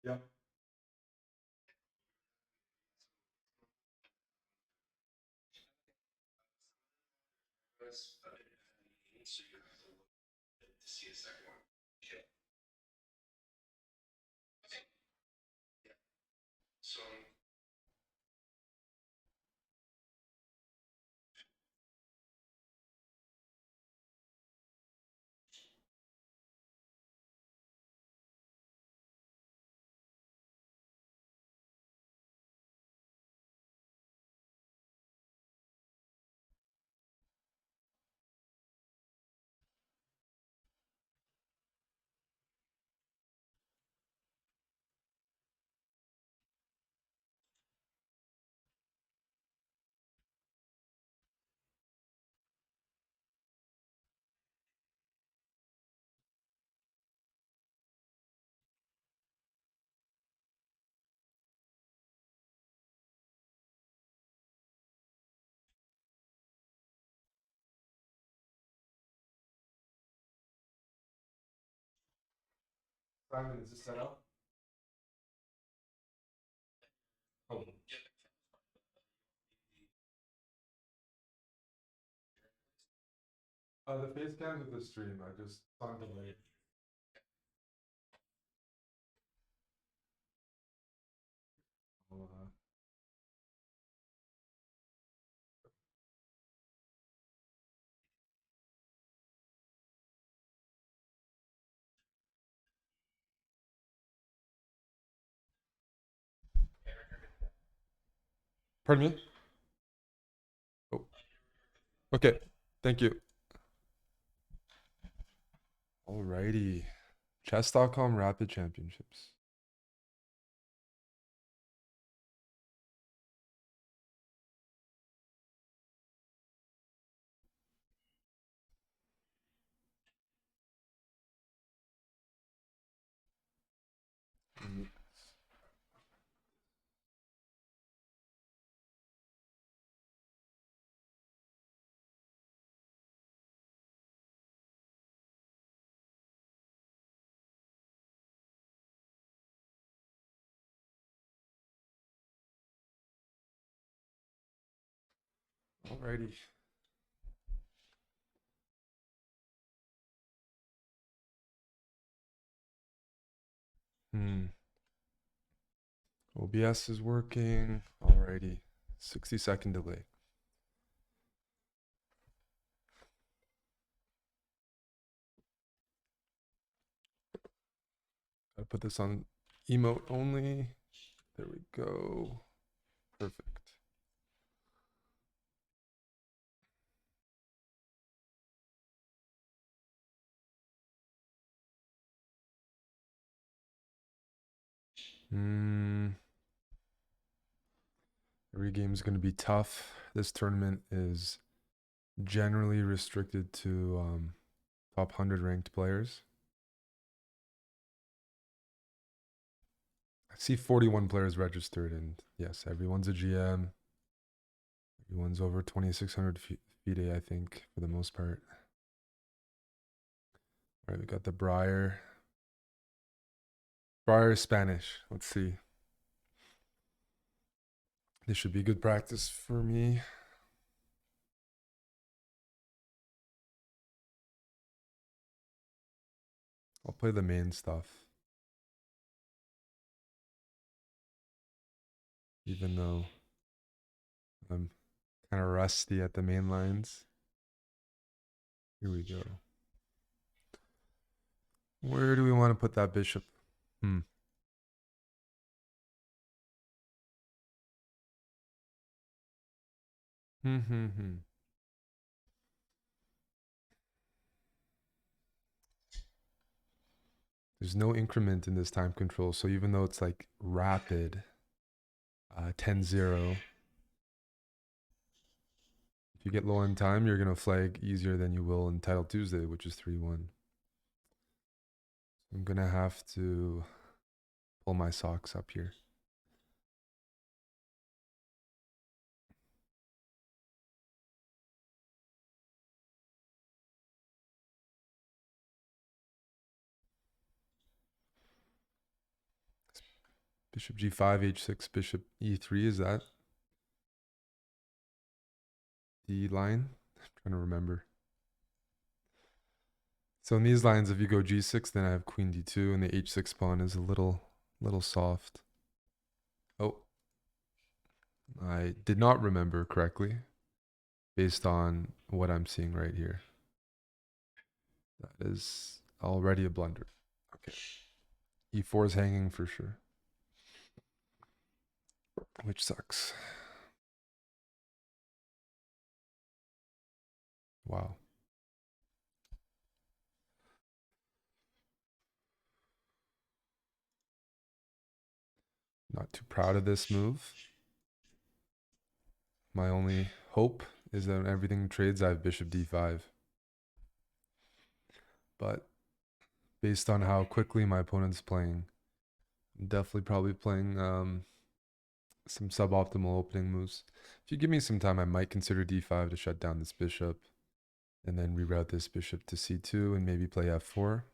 Yep. Simon, is this set up? Oh. The face cam with the stream. I just on delay. Uh, Pardon me? Oh, okay. Thank you. Alrighty. Chess.com Rapid Championships. Alrighty. OBS is working. Alrighty. 60-second delay. Gotta put this on emote only. There we go. Perfect. Every game is going to be tough. This tournament is generally restricted to top 100 ranked players. I see 41 players registered, and yes, everyone's a GM. Everyone's over 2,600 FIDE, I think, for the most part. All right, we got the Briar. Briar is Spanish. Let's see. This should be good practice for me. I'll play the main stuff. Even though I'm kind of rusty at the main lines. Here we go. Where do we want to put that bishop? There's no increment in this time control. So even though it's like rapid, 10-0, if you get low on time, you're going to flag easier than you will in Title Tuesday, which is 3-1. I'm going to have to pull my socks up here. Bishop g5, h6, bishop e3. Is that the line? I'm trying to remember. So in these lines, if you go g6, then I have queen d2, and the h6 pawn is a little soft. Oh, I did not remember correctly based on what I'm seeing right here. That is already a blunder. Okay. e4 is hanging for sure, which sucks. Wow. Not too proud of this move. My only hope is that when everything trades, I have bishop d5. But based on how quickly my opponent's playing, I'm definitely probably playing some suboptimal opening moves. If you give me some time, I might consider d5 to shut down this bishop, and then reroute this bishop to c2 and maybe play f4.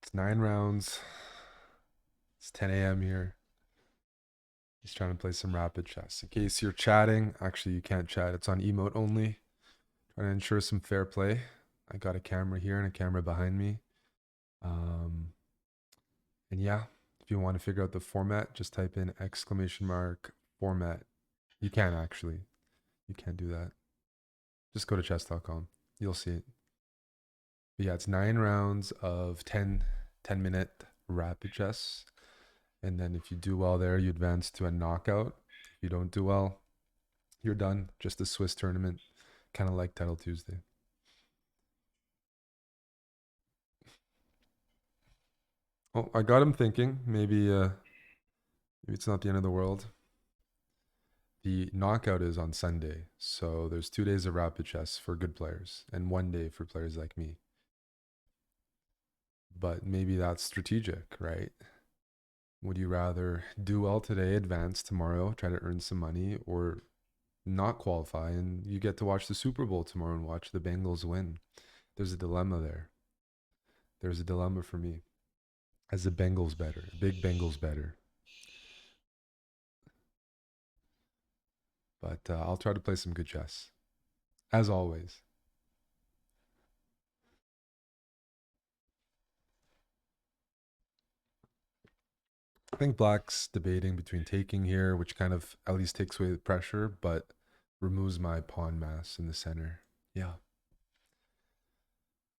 It's 9 rounds. It's 10 a.m. here. He's trying to play some rapid chess. In case you're chatting, actually you can't chat. It's on emote only. Trying to ensure some fair play. I got a camera here and a camera behind me. And yeah, if you want to figure out the format, just type in !format. You can actually. You can't do that. Just go to chess.com. You'll see it. But yeah, it's 9 rounds of 10-minute rapid chess. And then if you do well there, you advance to a knockout. If you don't do well, you're done. Just a Swiss tournament, kind of like Title Tuesday. Oh, I got him thinking. Maybe it's not the end of the world. The knockout is on Sunday, so there's 2 days of rapid chess for good players and 1 day for players like me. But maybe that's strategic, right? Would you rather do well today, advance tomorrow, try to earn some money, or not qualify and you get to watch the Super Bowl tomorrow and watch the Bengals win? There's a dilemma there. There's a dilemma for me. As a Bengals better, big Bengals better. But I'll try to play some good chess, as always. I think Black's debating between taking here, which kind of at least takes away the pressure, but removes my pawn mass in the center. Yeah.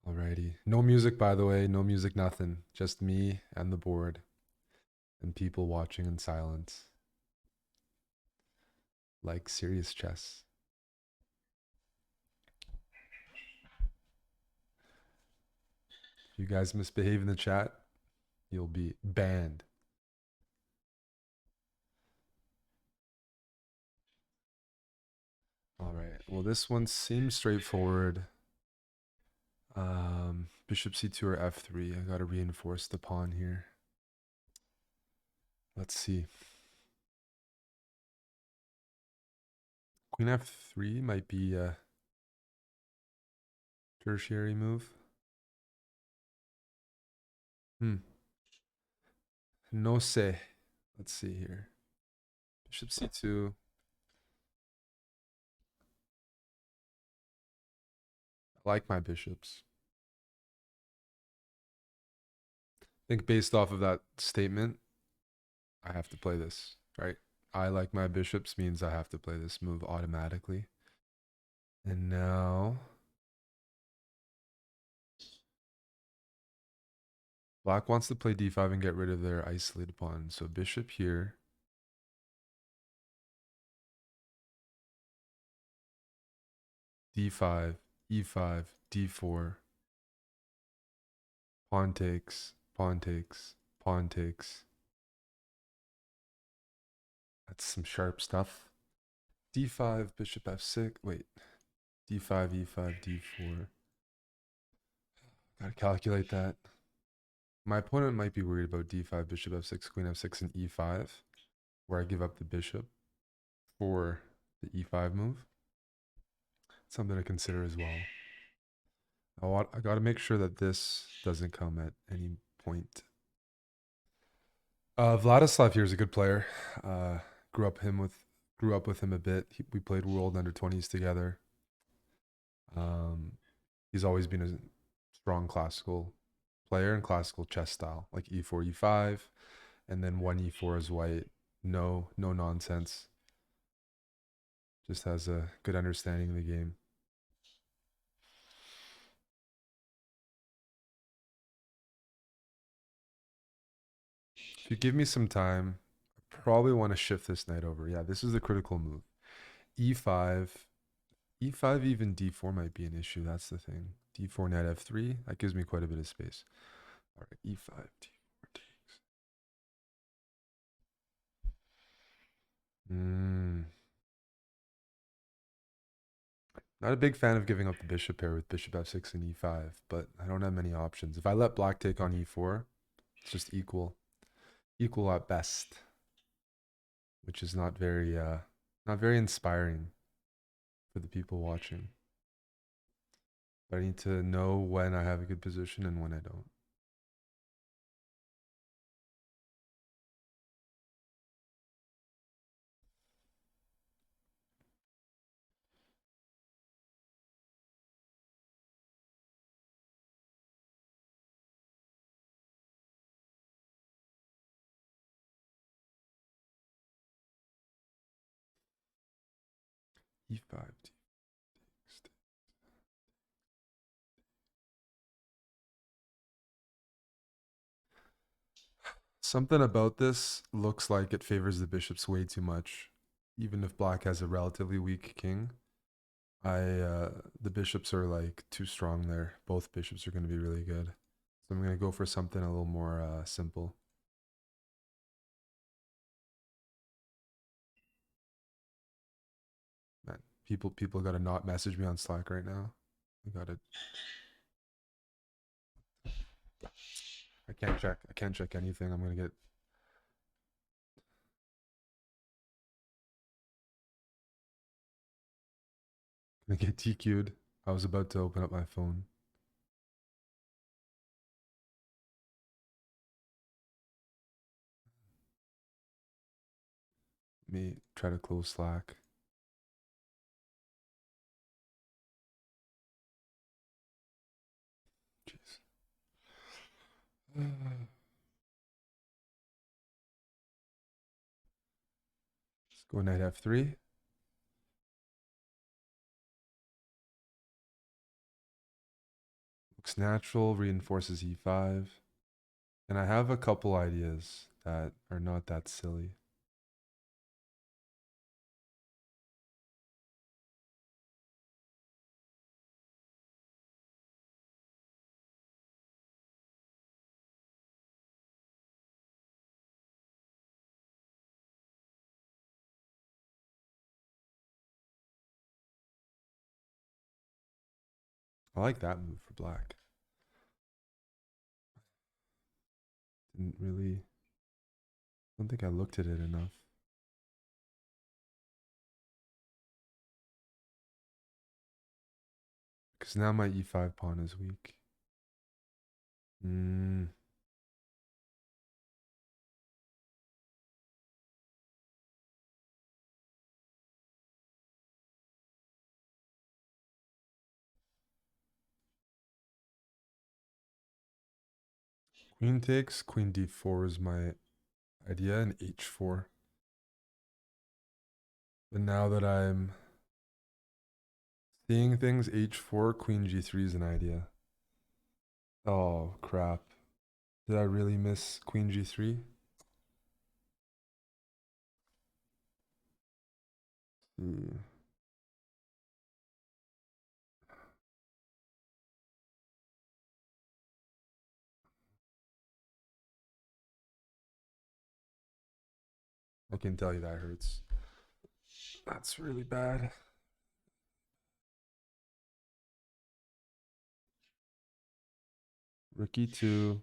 Alrighty. No music, by the way. No music, nothing. Just me and the board and people watching in silence. Like serious chess. If you guys misbehave in the chat, you'll be banned. All right. Well, this one seems straightforward. Bishop c2 or f3. I gotta reinforce the pawn here. Let's see. Queen f3 might be a tertiary move. No sé. Let's see here. Bishop c2. I like my bishops. I think based off of that statement, I have to play this, right? I like my bishops means I have to play this move automatically. And now Black wants to play d5 and get rid of their isolated pawn. So bishop here. d5, e5, d4. Pawn takes, pawn takes, pawn takes. That's some sharp stuff. d5, bishop f6. Wait. d5, e5, d4. Gotta calculate that. My opponent might be worried about d5, bishop f6, queen f6, and e5, where I give up the bishop for the e5 move. something to consider as well. I got to make sure that this doesn't come at any point. Vladislav here is a good player. Uh, grew up him with grew up with him a bit. We played World Under 20s together. Um, he's always been a strong classical player and classical chess style, like e4, e5, and then one e4 is white. No nonsense. Just has a good understanding of the game. If you give me some time, I probably want to shift this knight over. Yeah, this is the critical move. E5, E5, even D4 might be an issue. That's the thing. D4 knight F3, that gives me quite a bit of space. All right, E5, D4 takes. Not a big fan of giving up the bishop here with bishop F6 and E5, but I don't have many options. If I let black take on E4, it's just equal at best, which is not very inspiring for the people watching. But I need to know when I have a good position and when I don't. E5, takes. Something about this looks like it favors the bishops way too much. Even if black has a relatively weak king, the bishops are like too strong there. Both bishops are going to be really good. So I'm going to go for something a little more simple. Man, people got to not message me on Slack right now. I got it. I can't check anything. I'm gonna get TQ'd. I was about to open up my phone. Let me try to close Slack. Jeez. Let's go knight F3. Looks natural, reinforces E5. And I have a couple ideas that are not that silly. I like that move for black. Didn't really, don't think I looked at it enough. Because now my E5 pawn is weak. Queen takes, queen D4 is my idea, and H4. But now that I'm seeing things, H4, queen G3 is an idea. Oh, crap. Did I really miss queen G3? Hmm. I can tell you that hurts. That's really bad. Rook E2.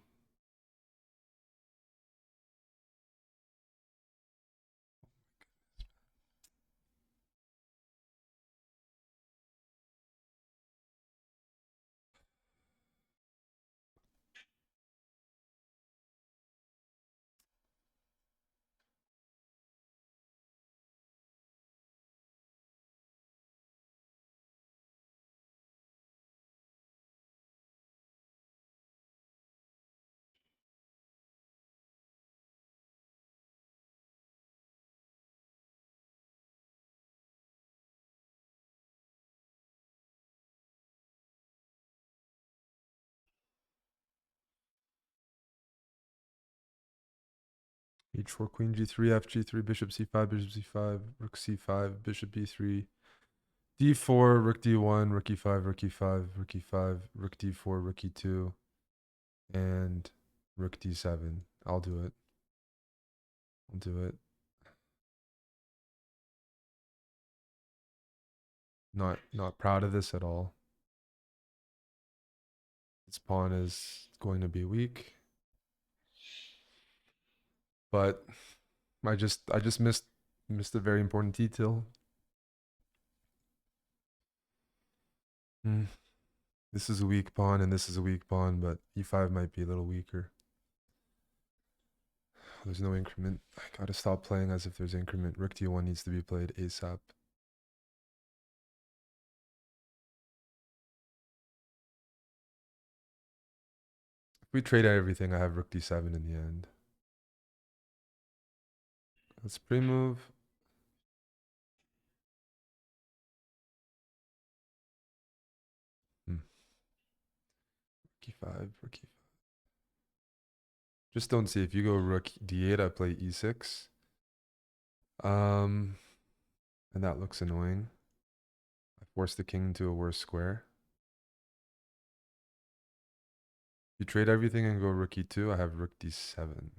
H4, queen g3, f g3, bishop c5, bishop c5, rook c5, bishop b3, d4, rook d1, rook e5, rook e5, rook e5, rook d4, rook e2, and rook d7. I'll do it. I'll do it. Not proud of this at all. This pawn is going to be weak. But I just missed a very important detail. This is a weak pawn and this is a weak pawn, but e5 might be a little weaker. There's no increment. I gotta stop playing as if there's increment. Rook d1 needs to be played ASAP. If we trade everything, I have rook d7 in the end. Let's pre-move. Rook e5, rook e5. Just don't see if you go rook d8, I play e6. And that looks annoying. I force the king into a worse square. You trade everything and go rook e2, I have rook d7.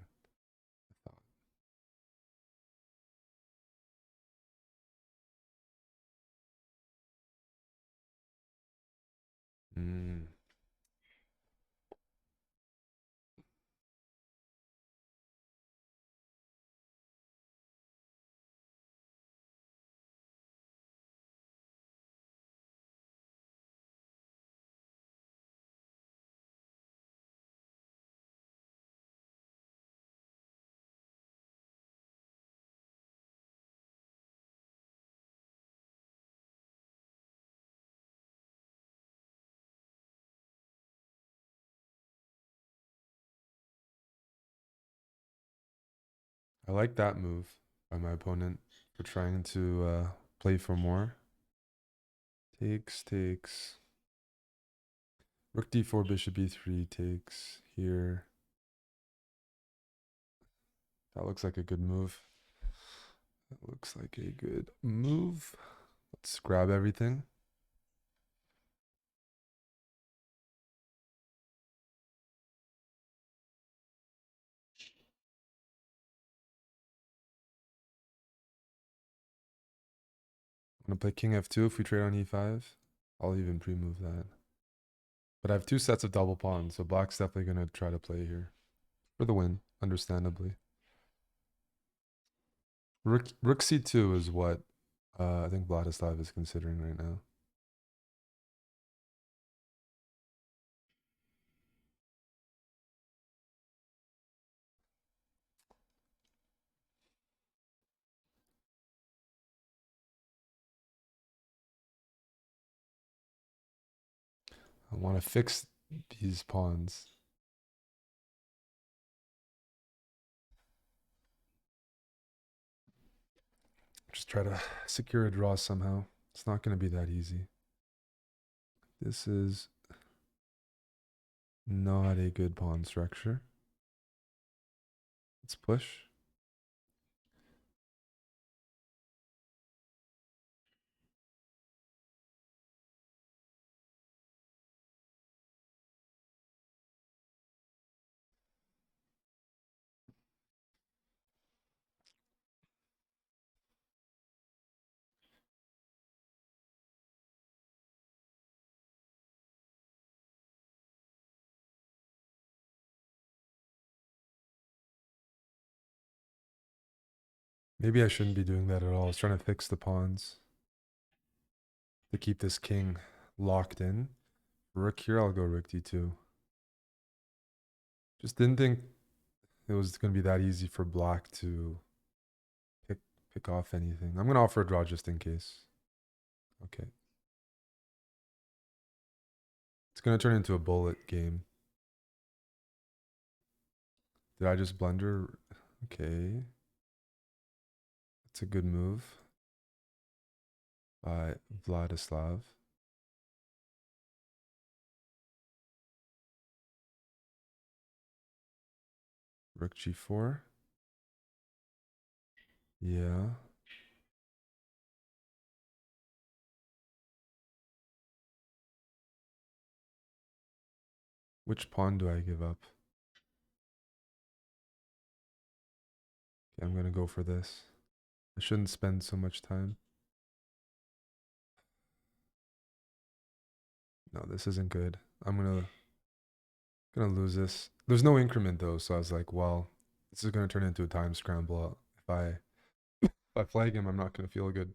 I like that move by my opponent for trying to play for more. Takes. Rook d4, bishop e3 takes here. That looks like a good move. That looks like a good move. Let's grab everything. I'm gonna play king f2 if we trade on e5. I'll even pre-move that. But I have two sets of double pawns, so black's definitely gonna try to play here. For the win, understandably. Rook c2 is what I think Vladislav is considering right now. I want to fix these pawns. Just try to secure a draw somehow. It's not going to be that easy. This is not a good pawn structure. Let's push. Maybe I shouldn't be doing that at all. I was trying to fix the pawns to keep this king locked in. Rook here, I'll go rook d2. Just didn't think it was going to be that easy for black to pick off anything. I'm going to offer a draw just in case. Okay. It's going to turn into a bullet game. Did I just blunder? Okay. That's a good move by Vladislav. Rook g4. Yeah. Which pawn do I give up? Okay, I'm gonna go for this. I shouldn't spend so much time. No, this isn't good. I'm gonna lose this. There's no increment though, so I was like, well, this is gonna turn into a time scramble. If I flag him, I'm not gonna feel good.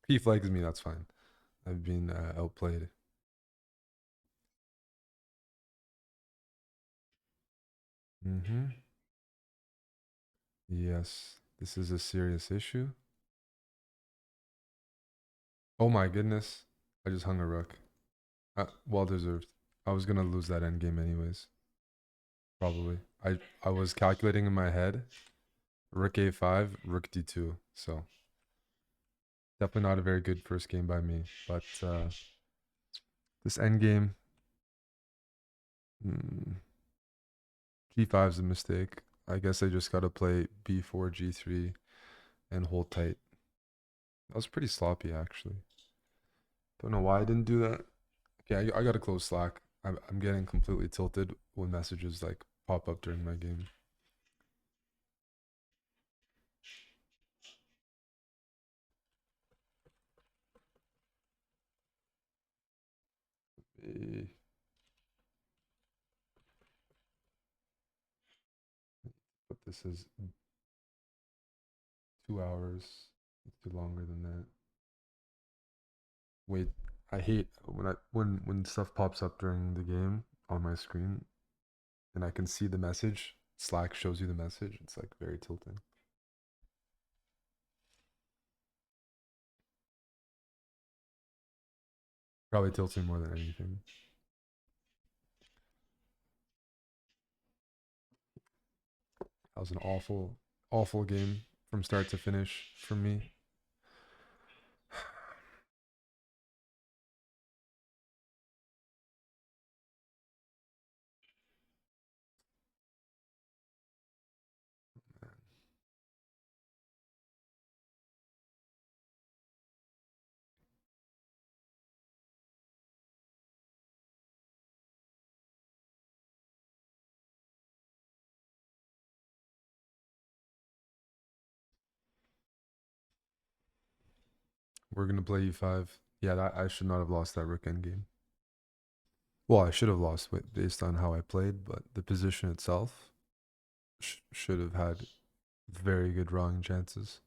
If he flags me, that's fine. I've been outplayed. Mm-hmm. Yes, this is a serious issue. Oh my goodness. I just hung a rook. Well deserved. I was gonna lose that endgame anyways. Probably. I was calculating in my head. Rook a5, rook d2. So definitely not a very good first game by me. But this endgame, mm, g5 is a mistake. I guess I just gotta play b4, g3, and hold tight. That was pretty sloppy actually. Don't know why I didn't do that. Okay, I gotta close Slack. I'm getting completely tilted when messages like pop up during my game. Eh, But this is 2 hours. It's too longer than that. Wait, I hate when stuff pops up during the game on my screen and I can see the message. Slack shows you the message. It's like very tilting. Probably tilting more than anything. That was an awful, awful game from start to finish for me. We're gonna play e5. Yeah, I should not have lost that rook endgame. Well, I should have lost based on how I played, but the position itself should have had very good drawing chances.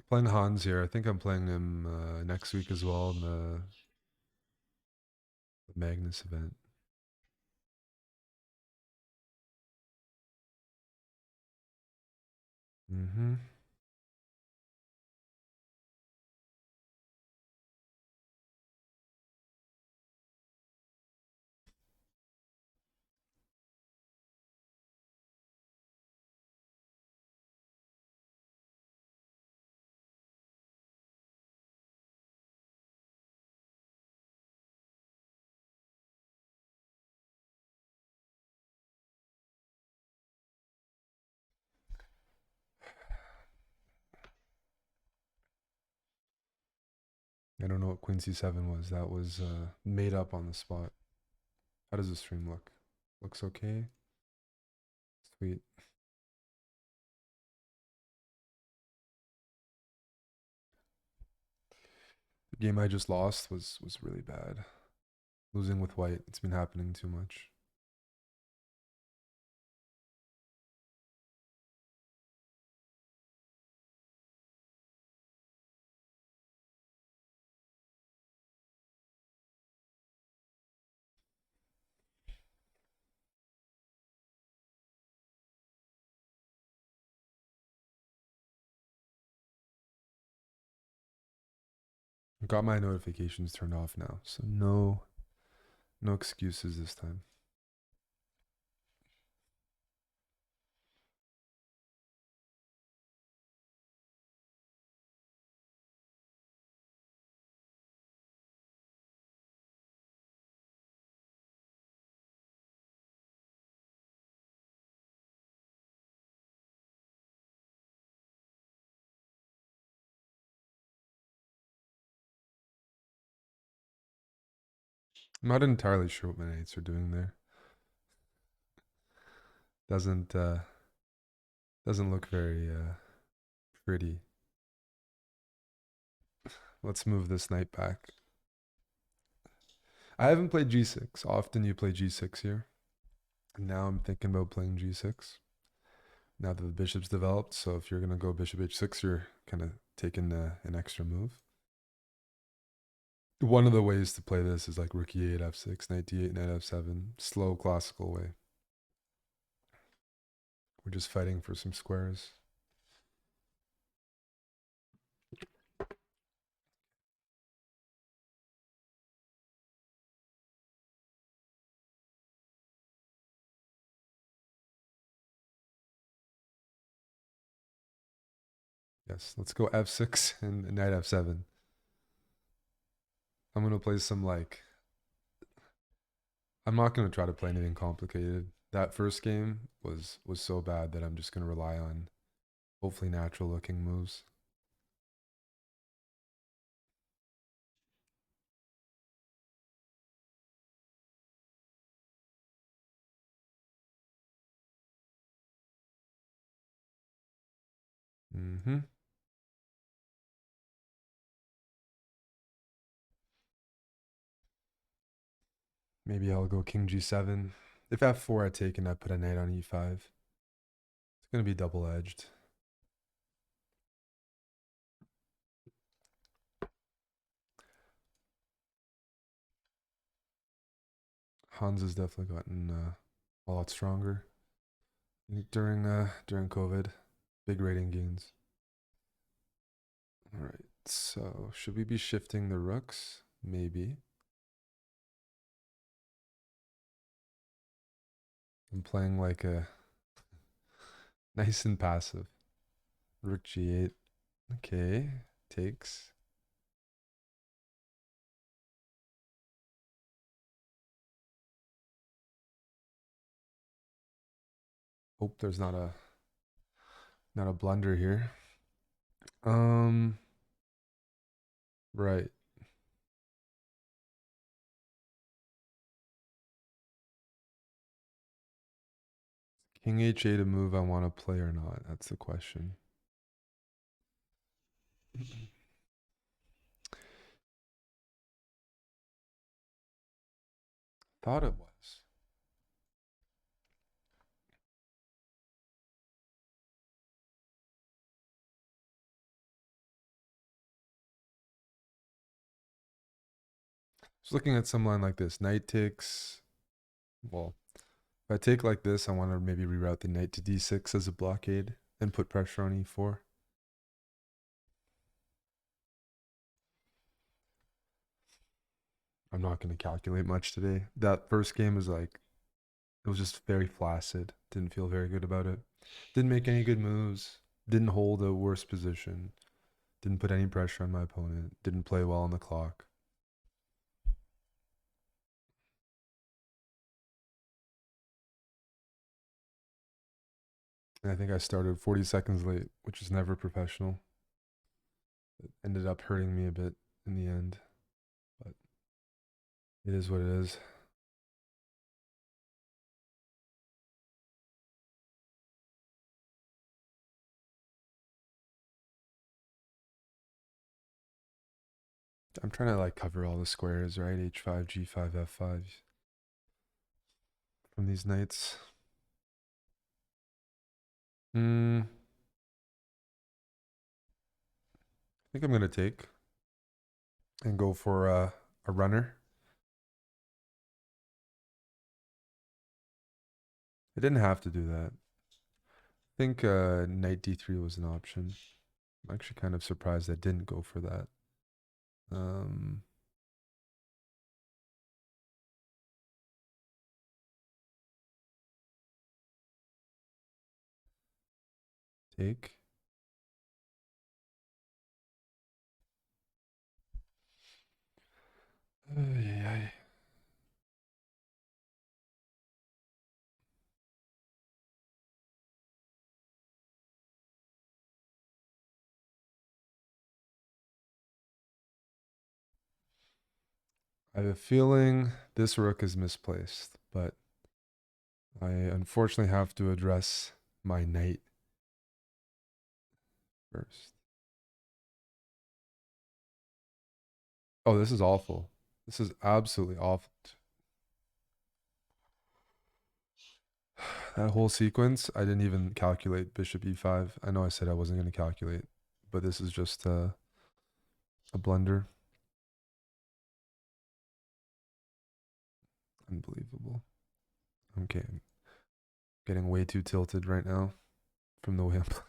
Playing Hans here. I think I'm playing him next week as well in the Magnus event. Mm-hmm. I don't know what Queen C7 was. That was made up on the spot. How does the stream look? Looks okay. Sweet. The game I just lost was really bad. Losing with white. It's been happening too much. Got my notifications turned off now, so no excuses this time. I'm not entirely sure what my knights are doing there. Doesn't doesn't look very pretty. Let's move this knight back. I haven't played g6. Often you play g6 here. And now I'm thinking about playing g6. Now that the bishop's developed, so if you're gonna go bishop h6, you're kind of taking an extra move. One of the ways to play this is like rook e8, f6, knight d8, knight f7. Slow classical way. We're just fighting for some squares. Yes, let's go f6 and knight f7. I'm gonna play some like. I'm not gonna try to play anything complicated. That first game was so bad that I'm just gonna rely on hopefully natural looking moves. Mm-hmm. Maybe I'll go king g7. If f4 I take and I put a knight on e5, it's gonna be double edged. Hans has definitely gotten a lot stronger during COVID. Big rating gains. All right. So should we be shifting the rooks? Maybe. I'm playing like a nice and passive. Rook g8. Okay. Takes. Hope there's not a blunder here. Right. King h8 a move I want to play or not? That's the question. Thought it was. Just looking at some line like this. Knight takes. Well, if I take like this, I want to maybe reroute the knight to d6 as a blockade and put pressure on e4. I'm not going to calculate much today. That first game was like, it was just very flaccid. Didn't feel very good about it. Didn't make any good moves. Didn't hold a worse position. Didn't put any pressure on my opponent. Didn't play well on the clock. And I think I started 40 seconds late, which is never professional. It ended up hurting me a bit in the end, but it is what it is. I'm trying to like cover all the squares, right? H5, G5, F5 from these knights. I think I'm gonna take and go for a runner. I didn't have to do that. I think knight d3 was an option. I'm actually kind of surprised I didn't go for that. Um, take. Ay, I have a feeling This rook is misplaced, but I unfortunately have to address my knight first. Oh, this is awful. This is absolutely awful. That whole sequence, I didn't even calculate bishop e5. I know I said I wasn't going to calculate, but this is just a blunder. Unbelievable. Okay, I'm getting way too tilted right now from the way I'm playing.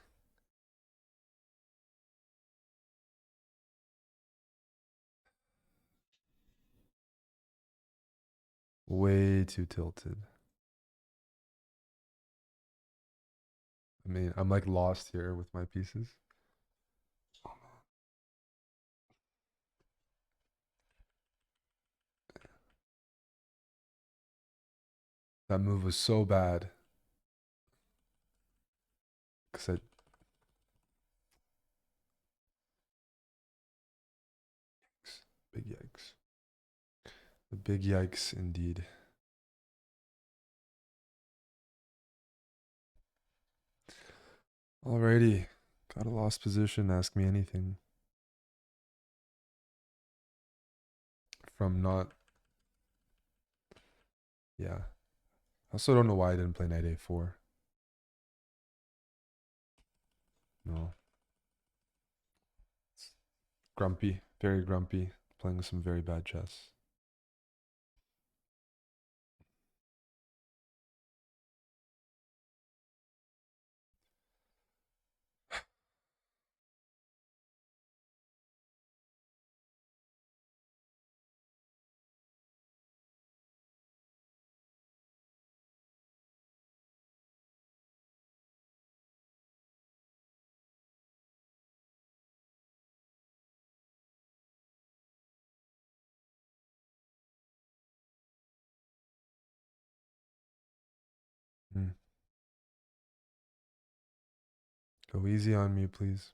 Way too tilted. I mean, I'm like lost here with my pieces. That move was so bad. Cause I big yikes. The big yikes indeed. Alrighty. Got a lost position. Ask me anything. From not. Yeah. I also don't know why I didn't play knight a4. No. Grumpy. Very grumpy. Playing some very bad chess. Hmm. Go easy on me, please.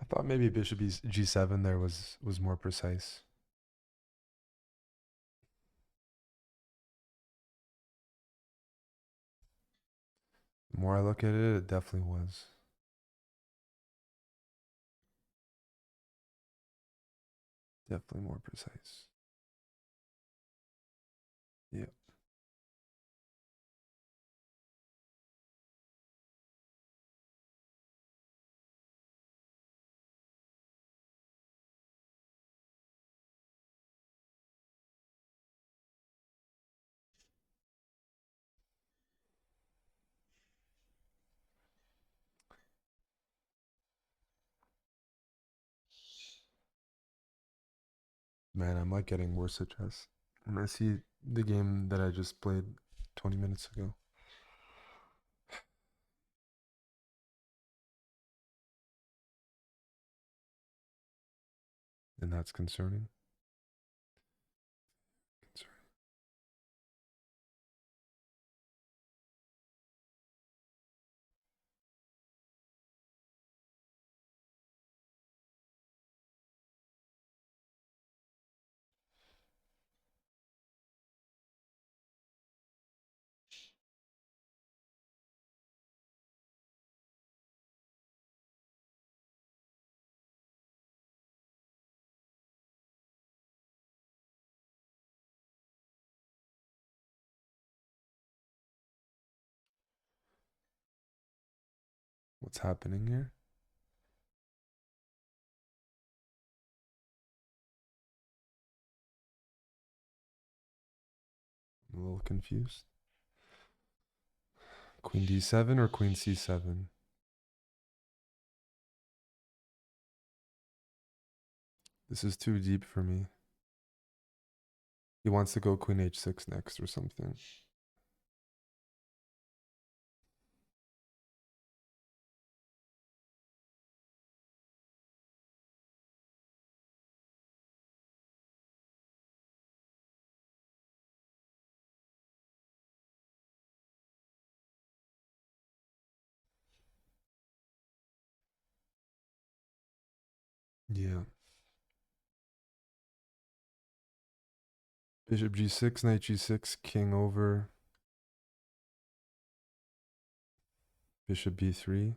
I thought maybe bishop g7 there was more precise. The more I look at it, it definitely was. Definitely more precise. Yeah. Man, I'm like getting worse at chess. When I see the game that I just played 20 minutes ago. And that's concerning. Concerning. What's happening here? I'm a little confused. Queen d7 or queen c7? This is too deep for me. He wants to go queen h6 next or something. Yeah. Bishop g6, knight g6, king over, bishop b3.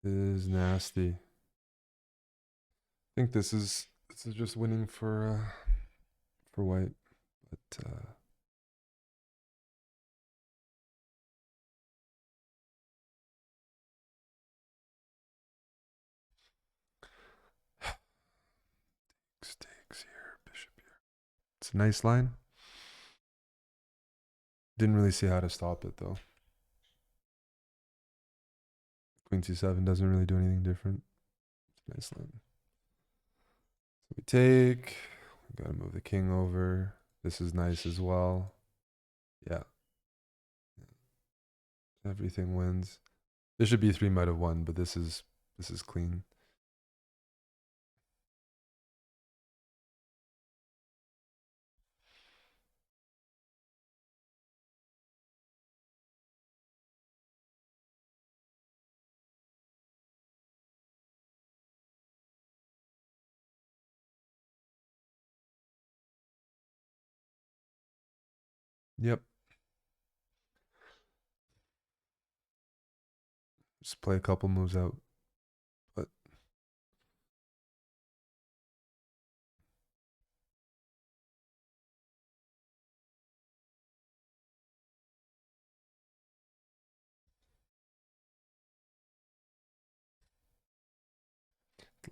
This is nasty. I think this is just winning for white, but takes here, bishop here. It's a nice line. Didn't really see how to stop it though. Queen c7 doesn't really do anything different. It's a nice line. So we take. We gotta move the king over. This is nice as well. Yeah. Everything wins. Bishop b3 might have won, but this is clean. Yep. Just play a couple moves out. But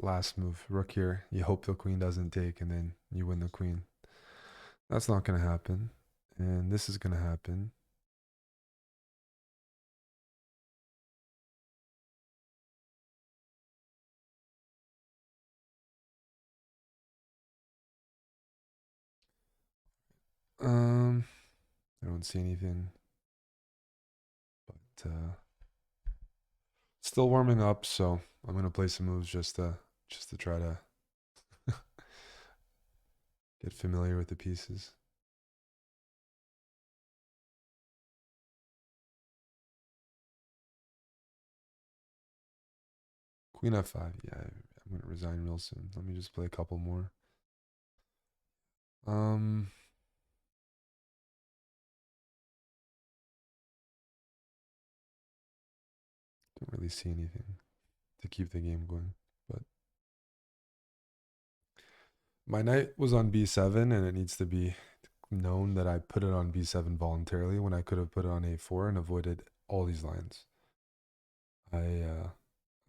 last move, rook here. You hope the queen doesn't take, and then you win the queen. That's not gonna happen. And this is gonna happen. I don't see anything, but still warming up. So I'm gonna play some moves just to try to get familiar with the pieces. Queen f5. Yeah, I'm gonna resign real soon. Let me just play a couple more. Um, don't really see anything to keep the game going. But my knight was on b7, and it needs to be known that I put it on b7 voluntarily when I could have put it on a4 and avoided all these lines. I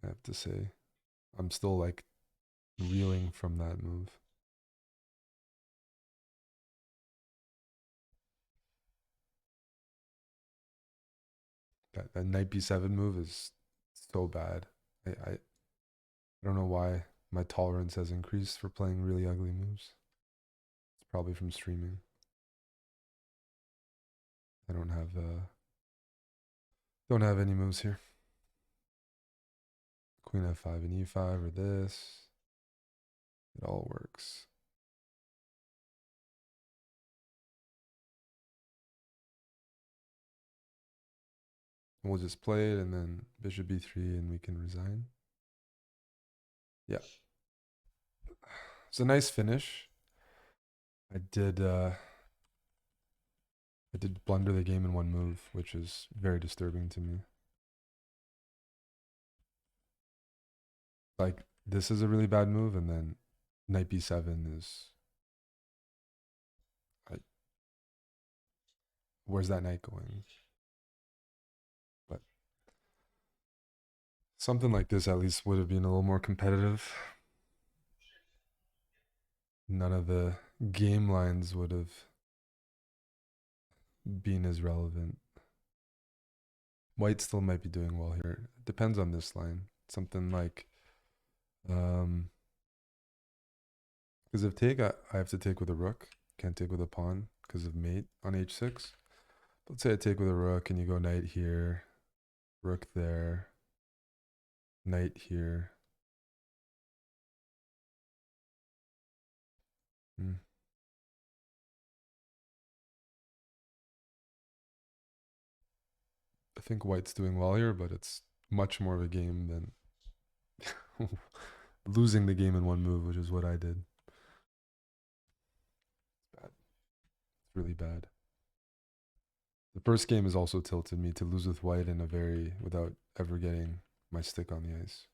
have to say, I'm still like reeling from that move. That knight b7 move is so bad. I don't know why my tolerance has increased for playing really ugly moves. It's probably from streaming. I don't have any moves here. Queen f5 and e5 or this. It all works. We'll just play it and then bishop b3 and we can resign. Yeah. It's a nice finish. I did blunder the game in one move, which is very disturbing to me. Like this is a really bad move, and then knight b7 is. Where's that knight going? But something like this at least would have been a little more competitive. None of the game lines would have been as relevant. White still might be doing well here. It depends on this line. Something like, because if take, I have to take with a rook. Can't take with a pawn because of mate on h6. Let's say I take with a rook and you go knight here, rook there, knight here. Hmm. I think white's doing well here, but it's much more of a game than losing the game in one move, which is what I did. It's bad. It's really bad. The first game has also tilted me to lose with white in a very without ever getting my stick on the ice.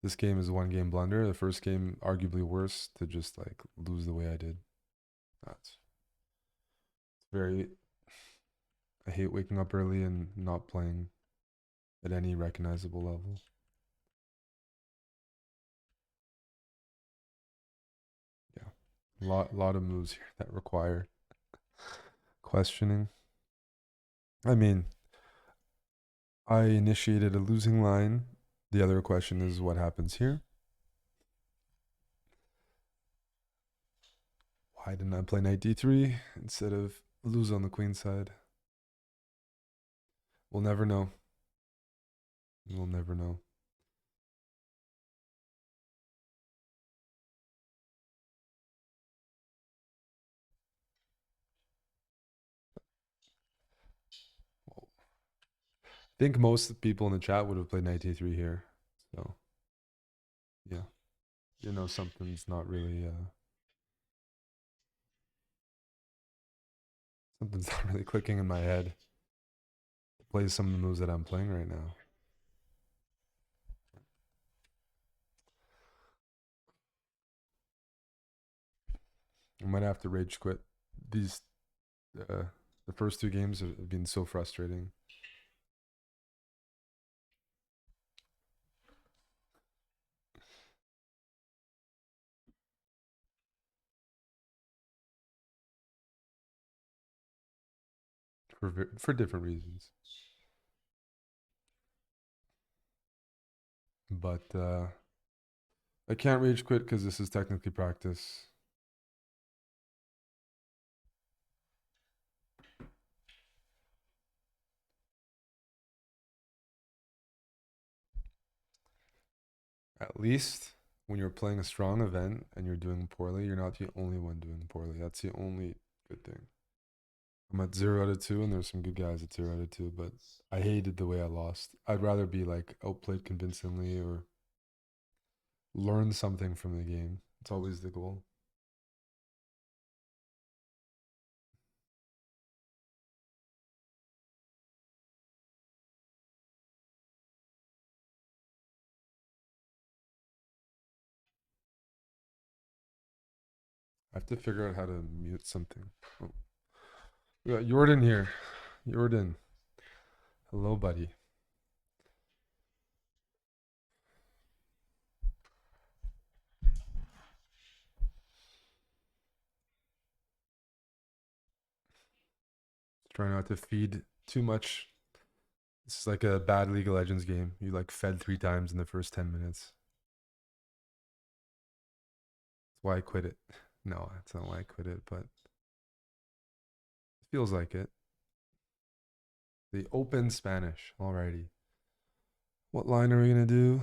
This game is one game blunder. The first game arguably worse to just like lose the way I did. That's very. I hate waking up early and not playing at any recognizable level. Yeah, lot of moves here that require questioning. I mean, I initiated a losing line. The other question is what happens here. Why didn't I play knight d3 instead of lose on the queen side? We'll never know. We'll never know. Well, I think most people in the chat would have played knight d3 here. So, yeah. You know, something's not really something's not really clicking in my head to play some of the moves that I'm playing right now. I might have to rage quit. These uh, the first two games have been so frustrating. For different reasons. But I can't rage quit because this is technically practice. At least when you're playing a strong event and you're doing poorly, you're not the only one doing poorly. That's the only good thing. I'm at 0 out of 2, and there's some good guys at 0 out of 2, but I hated the way I lost. I'd rather be like outplayed convincingly or learn something from the game. It's always the goal. I have to figure out how to mute something. Oh. We got Jordan here. Jordan. Hello, buddy. Try not to feed too much. This is like a bad League of Legends game. You like fed 3 times in the first 10 minutes. That's why I quit it. No, that's not why I quit it, but it feels like it. The open Spanish. Alrighty. What line are we gonna do?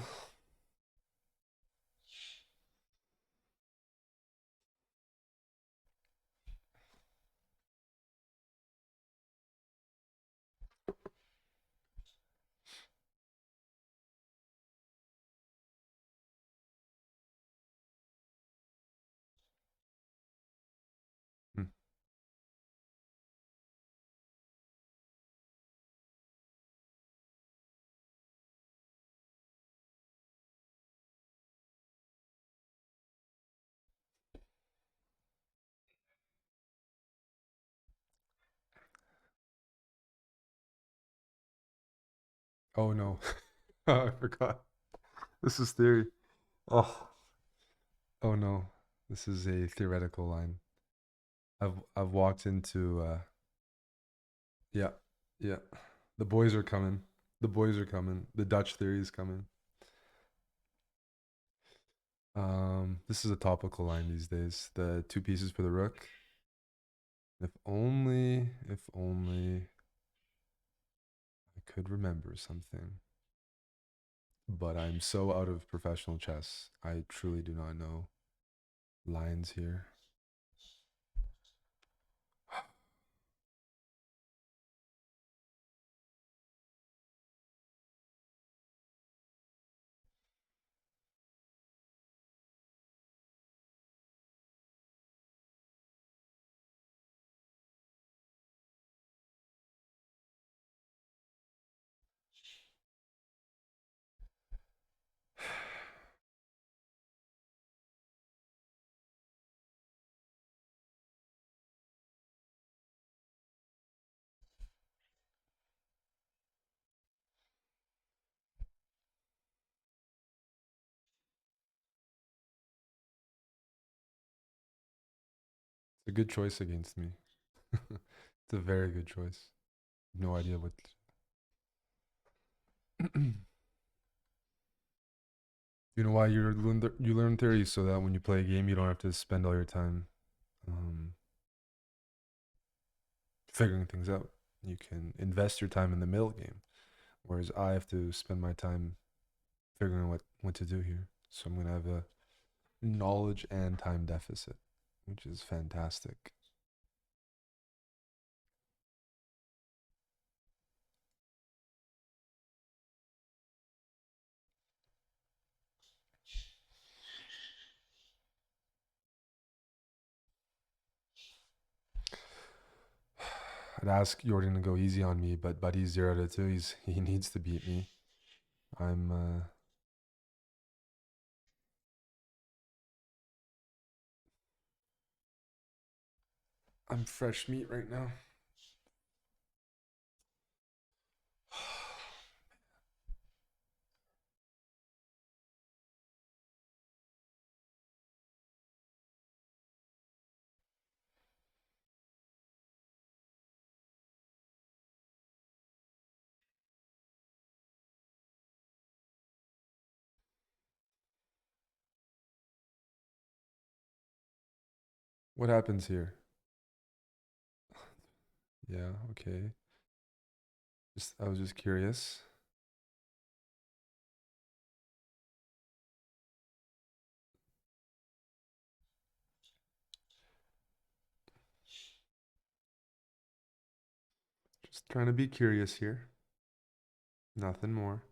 Hmm. Oh no. I forgot. This is theory. Oh. Oh no. This is a theoretical line. I've walked into yeah. Yeah. The boys are coming. The boys are coming. The Dutch theory is coming. This is a topical line these days. The 2 pieces for the rook. If only I could remember something. But I'm so out of professional chess. I truly do not know lines here. a good choice against me. It's a very good choice. No idea what. You know why you learn theory so that when you play a game, you don't have to spend all your time um, figuring things out. You can invest your time in the middle game, whereas I have to spend my time figuring out what to do here. So I'm gonna have a knowledge and time deficit, which is fantastic. I'd ask Jordan to go easy on me, but Buddy's 0-2. He needs to beat me. I'm I'm fresh meat right now. What happens here? Yeah, okay. Just I was just curious. Just trying to be curious here. Nothing more.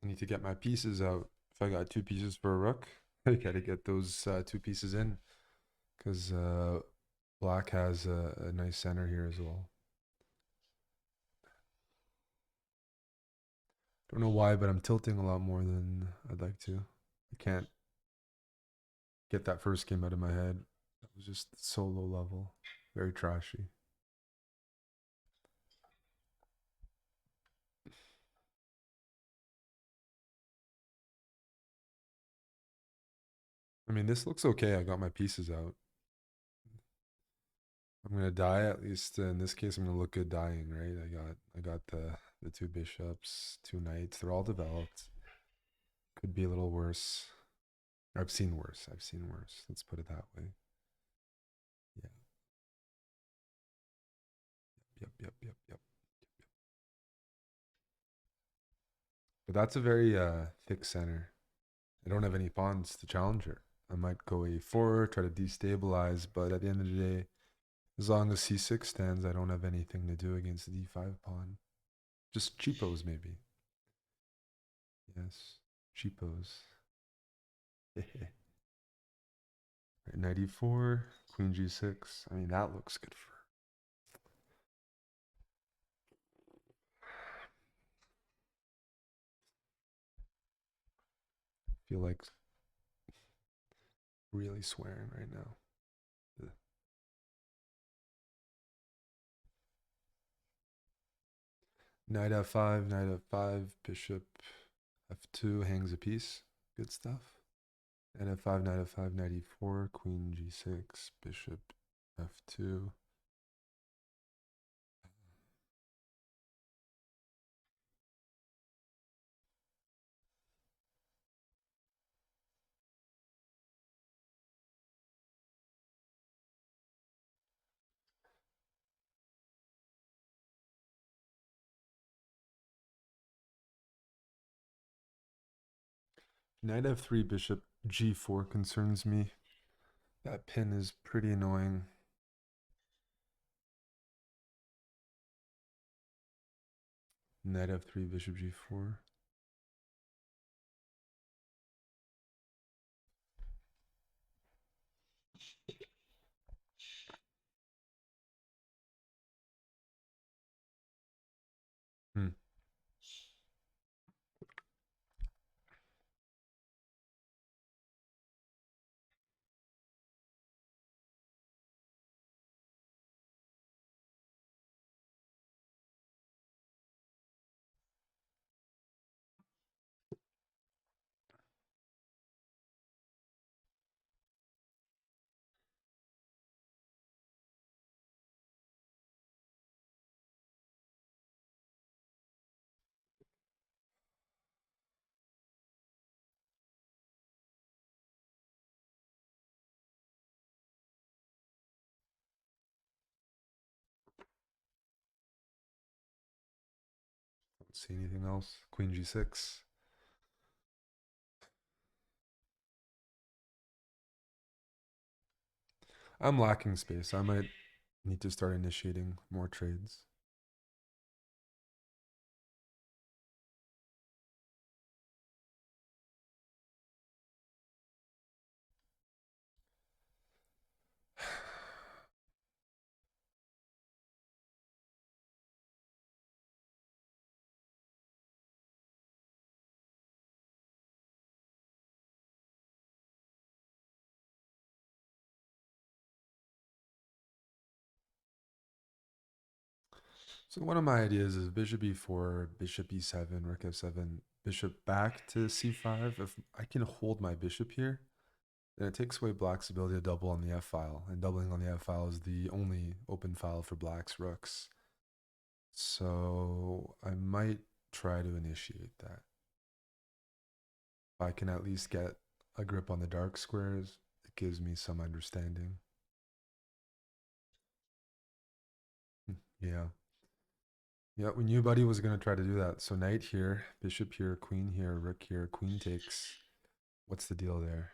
I need to get my pieces out. If I got two pieces for a rook, I gotta get those two pieces in because black has a nice center here as well. Don't know why, but I'm tilting a lot more than I'd like to. I can't get that first game out of my head. That was just so low level, very trashy. I mean, this looks okay. I got my pieces out. I'm gonna die at least in this case. I'm gonna look good dying, right? I got the two bishops, two knights. They're all developed. Could be a little worse. I've seen worse. I've seen worse. Let's put it that way. Yeah. Yep. Yep. Yep. Yep. But that's a very thick center. I don't have any pawns to challenge her. I might go a4, try to destabilize, but at the end of the day, as long as c6 stands, I don't have anything to do against the d5 pawn. Just cheapos, maybe. Yes, cheapos. Knight e4, queen g6. I mean, that looks good for her. I feel like really swearing right now. Ugh. Knight f5, bishop f2, hangs a piece. Good stuff. Knight f5, knight f5, knight e4, queen g6, bishop f2. Knight f3, bishop g4 concerns me. That pin is pretty annoying. Knight f3, bishop g4. Hmm. see anything else. Queen g6. I'm lacking space. I might need to start initiating more trades. So one of my ideas is bishop e4, bishop e7, rook f7, bishop back to c5. If I can hold my bishop here, then it takes away black's ability to double on the f file, and doubling on the f file is the only open file for black's rooks. So I might try to initiate that. If I can at least get a grip on the dark squares, it gives me some understanding. Yeah. Yeah, we knew Buddy was going to try to do that. So knight here, bishop here, queen here, rook here, queen takes. What's the deal there?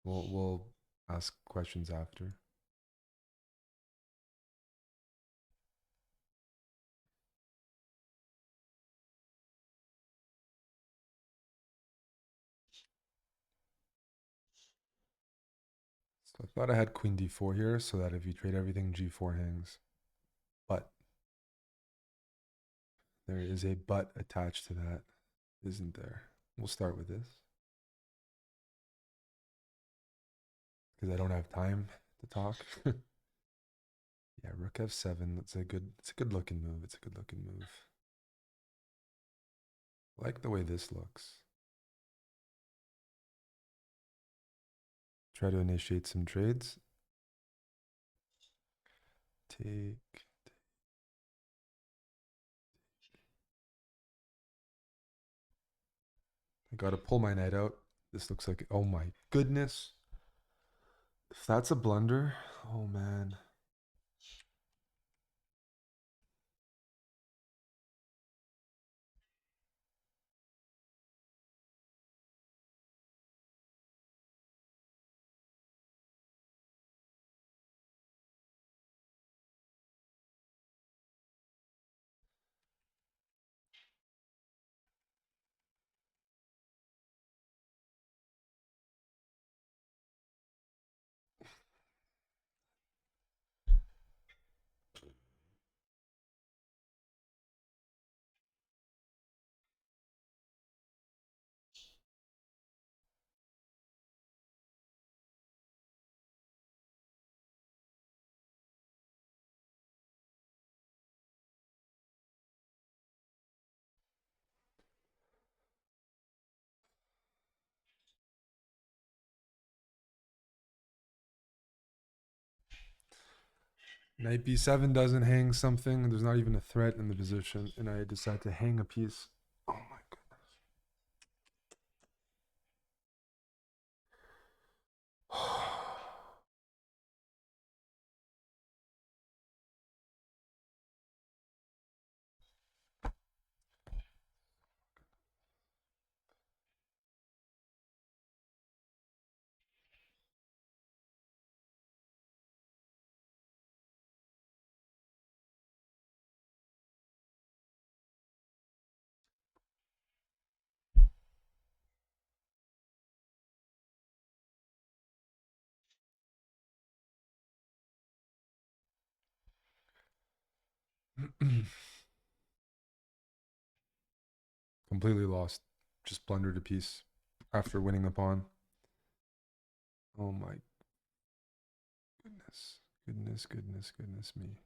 We'll ask questions after. So I thought I had queen d4 here so that if you trade everything, g4 hangs. But there is a but attached to that, isn't there? We'll start with this because I don't have time to talk. Yeah, rook f7. It's a good looking move. It's a good looking move. I like the way this looks. Try to initiate some trades. Take. I gotta pull my knight out. This looks like, oh my goodness. If that's a blunder, oh man. Knight b7 doesn't hang something. There's not even a threat in the position, and I decide to hang a piece. Oh my goodness. Completely lost. Just blundered a piece after winning the pawn. Oh my goodness. Goodness me.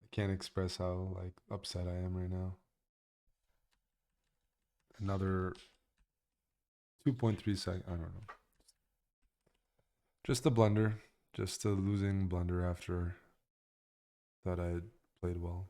I can't express how like upset I am right now. Another 2.3 seconds. I don't know. Just a blunder. Just a losing blunder after thought I had played well.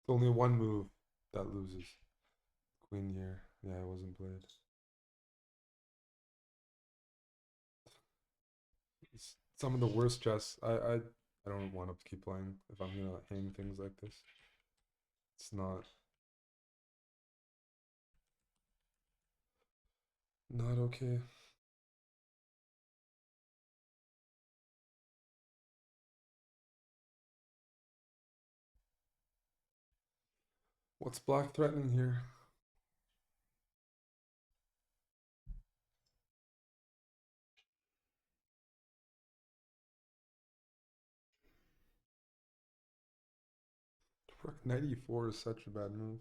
It's only one move that loses. Queen here. Yeah, it wasn't played. It's some of the worst chess. I don't want to keep playing if I'm gonna hang things like this. It's not okay. What's black threatening here? Rook knight e4 is such a bad move.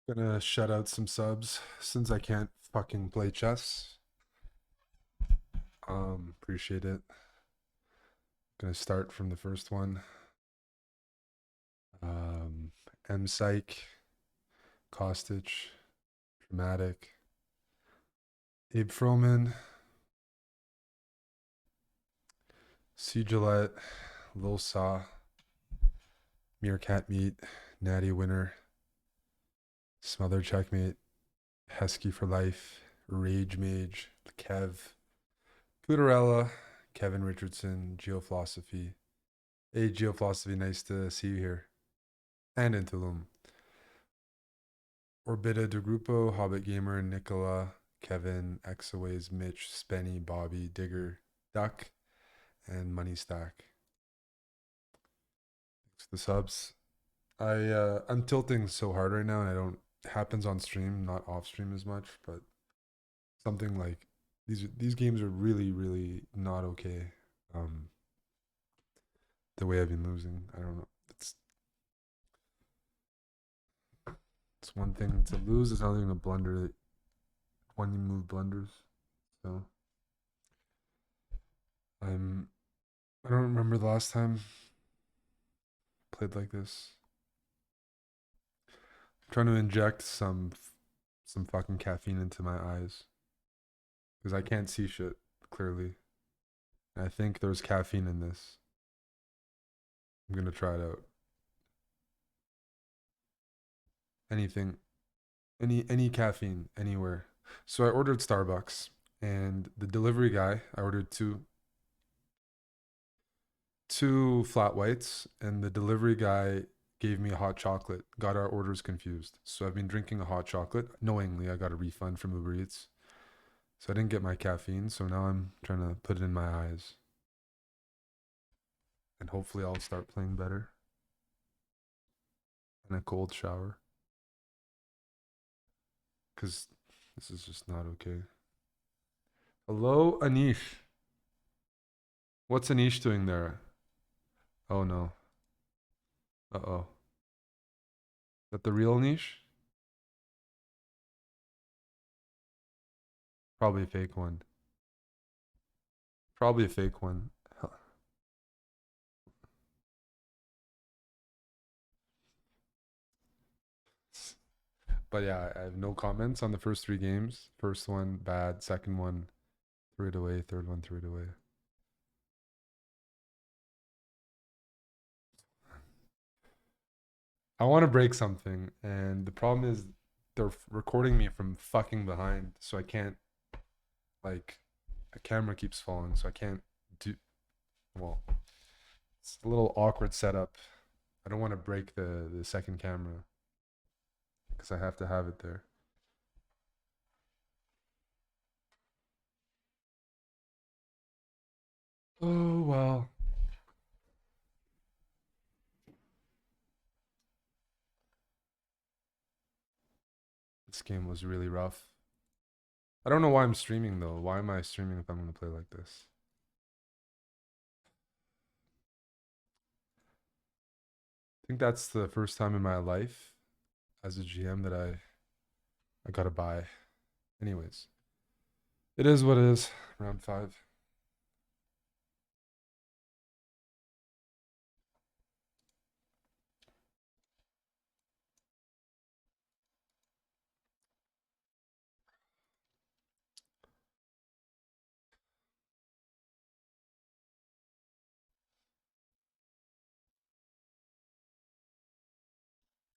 Gonna shout out some subs since I can't fucking play chess. Appreciate it. Gonna start from the first one. Um, M Psych, Kostic, Dramatic, Abe Froman, C Gillette, Lil Saw, Meerkat Meat, Natty Winner, Smother Checkmate, Hesky for Life, Rage Mage, Kev, Pudarella, Kevin Richardson, Geophilosophy. Hey, Geophilosophy, nice to see you here. And in Tulum. Orbita de Grupo, Hobbit Gamer, Nicola, Kevin, Exaways, Mitch, Spenny, Bobby, Digger, Duck, and Money Stack. Thanks for the subs. I'm tilting so hard right now, and I don't happens on stream, not off stream as much, but something like these games are really not okay. Um, the way I've been losing, I don't know. It's one thing to lose; it's another thing to blunder. One move blunders. So I'm. I don't remember the last time I played like this. I'm trying to inject some fucking caffeine into my eyes because I can't see shit clearly. I think there's caffeine in this. I'm gonna try it out. Anything, any caffeine anywhere. So I ordered Starbucks, and the delivery guy, I ordered two flat whites, and the delivery guy gave me a hot chocolate. Got our orders confused. So I've been drinking a hot chocolate knowingly. I got a refund from Uber Eats. So I didn't get my caffeine, so now I'm trying to put it in my eyes. And hopefully I'll start playing better. And a cold shower. Cause this is just not okay. Hello, Anish. What's Anish doing there? Oh no. Uh-oh. Is that the real Anish? Probably a fake one. Probably a fake one. But yeah, I have no comments on the first three games. First one, bad. Second one, threw it away. Third one, threw it away. I want to break something, and the problem is they're recording me from fucking behind, so I can't, like, a camera keeps falling, so I can't do, well, it's a little awkward setup. I don't want to break the second camera because I have to have it there. Oh, well. This game was really rough. I don't know why I'm streaming though. Why am I streaming if I'm going to play like this? I think that's the first time in my life as a GM that I got to buy. Anyways, it is what it is. Round 5.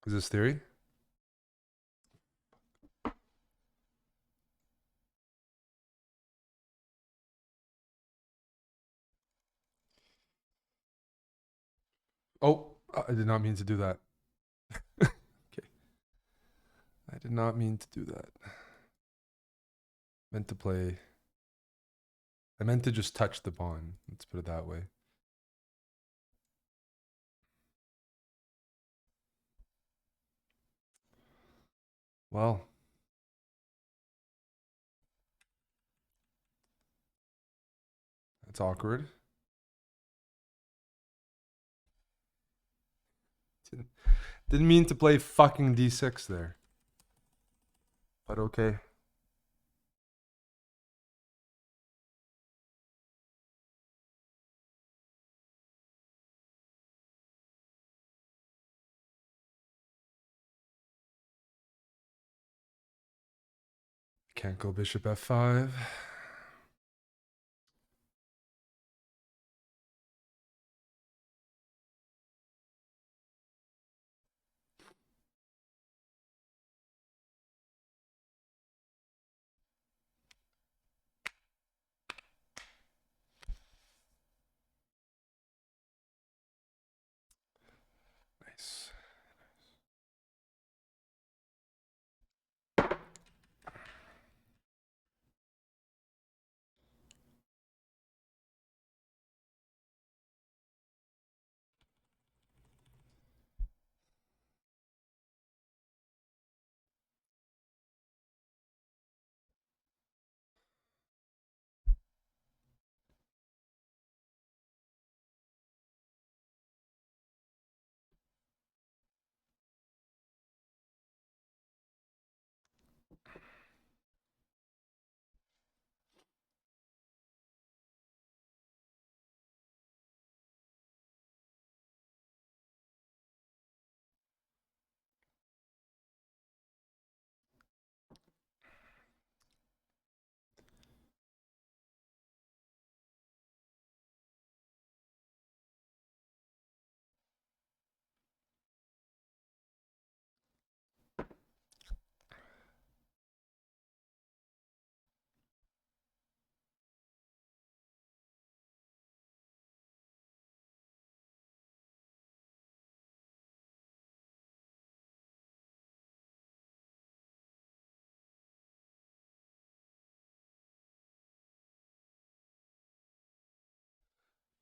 Is this theory? Oh, I did not mean to do that. Okay. I did not mean to do that. Meant to play. I meant to just touch the pawn. Let's put it that way. Well, that's awkward. Didn't mean to play fucking d6 there. but okay. Can't go bishop f5. Nice.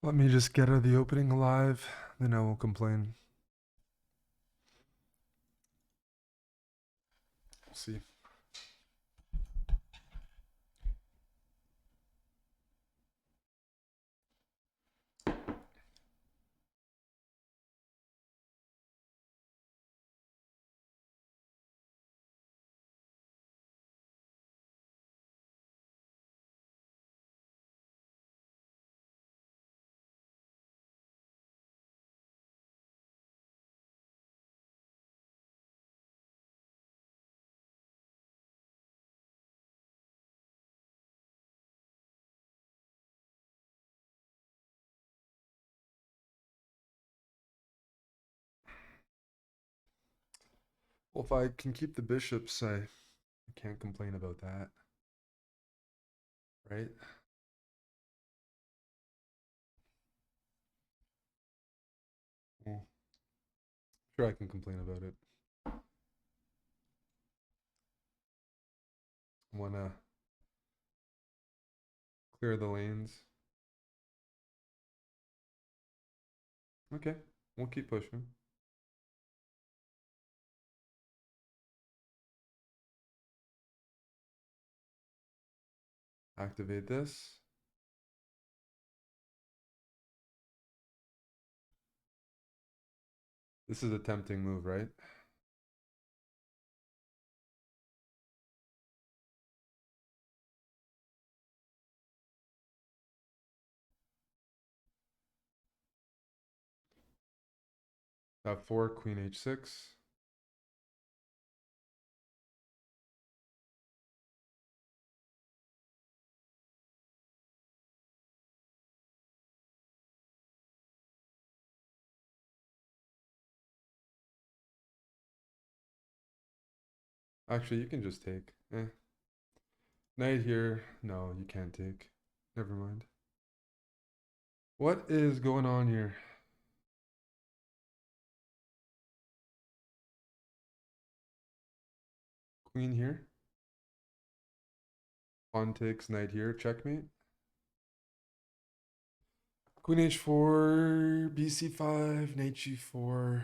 Let me just get her the opening alive, then I won't complain. We'll see. Well, if I can keep the bishops, I can't complain about that, right? Well, sure, I can complain about it. Wanna clear the lanes? Okay, we'll keep pushing. Activate this. This is a tempting move, right? F4, queen h6. Actually, you can just take. Knight here. No, you can't take. Never mind. What is going on here? Queen here. Pawn takes, knight here. Checkmate. Queen h4, bc5, knight g4.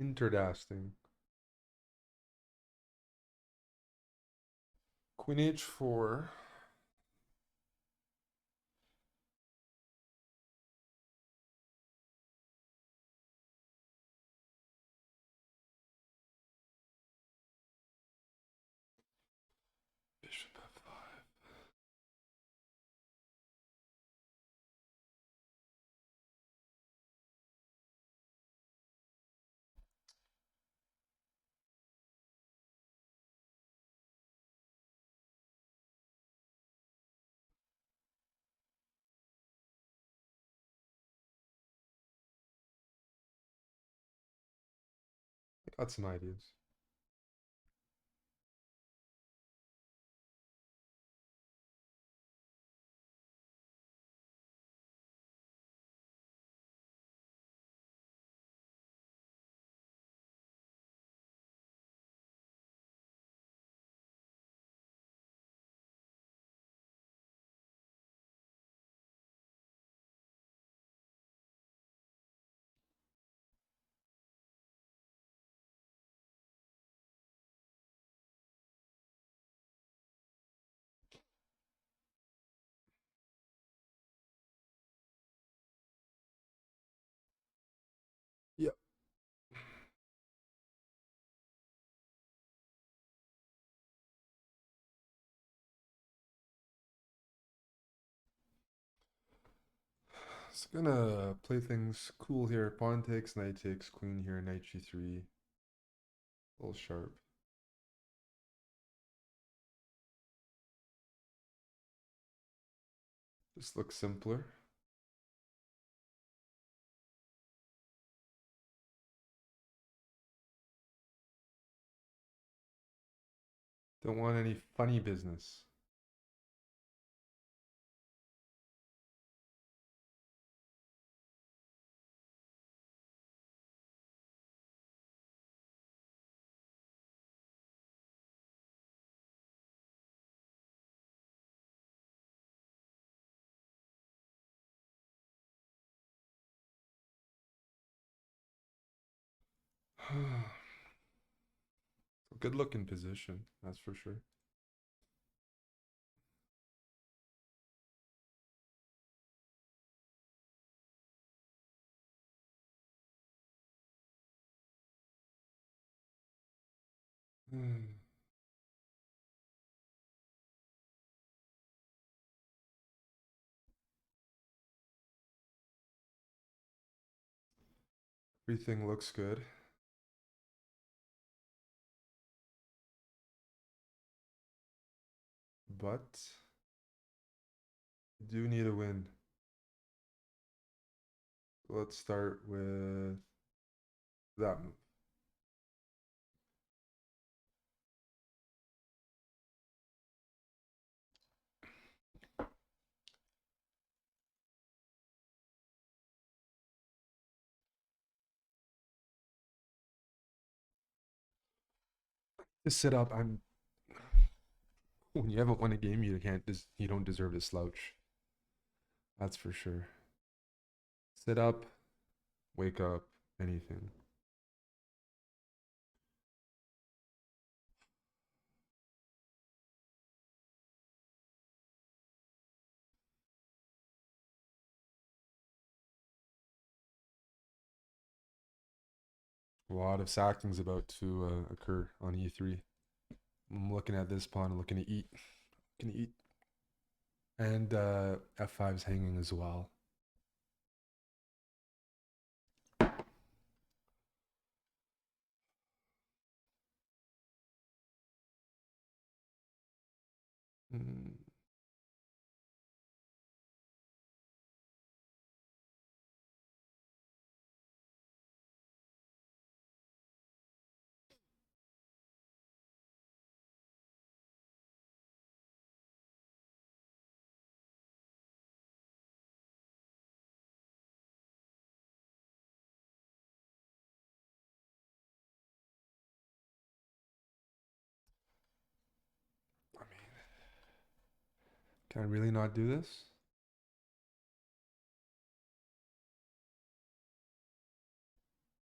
Interdasting. Queen h4. Bishop f5. Got some ideas. Yep. It's gonna play things cool here. Pawn takes, knight takes, queen here, knight g3. A little sharp. This looks simpler. Don't want any funny business. Good looking position, that's for sure. Everything looks good. But I do need a win. Let's start with that move. To sit up, I'm when you haven't won a game, you don't deserve to slouch. That's for sure. Sit up, wake up, anything. A lot of sacking's about to occur on e3. I'm looking at this pawn, looking to eat, looking to eat, and f5's hanging as well. Mm. I mean, can I really not do this?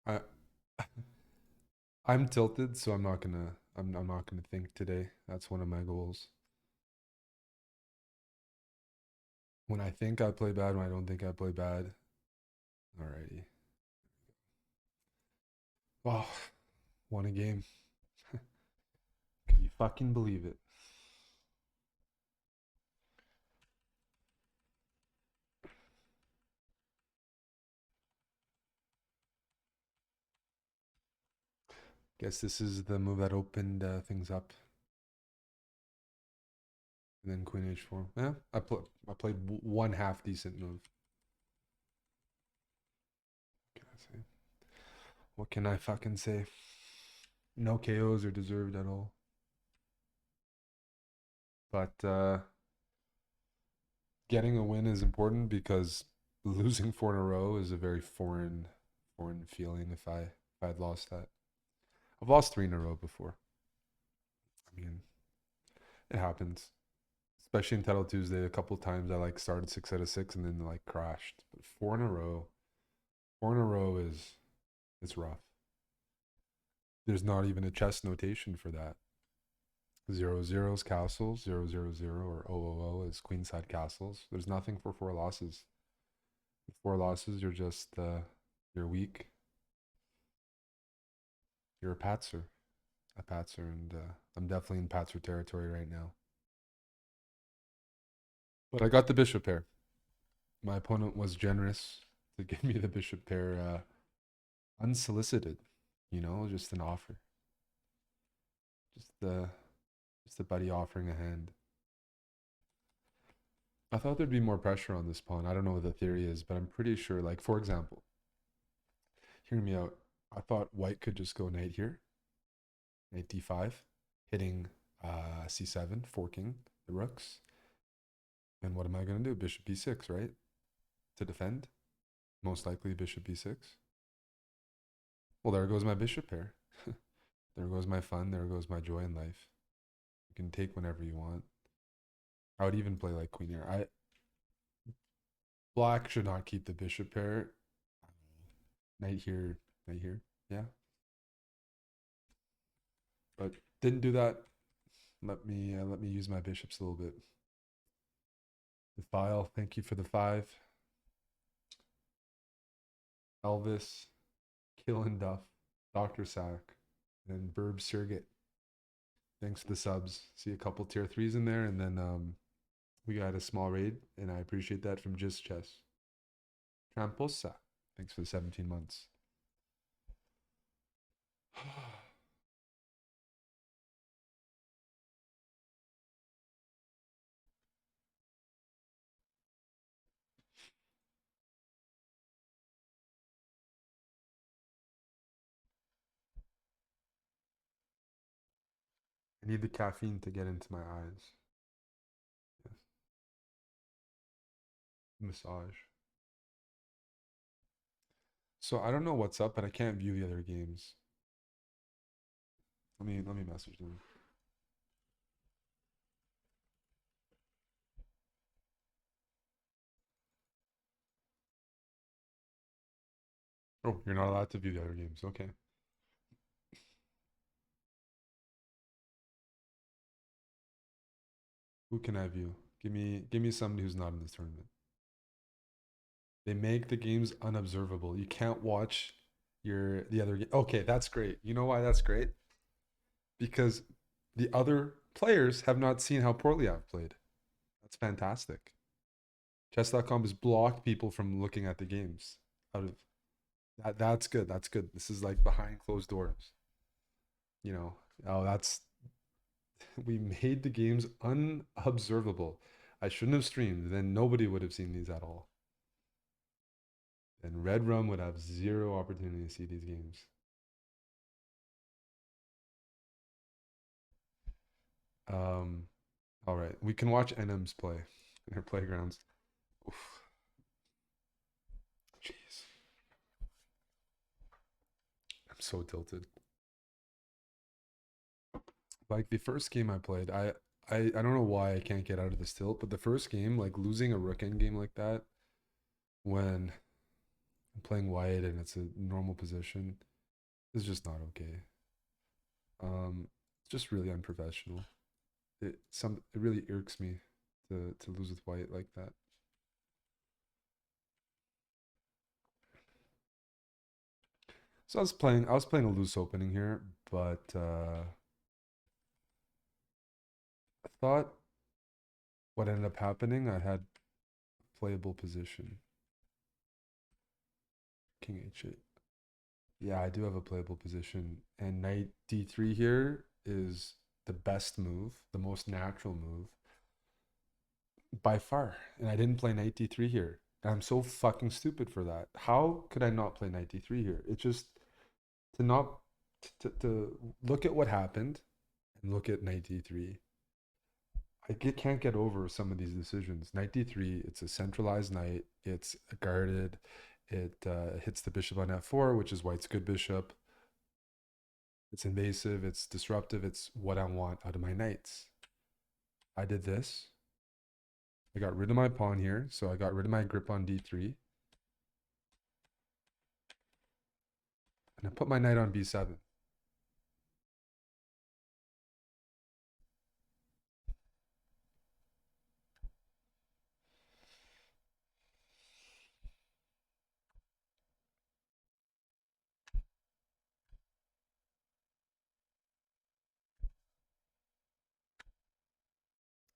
I I'm tilted, so I'm not gonna think today. That's one of my goals. When I think I play bad, when I don't think I play bad. Alrighty. Wow, won a game. Can you fucking believe it? Guess this is the move that opened things up. And then Queen H4. Yeah, I played one half decent move. What can I say? What can I fucking say? No KOs are deserved at all. But getting a win is important because losing four in a row is a very foreign feeling if I'd lost that. I've lost three in a row before. I mean, it happens. Especially in Title Tuesday, a couple times I like started 6 out of 6 and then like crashed. But four in a row is it's rough. There's not even a chess notation for that. 0-0 is castles, 0-0-0 or 0-0 is queenside castles. There's nothing for four losses. With four losses, you're just you're weak. You're a patzer, and I'm definitely in patzer territory right now. But I got the bishop pair. My opponent was generous to give me the bishop pair unsolicited. You know, just an offer. Just the just a buddy offering a hand. I thought there'd be more pressure on this pawn. I don't know what the theory is, but I'm pretty sure, like, for example, hear me out. I thought white could just go knight here, knight d5, hitting c7, forking the rooks. And what am I going to do? Bishop b6, right? To defend? Most likely bishop b6. Well, there goes my bishop pair. There goes my fun. There goes my joy in life. You can take whenever you want. I would even play like queen here. Black should not keep the bishop pair. Knight here, knight here. Yeah, but didn't do that. Let me use my bishops a little bit. The file. Thank you for the 5. Elvis, Kill and Duff, Doctor Sack, and Burb Surrogate. Thanks for the subs. See a couple tier 3s in there, and then we got a small raid, and I appreciate that from Just Chess. Tramposa. Thanks for the 17 months. I need the caffeine to get into my eyes. Yes. Massage. So I don't know what's up, but I can't view the other games. Let me message them. Oh, you're not allowed to view the other games. Okay. Who can I view? Give me somebody who's not in this tournament. They make the games unobservable. You can't watch the other game. Okay, that's great. You know why that's great? Because the other players have not seen how poorly I've played. That's fantastic. Chess.com has blocked people from looking at the games out of that. That's good. That's good. This is like behind closed doors. You know, oh, that's we made the games unobservable. I shouldn't have streamed. Then nobody would have seen these at all. And Red Rum would have zero opportunity to see these games. Um, all right, we can watch NMs play in their playgrounds. Oof. Jeez, I'm so tilted. Like the first game I played, I don't know why I can't get out of this tilt, but the first game, like losing a rook end game like that, when I'm playing white and it's a normal position, is just not okay. It's just really unprofessional. It really irks me to lose with white like that. So I was playing a loose opening here, but I thought what ended up happening, I had playable position. King h8. Yeah, I do have a playable position, and knight d3 here is the best move, the most natural move by far. And I didn't play knight d3 here. And I'm so fucking stupid for that. How could I not play knight d3 here? It's just to not to look at what happened and look at knight d3. Can't get over some of these decisions. Knight d3, it's a centralized knight. It's guarded. It hits the bishop on f4, which is white's good bishop. It's invasive. It's disruptive. It's what I want out of my knights. I did this. I got rid of my pawn here, so I got rid of my grip on d3. And I put my knight on b7.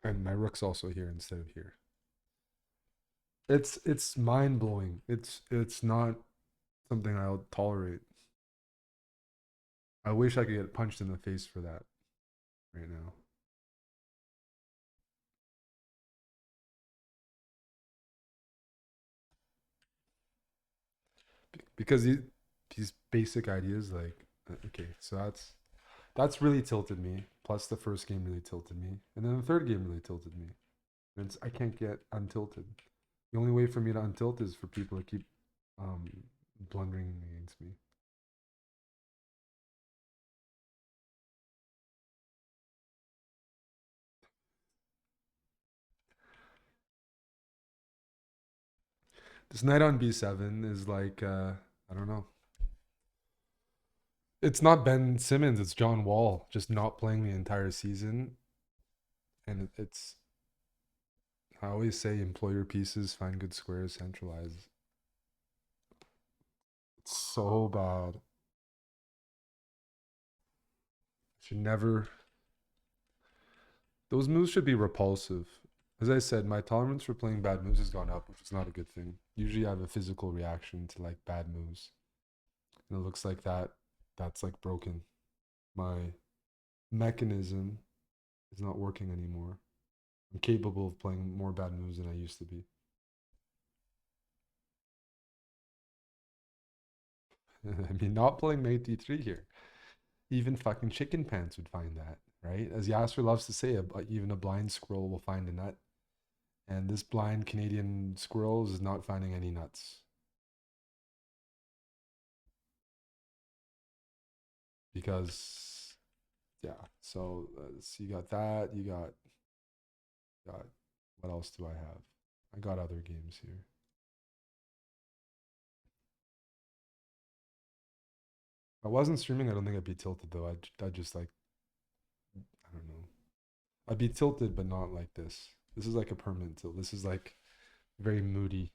And my rook's also here instead of here. It's mind blowing. It's not something I'll tolerate. I wish I could get punched in the face for that right now. Because these basic ideas, like okay, so that's really tilted me. Plus the first game really tilted me, and then the third game really tilted me. And I can't get untilted. The only way for me to untilt is for people to keep um, blundering against me. This knight on b7 is like I don't know. It's not Ben Simmons. It's John Wall just not playing the entire season, and it's I always say employ your pieces, find good squares, centralize. It's so bad. Should never. Those moves should be repulsive. As I said, my tolerance for playing bad moves has gone up, which is not a good thing. Usually, I have a physical reaction to like bad moves, and it looks like that's like broken. My mechanism is not working anymore. I'm capable of playing more bad moves than I used to be. I mean, not playing knight d3 here. Even fucking chicken pants would find that, right? As Yasser loves to say, even a blind squirrel will find a nut. And this blind Canadian squirrel is not finding any nuts because, yeah. So you got that. You got what else do I have? I got other games here. If I wasn't streaming, I don't think I'd be tilted though. I'd just like I don't know. I'd be tilted, but not like this. This is like a permanent tilt. This is like very moody.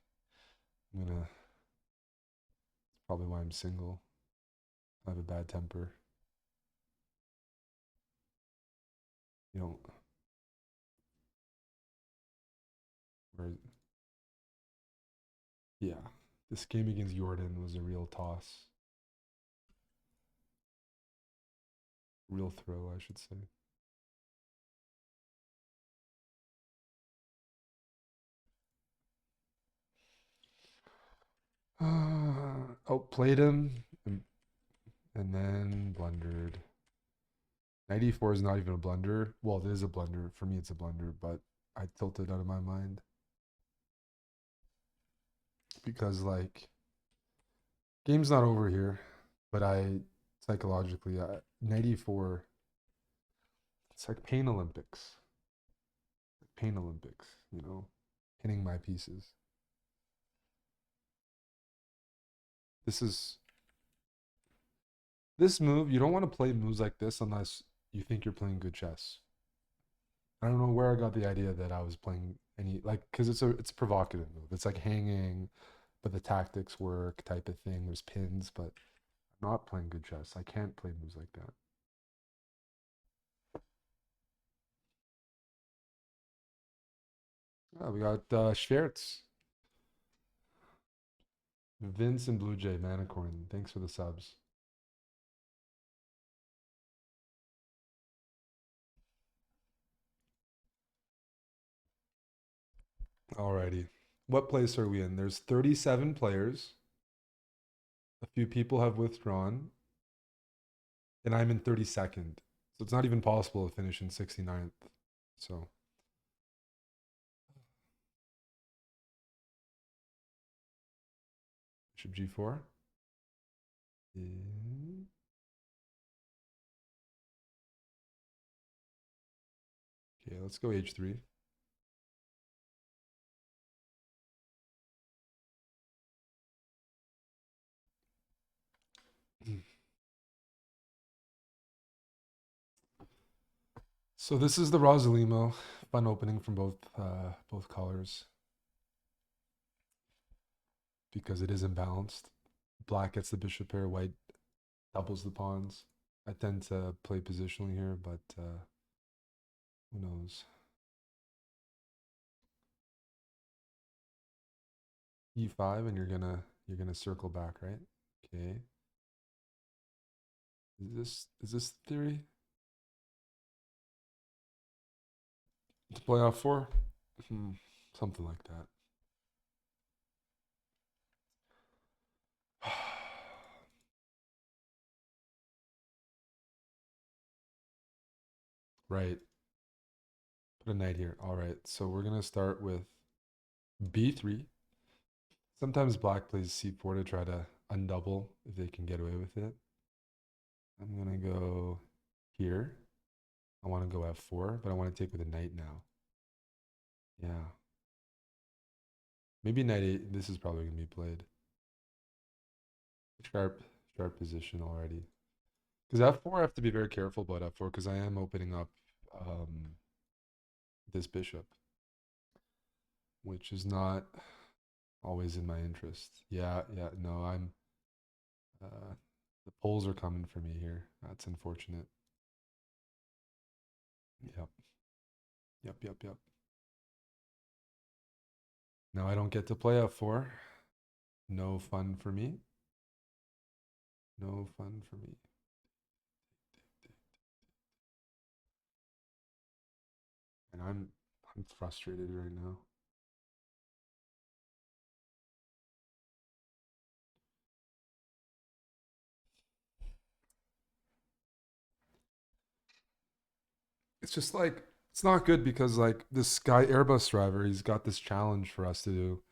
I'm gonna. Probably why I'm single. I have a bad temper. You know, where yeah, this game against Jordan was a real toss, real throw, I should say. Outplayed him and then blundered. 94 is not even a blunder. Well, it is a blunder. For me, it's a blunder, but I tilted out of my mind because, like, game's not over here, but I psychologically, 94, it's like Pain Olympics. Pain Olympics, hitting my pieces. This is This move, you don't want to play moves like this unless you think you're playing good chess. I don't know where I got the idea that I was playing any like because it's a provocative move. It's like hanging, but the tactics work type of thing. There's pins, but I'm not playing good chess. I can't play moves like that. Oh, we got Schwertz, Vince, and Blue Jay Manicorn. Thanks for the subs. Alrighty. What place are we in? There's 37 players. A few people have withdrawn, and I'm in 32nd. So it's not even possible to finish in 69th. So, bishop g4. Mm, okay, let's go h3. So this is the Rosalimo. Fun opening from both colors because it is imbalanced. Black gets the bishop pair, white doubles the pawns. I tend to play positionally here, but who knows? E5, and you're gonna circle back, right? Okay. Is this theory? To play off four? Hmm, something like that. Right. Put a knight here. All right. So we're gonna start with b3. Sometimes black plays c4 to try to undouble if they can get away with it. I'm gonna go here. I want to go f4, but I want to take with a knight now. Yeah. Maybe knight 8. This is probably gonna be played. Sharp, sharp position already. Because f4, I have to be very careful about f4 because I am opening up this bishop, which is not always in my interest. Yeah, yeah. No, I'm. The poles are coming for me here. That's unfortunate. Yep, yep, yep, yep. Now I don't get to play f4. No fun for me. No fun for me. And I'm frustrated right now. It's just like it's not good because like this guy Airbus driver, he's got this challenge for us to do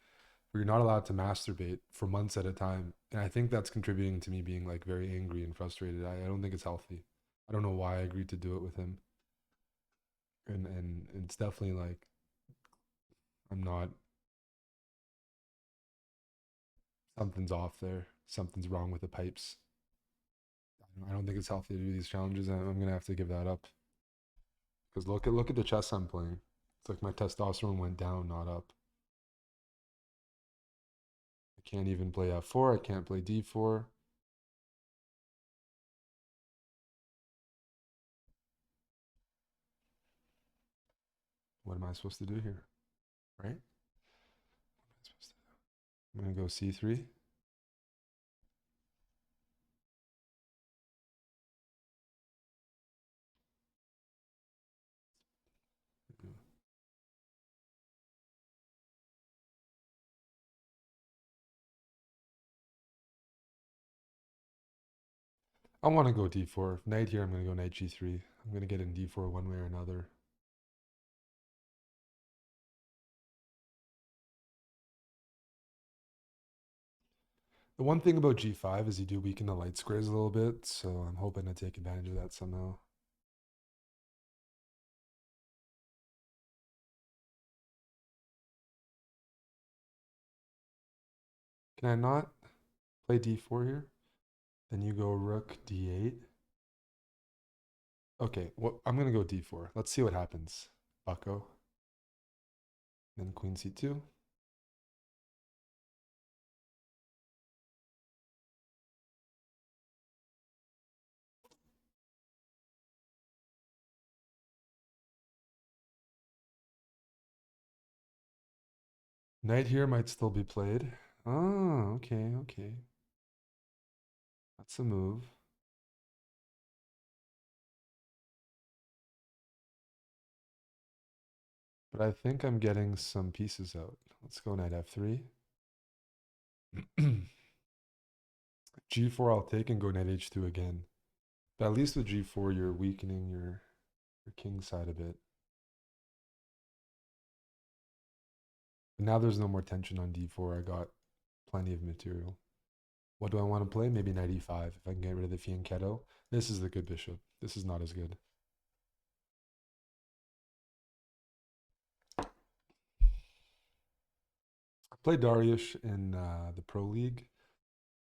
where you're not allowed to masturbate for months at a time. And I think that's contributing to me being like very angry and frustrated. I don't think it's healthy. I don't know why I agreed to do it with him. And it's definitely like I'm not something's off there. Something's wrong with the pipes. I don't think it's healthy to do these challenges. I'm gonna have to give that up. Because look at the chess I'm playing. It's like my testosterone went down, not up. I can't even play f4. I can't play d4. What am I supposed to do here? Right? I'm gonna go c3. I want to go d4. Knight here, I'm going to go knight g3. I'm going to get in d4 one way or another. The one thing about g5 is you do weaken the light squares a little bit, so I'm hoping to take advantage of that somehow. Can I not play d4 here? And you go rook d8. Okay, well, I'm gonna go d4. Let's see what happens. Bucko. Then queen c2. Knight here might still be played. Oh, okay, okay. That's a move. But I think I'm getting some pieces out. Let's go knight f3. g4 I'll take and go knight h2 again. But at least with g4 you're weakening your king side a bit. But now there's no more tension on d4. I got plenty of material. What do I want to play? Maybe knight e5 if I can get rid of the fianchetto. This is the good bishop. This is not as good. I played Dariush in the Pro League.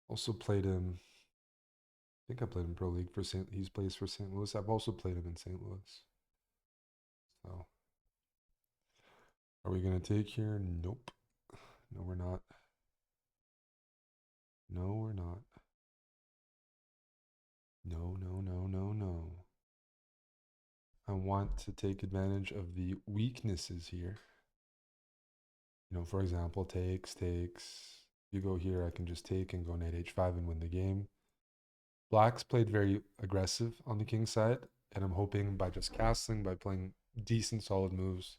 Also played him. I think I played him Pro League for St. He's plays for St. Louis. I've also played him in St. Louis. So, are we gonna take here? Nope. No, we're not. No, we're not. No, no, no, no, no. I want to take advantage of the weaknesses here. You know, for example, takes. You go here, I can just take and go knight h5 and win the game. Black's played very aggressive on the king side, and I'm hoping by just castling, by playing decent, solid moves,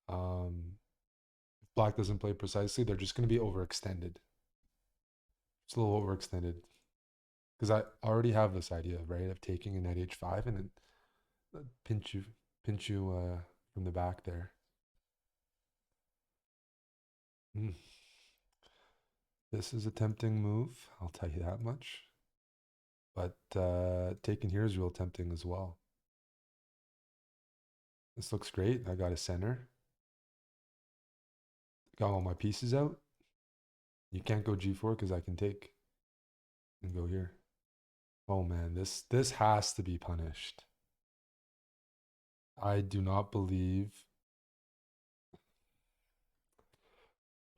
if Black doesn't play precisely, they're just going to be overextended. It's a little overextended because I already have this idea, right, of taking a knight h5 and then pinch you from the back there. Mm. This is a tempting move, I'll tell you that much. But taking here is real tempting as well. This looks great. I got a center. Got all my pieces out. You can't go g4 because I can take and go here. Oh man, this has to be punished. I do not believe.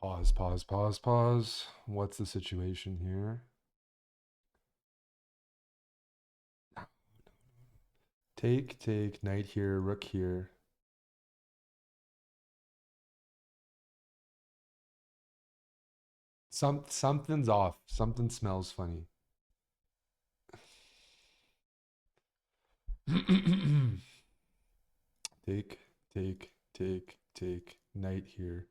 Pause, pause, pause, pause. What's the situation here? Take, knight here, rook here. Something's off. Something smells funny. Take, knight here.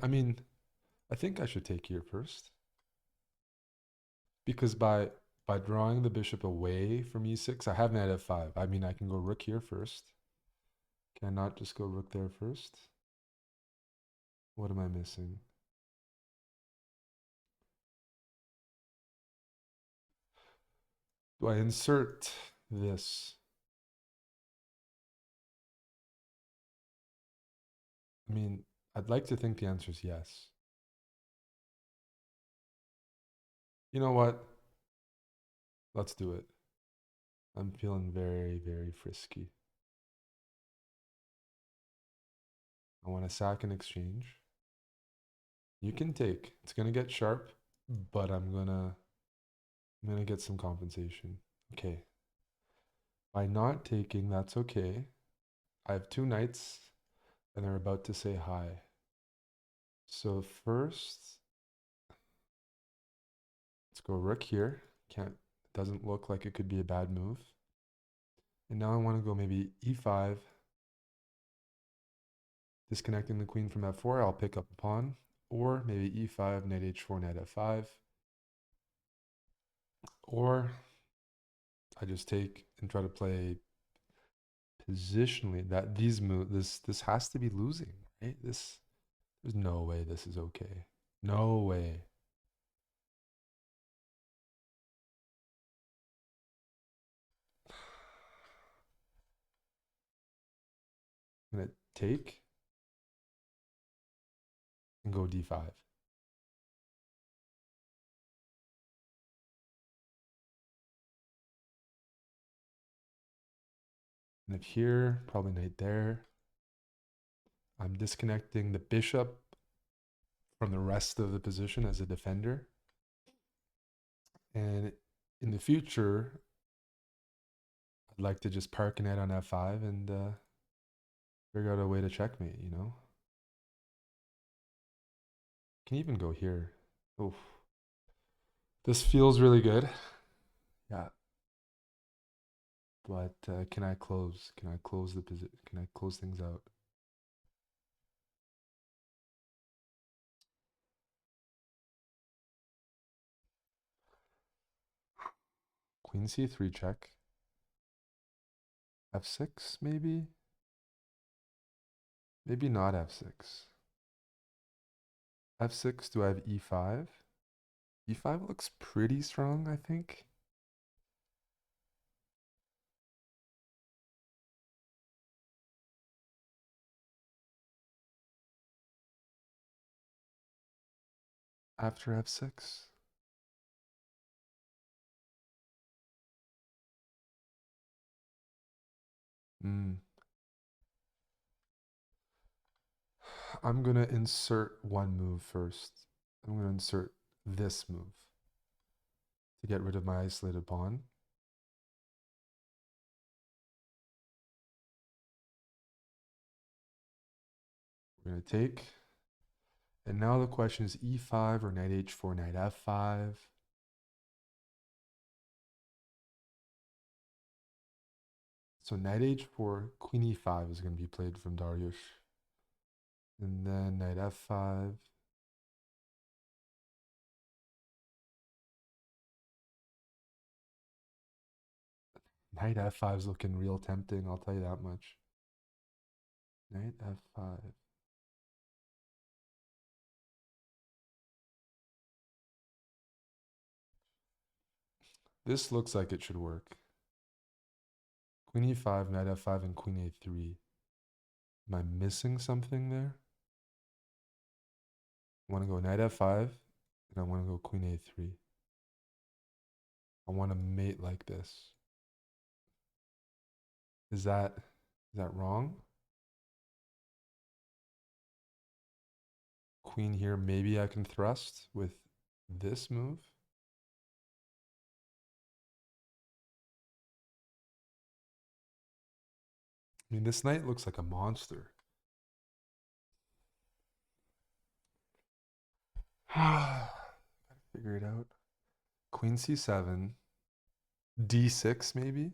I mean, I think I should take here first. Because by drawing the bishop away from e6, I have knight f5. I mean, I can go rook here first. Can I not just go rook there first? What am I missing? Do I insert this? I mean, I'd like to think the answer is yes. You know what? Let's do it. I'm feeling very, very frisky. I want to sack an exchange. You can take. It's gonna get sharp, but I'm gonna get some compensation. Okay. By not taking, that's okay. I have two knights, and they're about to say hi. So first, let's go rook here. Doesn't look like it could be a bad move. And now I want to go maybe e5, disconnecting the queen from f4. I'll pick up a pawn, or maybe e5, knight h4, knight f5, or I just take and try to play positionally. That these moves, this has to be losing, right? There's no way this is okay. No way. take and go d5. And if here, probably knight there. I'm disconnecting the bishop from the rest of the position as a defender. And in the future, I'd like to just park a knight on f5 and figure out a way to checkmate, you know? Can even go here. Oof. This feels really good. Yeah. But can I close? Can I close the position? Can I close things out? Queen c3 check. f6 maybe? Maybe not f6. f6, do I have e5? e5 looks pretty strong, I think. After f6. Hmm. I'm going to insert one move first. I'm going to insert this move to get rid of my isolated pawn. We're going to take. And now the question is e5 or knight h4, knight f5. So knight h4, queen e5 is going to be played from Dariush. And then knight f5. Knight f5 is looking real tempting, I'll tell you that much. Knight f5. This looks like it should work. Queen e5, knight f5, and queen a3. Am I missing something there? I want to go knight f5, and I want to go queen a3. I want to mate like this. Is that wrong? Queen here, maybe I can thrust with this move. I mean, this knight looks like a monster. Gotta figure it out. Queen c7, d6 maybe.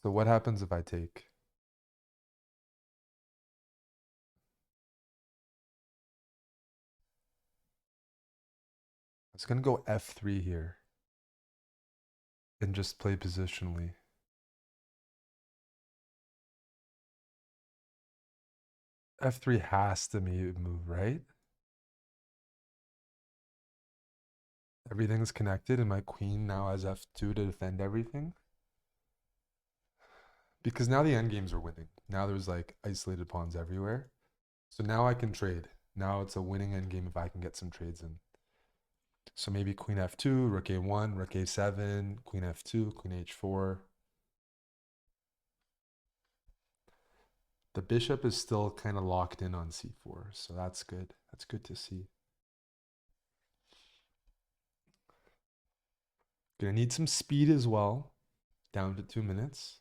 So what happens if I take? I was gonna go f3 here and just play positionally. f3 has to move, right? Everything's connected and my queen now has f2 to defend everything. Because now the endgames are winning. Now there's like isolated pawns everywhere. So now I can trade. Now it's a winning endgame if I can get some trades in. So maybe queen f2, rook a1, rook a7, queen f2, queen h4. The bishop is still kind of locked in on c4, so that's good. That's good to see. Gonna need some speed as well. Down to 2 minutes.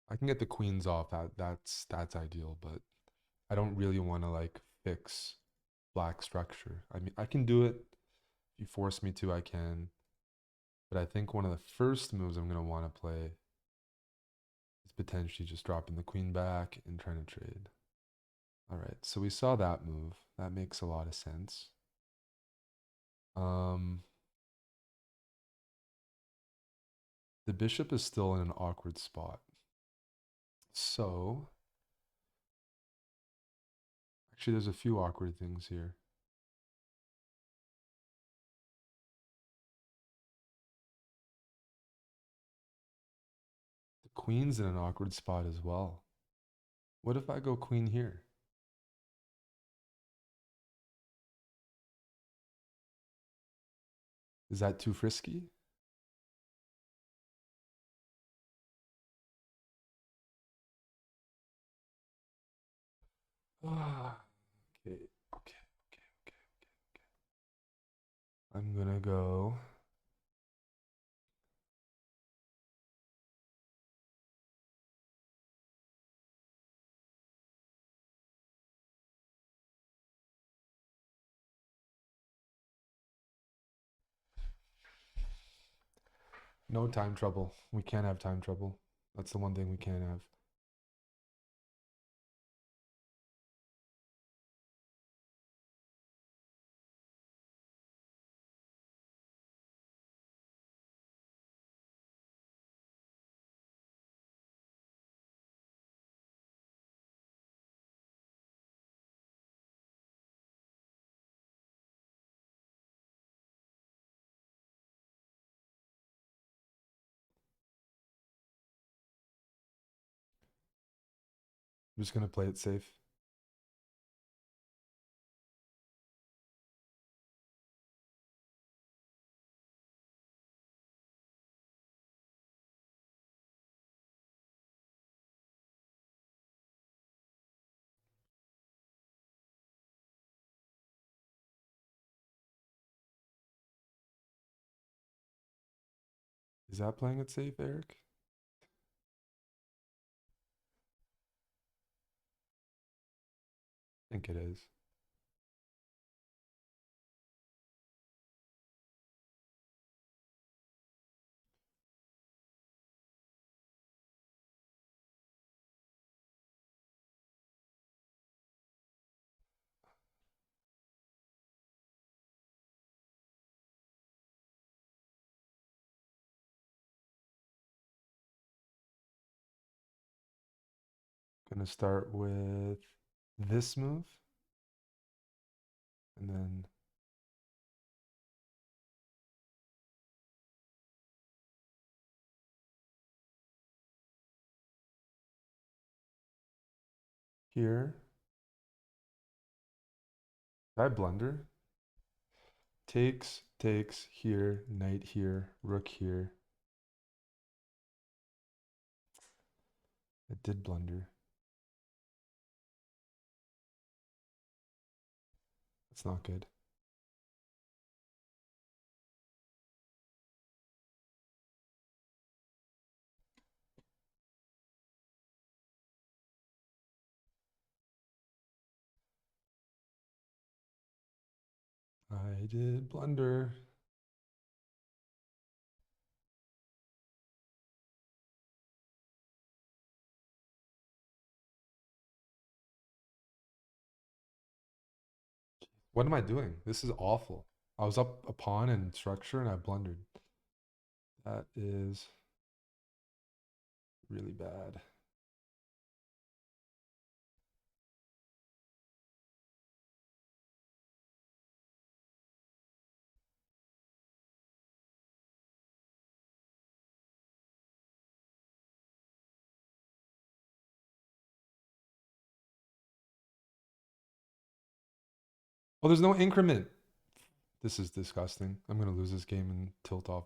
I can get the queens off. That's ideal, but I don't really want to like fix black structure. I mean, I can do it. If you force me to, I can. But I think one of the first moves I'm gonna want to play is potentially just dropping the queen back and trying to trade. All right, so we saw that move. That makes a lot of sense. Um, the bishop is still in an awkward spot. So, actually, there's a few awkward things here. The queen's in an awkward spot as well. What if I go queen here? Is that too frisky? Ah, okay, okay, okay, okay. I'm gonna go. No time trouble. We can't have time trouble. That's the one thing we can't have. I'm just gonna play it safe. Is that playing it safe, Eric? I think it is. Gonna start with this move and then here. Did I blunder? Takes here, knight here, rook here. I did blunder. That's not good. I did blunder. What am I doing? This is awful. I was up a pawn in structure and I blundered. That is really bad. Oh, there's no increment. This is disgusting. I'm gonna lose this game and tilt off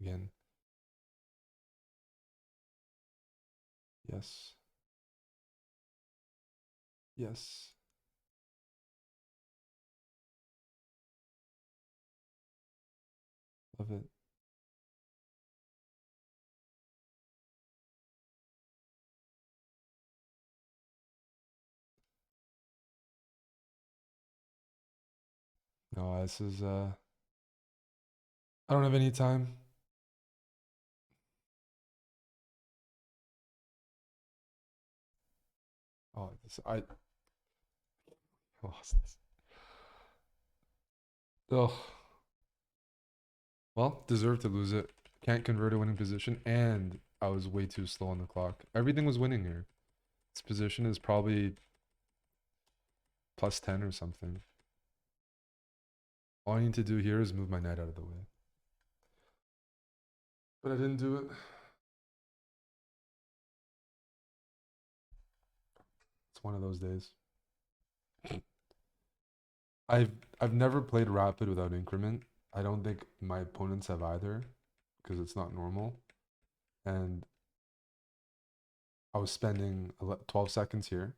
again. Yes. Yes. Love it. No, this is I don't have any time. Oh, I lost this. Ugh. Well, deserved to lose it. Can't convert a winning position, and I was way too slow on the clock. Everything was winning here. This position is probably plus 10 or something. All I need to do here is move my knight out of the way. But I didn't do it. It's one of those days. I've I've never played rapid without increment. I don't think my opponents have either, because it's not normal. And I was spending 12 seconds here,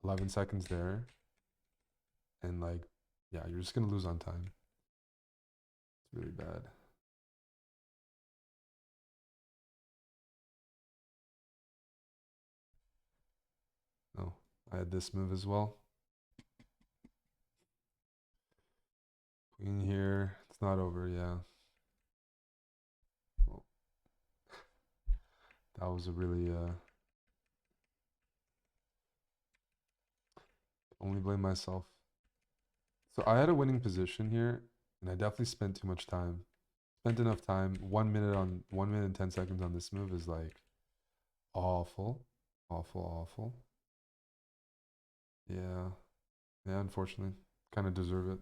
11 seconds there, and like, yeah, you're just gonna lose on time. It's really bad. Oh, I had this move as well. Queen here. It's not over, yeah. Well, that was a really only blame myself. So I had a winning position here, and I definitely spent too much time. Spent enough time. 1 minute and 10 seconds on this move is like awful. Awful, awful. Yeah. Yeah, unfortunately. Kind of deserve it.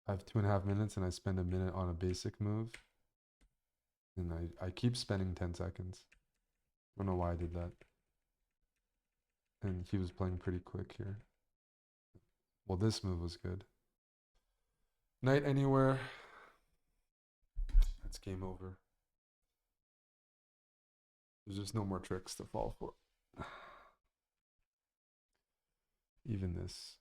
I have 2.5 minutes and I spend a minute on a basic move. And I keep spending 10 seconds. I don't know why I did that. And he was playing pretty quick here. Well, this move was good. Knight anywhere. That's game over. There's just no more tricks to fall for. Even this.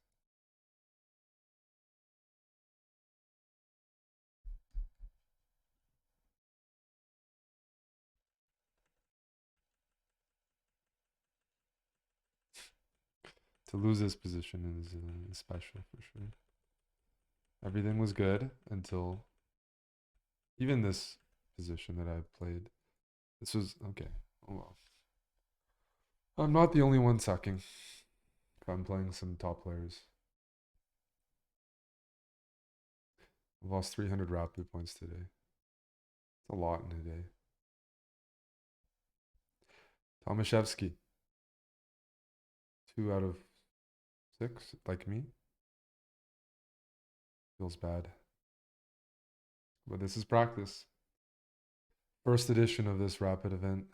To lose this position is special for sure. Everything was good until even this position that I've played. This was okay. Oh well. I'm not the only one sucking. I'm playing some top players. I've lost 300 rapid points today. It's a lot in a day. Tomaszewski, 2 out of 6, like me. Feels bad. But this is practice. First edition of this rapid event.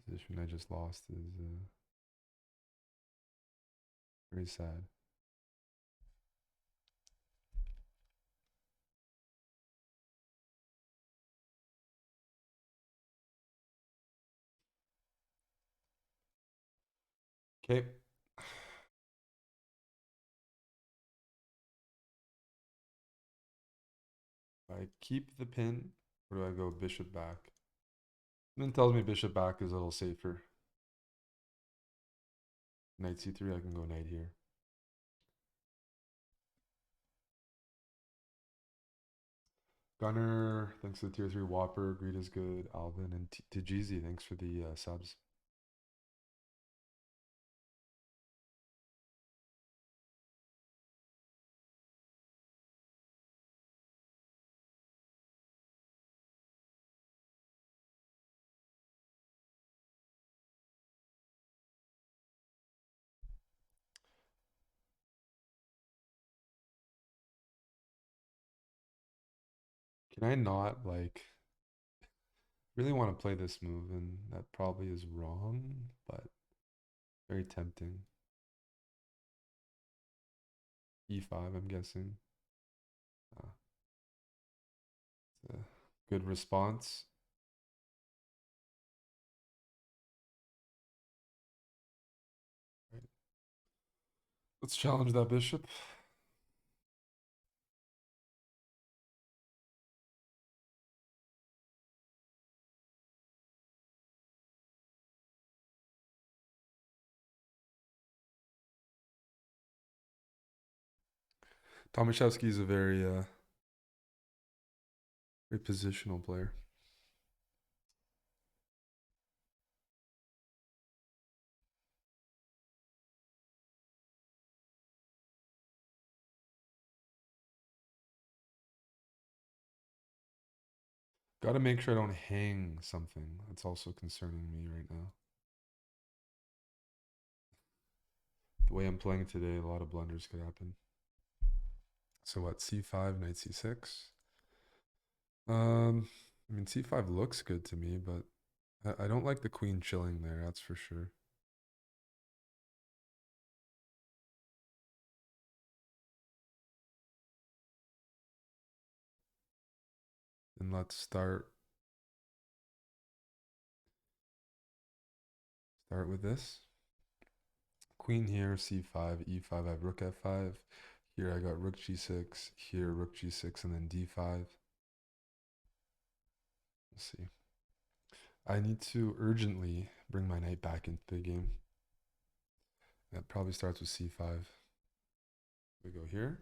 Position I just lost is very sad. Okay. I keep the pin, or do I go bishop back? Then tells me bishop back is a little safer. Knight c3, I can go knight here. Gunner, thanks for the tier 3 Whopper. Greed is good. Alvin and Tajizi, thanks for the subs. Can I not, like, really want to play this move, and that probably is wrong, but very tempting. E5, I'm guessing. Uh, it's a good response. Right. Let's challenge that bishop. Tomaszewski is a very, very positional player. Gotta make sure I don't hang something. That's also concerning me right now. The way I'm playing today, a lot of blunders could happen. So what, c5, knight c6? I mean, c5 looks good to me, but I don't like the queen chilling there, that's for sure. And let's start with this. Queen here, c5, e5, I have rook f5. Here I got rook g6, here rook g6, and then d5. Let's see. I need to urgently bring my knight back into the game. That probably starts with c5. We go here.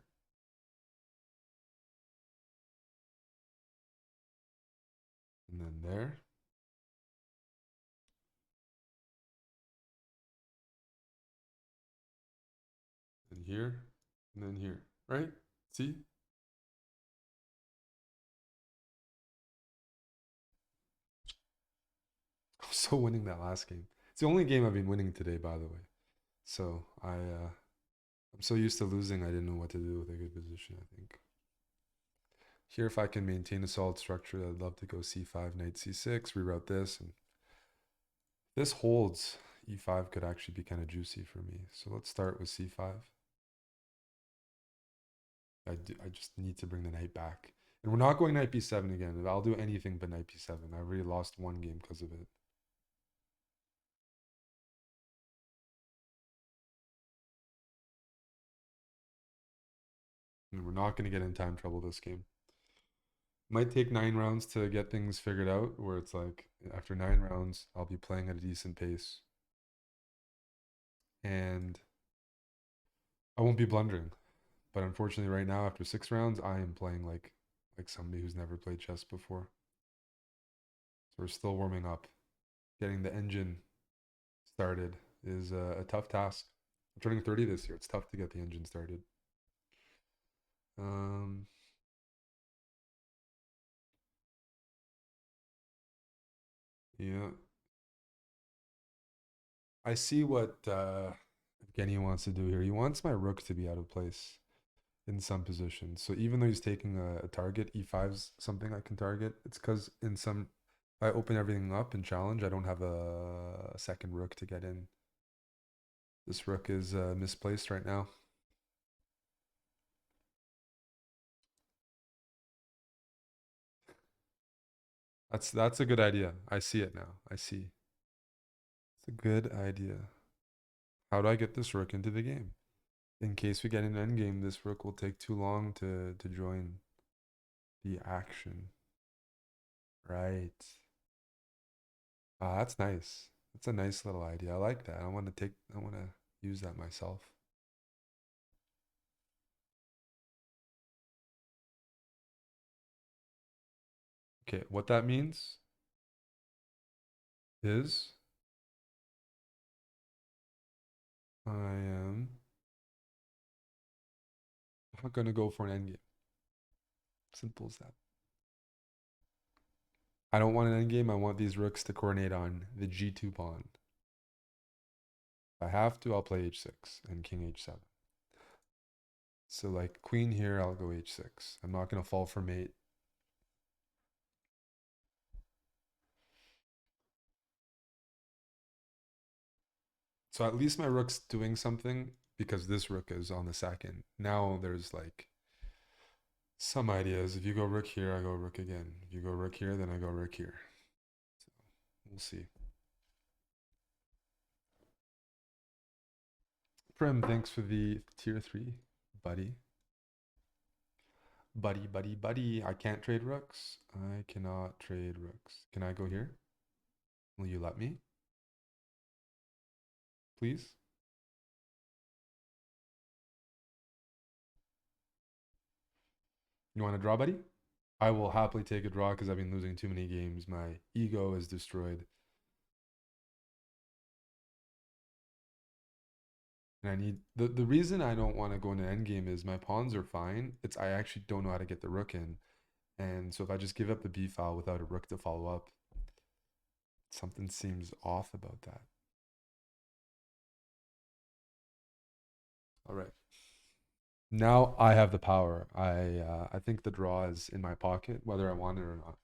And then there. And here. And then here. Right? See? I was so winning that last game. It's the only game I've been winning today, by the way. So I'm so used to losing, I didn't know what to do with a good position, I think. Here, if I can maintain a solid structure, I'd love to go c5, knight c6, reroute this. And this holds, e5 could actually be kind of juicy for me. So let's start with c5. I just need to bring the knight back. And we're not going knight b7 again. I'll do anything but knight b7. I already lost one game because of it. And we're not going to get in time trouble this game. Might take 9 rounds to get things figured out, where it's like after 9 rounds, I'll be playing at a decent pace. And I won't be blundering. But unfortunately, right now, after 6 rounds, I am playing like somebody who's never played chess before. So we're still warming up. Getting the engine started is a tough task. I'm turning 30 this year. It's tough to get the engine started. Um, yeah, I see what Evgeny wants to do here. He wants my rook to be out of place in some positions. So even though he's taking a target, e5's something I can target. It's because in some, if I open everything up and challenge, I don't have a second rook to get in. This rook is misplaced right now. That's a good idea. I see it now. I see. It's a good idea. How do I get this rook into the game? In case we get an endgame, this rook will take too long to join the action. Right. Ah, that's nice. That's a nice little idea. I like that. I want to use that myself. Okay, what that means is I am not going to go for an endgame. Simple as that. I don't want an endgame. I want these rooks to coordinate on the g2 pawn. If I have to, I'll play h6 and king h7. So like queen here, I'll go h6. I'm not going to fall for mate. So at least my rook's doing something because this rook is on the second. Now there's like some ideas. If you go rook here, I go rook again. If you go rook here, then I go rook here. So we'll see. Prim, thanks for the tier 3, buddy. Buddy. I can't trade rooks. I cannot trade rooks. Can I go here? Will you let me? Please? You want to draw, buddy? I will happily take a draw because I've been losing too many games. My ego is destroyed. And I need the reason I don't want to go into endgame is my pawns are fine. It's I actually don't know how to get the rook in. And so if I just give up the b file without a rook to follow up, something seems off about that. All right. Now I have the power. I think the draw is in my pocket, whether I want it or not.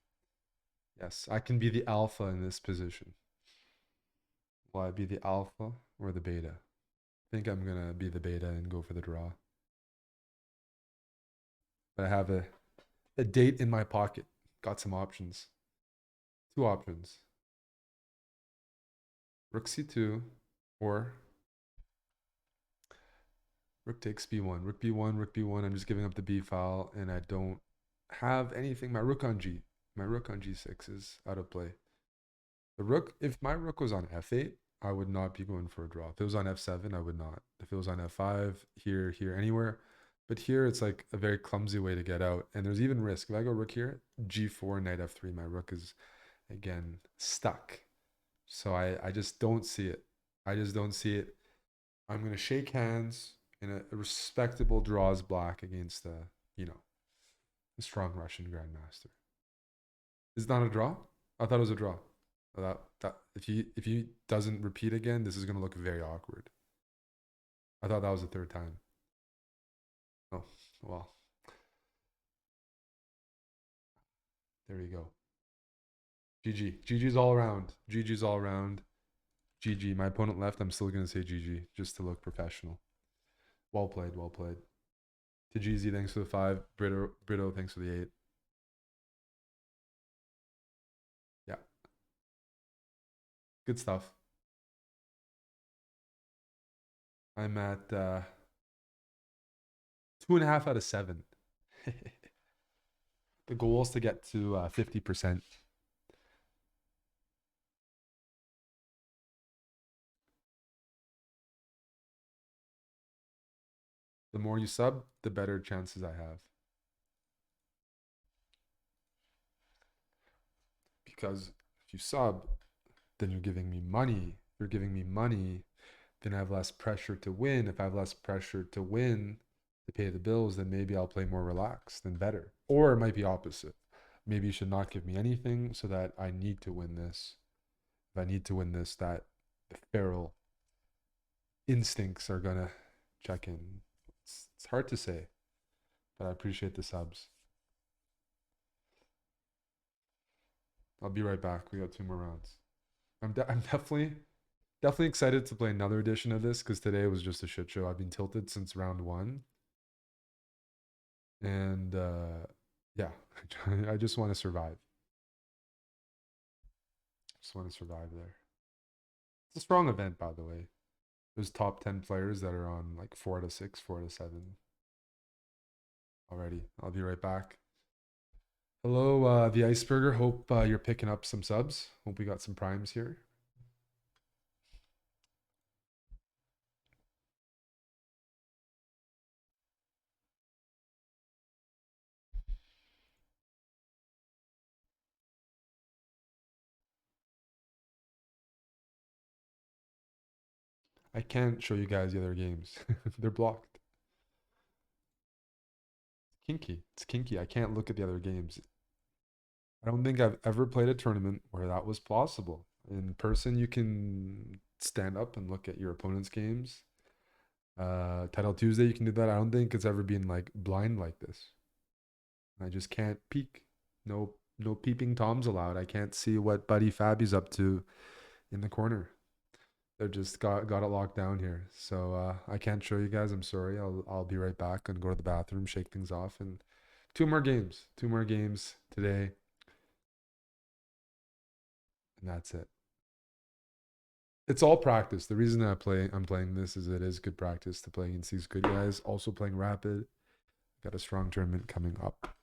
Yes, I can be the alpha in this position. Will I be the alpha or the beta? I think I'm gonna be the beta and go for the draw. But I have a date in my pocket. Got some options. Two options. Rook c2 or rook takes b1. Rook b1, rook b1. I'm just giving up the b file and I don't have anything. My rook on g6 is out of play. The rook, if my rook was on f8, I would not be going for a draw. If it was on f7, I would not. If it was on f5, here, anywhere. But here, it's like a very clumsy way to get out. And there's even risk. If I go rook here, g4, knight f3, my rook is, again, stuck. So I just don't see it. I just don't see it. I'm going to shake hands in a respectable draws black against a strong Russian grandmaster. Is not a draw? I thought it was a draw. That if he doesn't repeat again, this is gonna look very awkward. I thought that was the third time. Oh well, there you go. GG. GG's all around. GG's all around. GG. My opponent left. I'm still gonna say GG just to look professional. Well played. Well played. Tajizi, thanks for the 5. Brito, thanks for the 8. Yeah, good stuff. I'm at 2.5 out of 7. The goal is to get to 50%. The more you sub, the better chances I have. Because if you sub, then you're giving me money. If you're giving me money, then I have less pressure to win. If I have less pressure to win to pay the bills, then maybe I'll play more relaxed and better. Or it might be opposite. Maybe you should not give me anything so that I need to win this. If I need to win this, that the feral instincts are gonna check in. It's hard to say, but I appreciate the subs. I'll be right back. We got 2 more rounds. I'm definitely excited to play another edition of this because today was just a shit show. I've been tilted since round 1. And yeah, I just want to survive. Just want to survive there. It's a strong event, by the way. There's top 10 players that are on like 4 to 6, 4 to 7 already. I'll be right back. Hello, the Iceberger. Hope you're picking up some subs. Hope we got some primes here. I can't show you guys the other games. They're blocked. Kinky. It's kinky. I can't look at the other games. I don't think I've ever played a tournament where that was possible. In person, you can stand up and look at your opponent's games. Title Tuesday, you can do that. I don't think it's ever been like blind like this. I just can't peek. No peeping toms allowed. I can't see what Buddy Fabby's up to in the corner. They're just got it locked down here. So I can't show you guys. I'm sorry. I'll be right back and go to the bathroom, shake things off, and 2 more games. 2 more games today. And that's it. It's all practice. The reason I'm playing this is it is good practice to play against these good guys. Also playing rapid. Got a strong tournament coming up.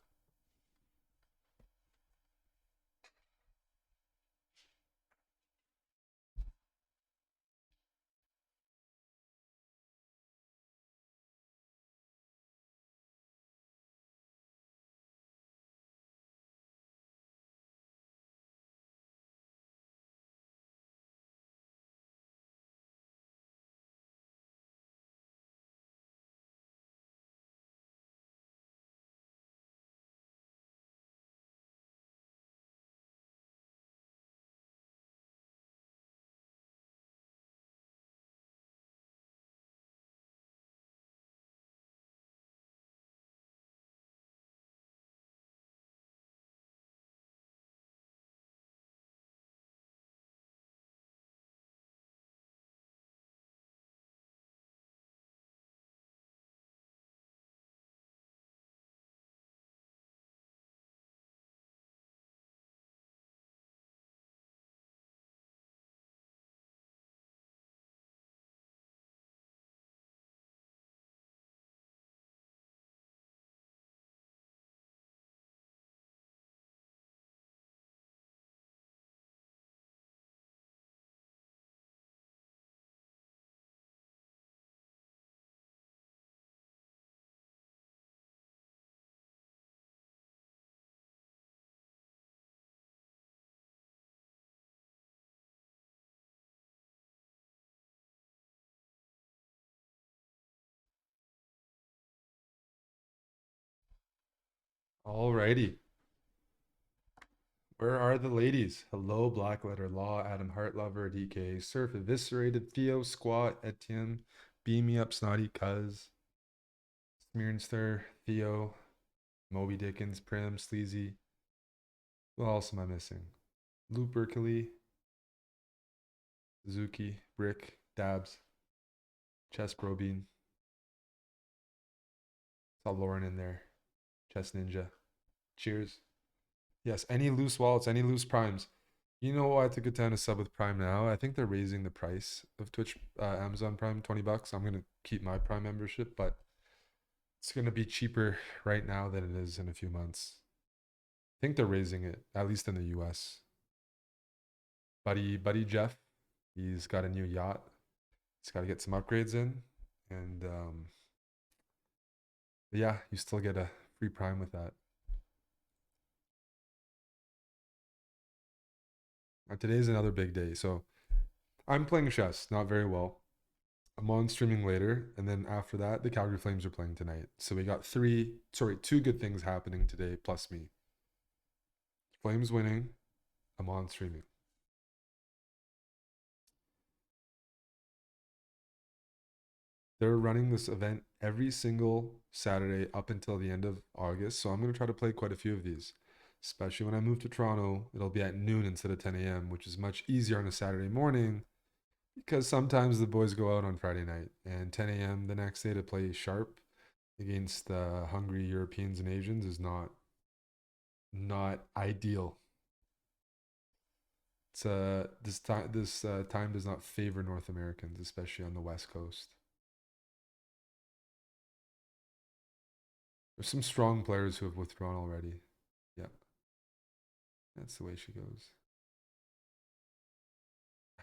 Alrighty. Where are the ladies? Hello, Black Letter Law, Adam Heartlover, DK, Surf, Eviscerated, Theo, Squat, Etienne, Beam Me Up, Snotty, Cuz, Smearenster, Theo, Moby Dickens, Prim, Sleazy. What else am I missing? Luke Berkeley, Zuki, Brick, Dabs, chessbrah Bean. Saw Lauren in there. Chess Ninja. Cheers. Yes, any loose wallets, any loose primes. You know what? I took it down to sub with Prime now. I think they're raising the price of Twitch, Amazon Prime, $20. I'm gonna keep my Prime membership, but it's gonna be cheaper right now than it is in a few months. I think they're raising it, at least in the US. Buddy Jeff, he's got a new yacht. He's got to get some upgrades in, and yeah, you still get a free Prime with that. Today's another big day, so I'm playing chess, not very well. I'm on streaming later, and then after that, the Calgary Flames are playing tonight. So we got two good things happening today, plus me. Flames winning, I'm on streaming. They're running this event every single Saturday up until the end of August, so I'm going to try to play quite a few of these. Especially when I move to Toronto, it'll be at noon instead of 10 a.m., which is much easier on a Saturday morning because sometimes the boys go out on Friday night and 10 a.m. the next day to play sharp against hungry Europeans and Asians is not ideal. It's this time does not favor North Americans, especially on the West Coast. There's some strong players who have withdrawn already. Yeah, that's the way she goes.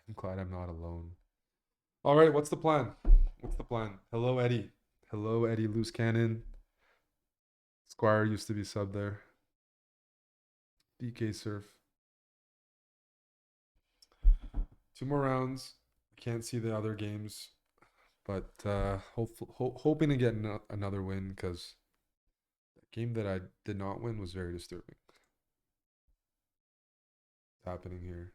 I'm glad I'm not alone. All right, what's the plan? What's the plan? Hello, Eddie. Hello, Eddie. Loose cannon. Squire used to be sub there. DK Surf. Two more rounds. Can't see the other games, but hoping to get another win because the game that I did not win was very disturbing. What's happening here?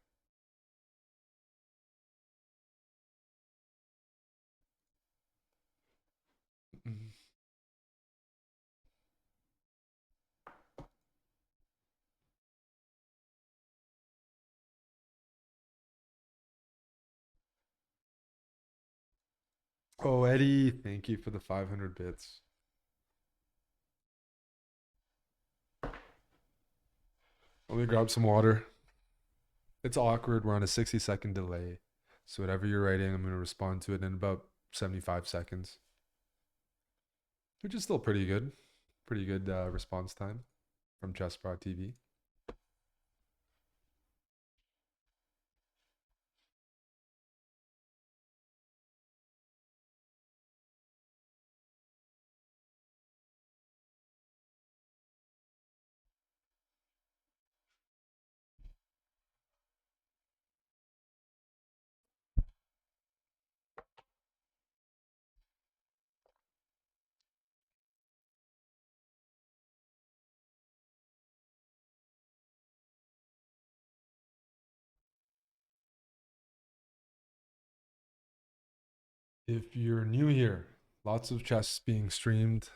Oh, Eddie, thank you for the 500 bits. Let me grab some water. It's awkward. We're on a 60-second delay. So whatever you're writing, I'm going to respond to it in about 75 seconds, which is still pretty good. Pretty good response time from chessbrah TV. If you're new here, lots of chess being streamed.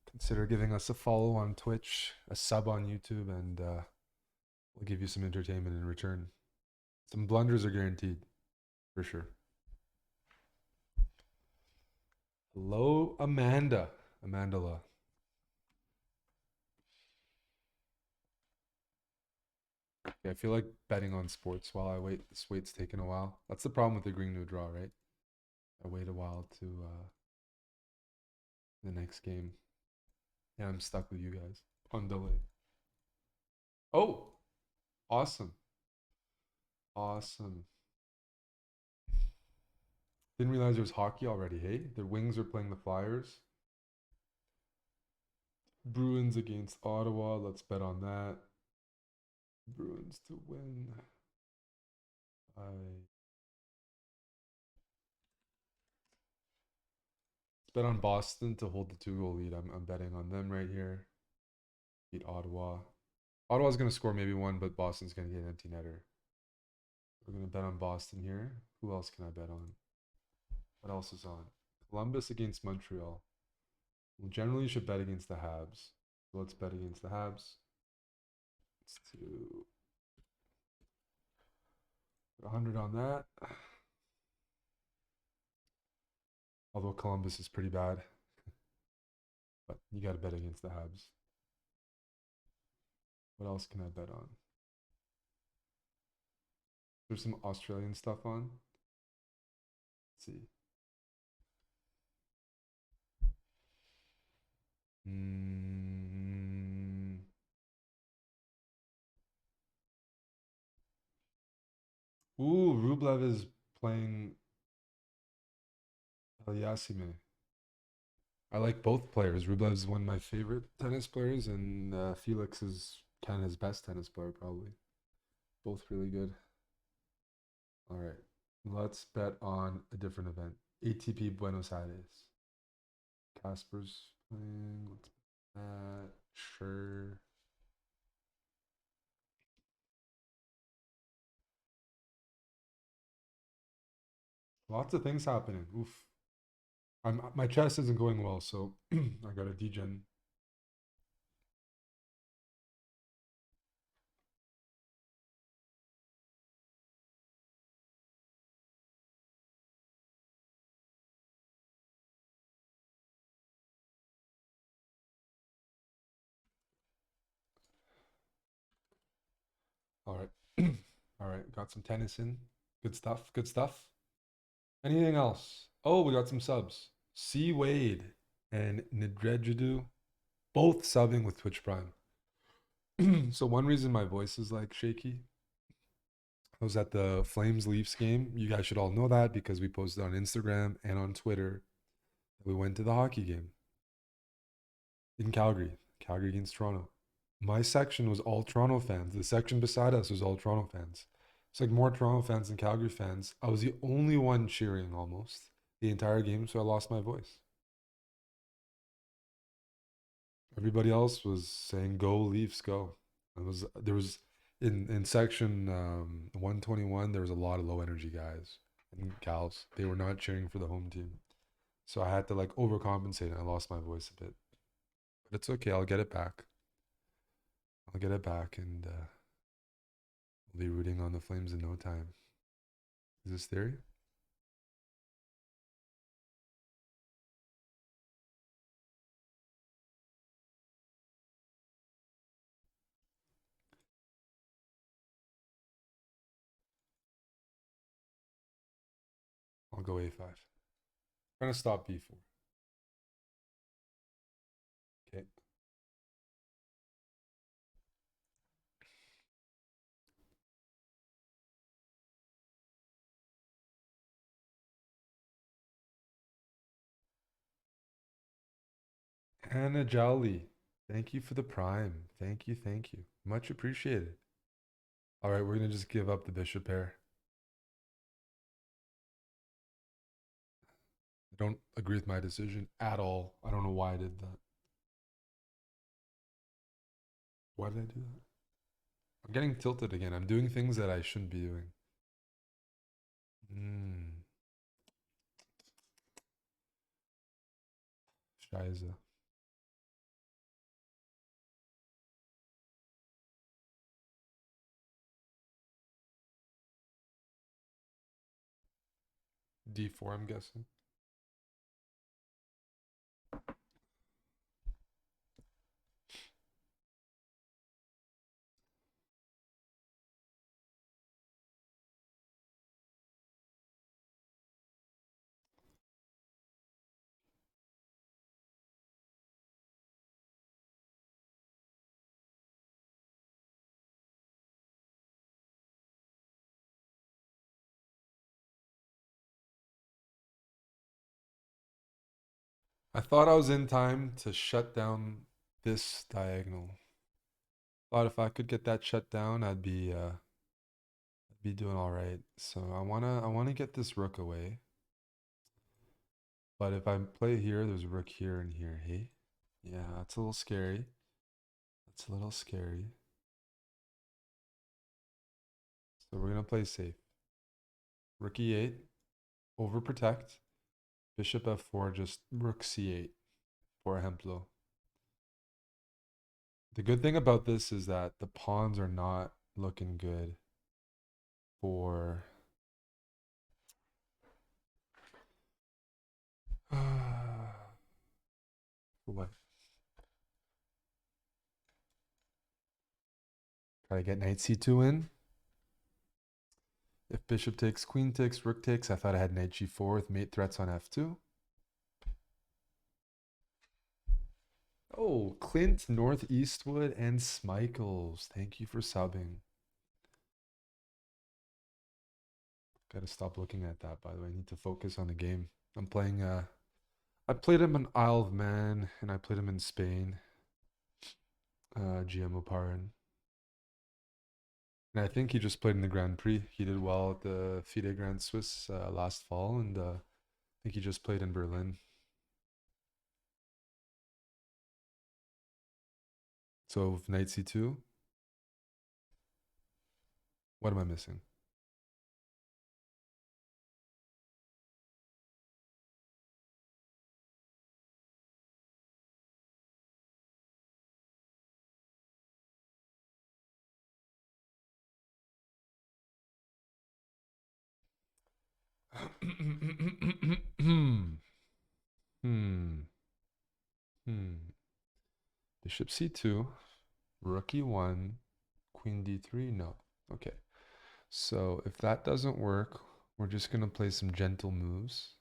Consider giving us a follow on Twitch, a sub on YouTube, and we'll give you some entertainment in return. Some blunders are guaranteed, for sure. Hello, Amanda. Amandala. Yeah, I feel like betting on sports while I wait. This wait's taking a while. That's the problem with agreeing to a draw, right? I wait a while to the next game. Yeah, I'm stuck with you guys on delay. Oh, awesome. Awesome. Didn't realize there was hockey already, hey? The Wings are playing the Flyers. Bruins against Ottawa. Let's bet on that. Bruins to win. Let's bet on Boston to hold the 2-goal lead. I'm betting on them right here. Beat Ottawa. Ottawa's gonna score maybe one, but Boston's gonna get an empty netter. We're gonna bet on Boston here. Who else can I bet on? What else is on? Columbus against Montreal. Well, generally you should bet against the Habs. So let's bet against the Habs. Let's do 100 on that. Although Columbus is pretty bad, but you got to bet against the Habs. What else can I bet on? There's some Australian stuff on. Let's see. Ooh, Rublev is playing Aliassime. I like both players. Rublev is one of my favorite tennis players, and Felix is kind of his best tennis player, probably. Both really good. All right. Let's bet on a different event. ATP Buenos Aires. Casper's playing. Let's bet that. Sure. Lots of things happening. Oof. My chess isn't going well, so I got a degen. All right. All right. Got some tennis in. Good stuff. Good stuff. Anything else? Oh, we got some subs. C Wade and Nidrejidu both subbing with Twitch Prime. So one reason my voice is like shaky, I was at the Flames Leafs game. You guys should all know that because we posted on Instagram and on Twitter that we went to the hockey game in Calgary, Calgary against Toronto. My section was all Toronto fans. The section beside us was all Toronto fans. It's like more Toronto fans than Calgary fans. I was the only one cheering almost the entire game, so I lost my voice. Everybody else was saying "Go Leafs, go." There was in section 121. There was a lot of low energy guys and gals. They were not cheering for the home team, so I had to like overcompensate, and I lost my voice a bit. But it's okay. I'll get it back. I'll get it back, and I'll be rooting on the Flames in no time. Is this theory? I'll go A5. Trying to stop B4. Okay. Anna Jolly. Thank you for the prime. Thank you. Thank you. Much appreciated. All right, we're gonna just give up the bishop pair. I don't agree with my decision at all. I don't know why I did that. Why did I do that? I'm getting tilted again. I'm doing things that I shouldn't be doing. Hmm. Scheiße. D4, I'm guessing. I thought I was in time to shut down this diagonal. Thought if I could get that shut down, I'd be doing all right. So I wanna get this rook away. But if I play here, there's a rook here and here. Hey, yeah, that's a little scary. That's a little scary. So we're gonna play safe. Rook e8, overprotect. Bishop f4, just rook c8 for a Hemplo. The good thing about this is that the pawns are not looking good for what? Try to get knight c2 in. If bishop takes, queen takes, rook takes, I thought I had knight g4 with mate threats on f2. Oh, Clint, North Eastwood, and Smichaels. Thank you for subbing. Gotta stop looking at that, by the way. I need to focus on the game. I'm playing, I played him in Isle of Man, and I played him in Spain. GM Oparin. And I think he just played in the Grand Prix. He did well at the FIDE Grand Swiss last fall, and I think he just played in Berlin. So knight c2. What am I missing? Hmm. Bishop c2, rook e1, queen d3. No. Okay. So if that doesn't work, we're just gonna play some gentle moves.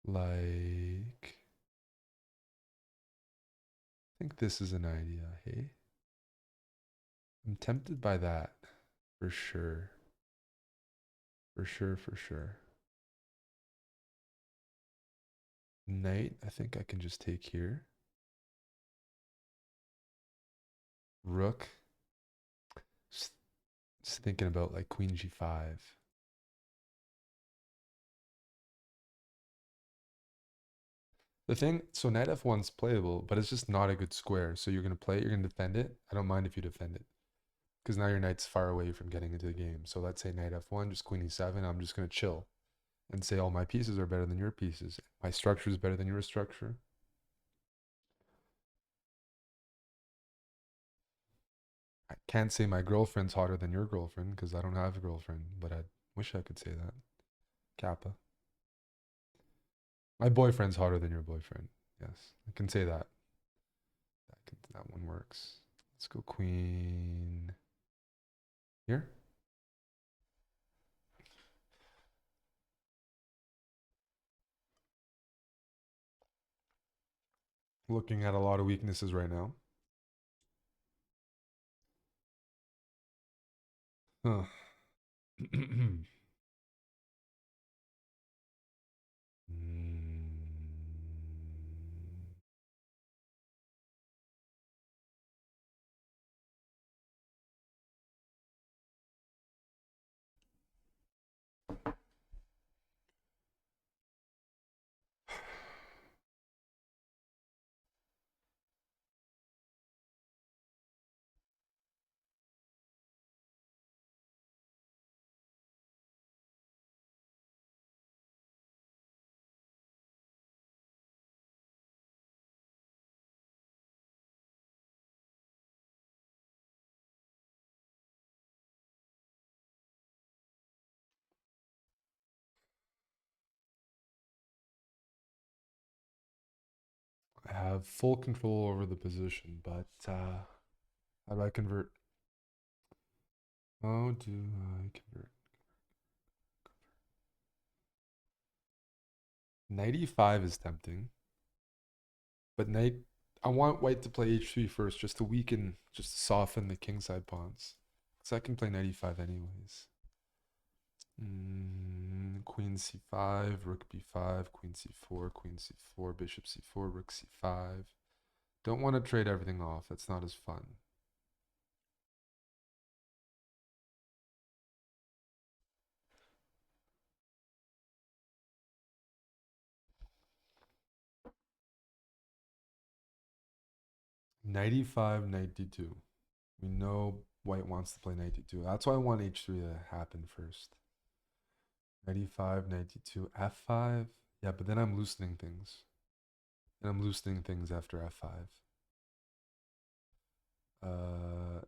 Like, I think this is an idea, hey? I'm tempted by that, for sure. For sure, for sure. Knight, I think I can just take here. Rook. Just thinking about like queen g5. The thing, so knight f1's playable, but it's just not a good square. So you're going to play it, you're going to defend it. I don't mind if you defend it. Because now your knight's far away from getting into the game. So let's say knight f1, just queen e7. I'm just going to chill and say all my pieces are better than your pieces. My structure is better than your structure. I can't say my girlfriend's hotter than your girlfriend because I don't have a girlfriend, but I wish I could say that. Kappa. My boyfriend's hotter than your boyfriend. Yes, I can say that. That one works. Let's go queen here. Looking at a lot of weaknesses right now. Huh. I have full control over the position, but how do I convert? How do I convert? Knight e5 is tempting, but knight. I want white to play h3 first, just to weaken, just to soften the kingside pawns. So I can play knight e5 anyways. Queen c5, rook b5, queen c4, queen c4, bishop c4, rook c5. Don't want to trade everything off. That's not as fun. 95, 92. We know white wants to play 92. That's why I want h3 to happen first. 95, 92, f5. Yeah, but then I'm loosening things. And I'm loosening things after f5.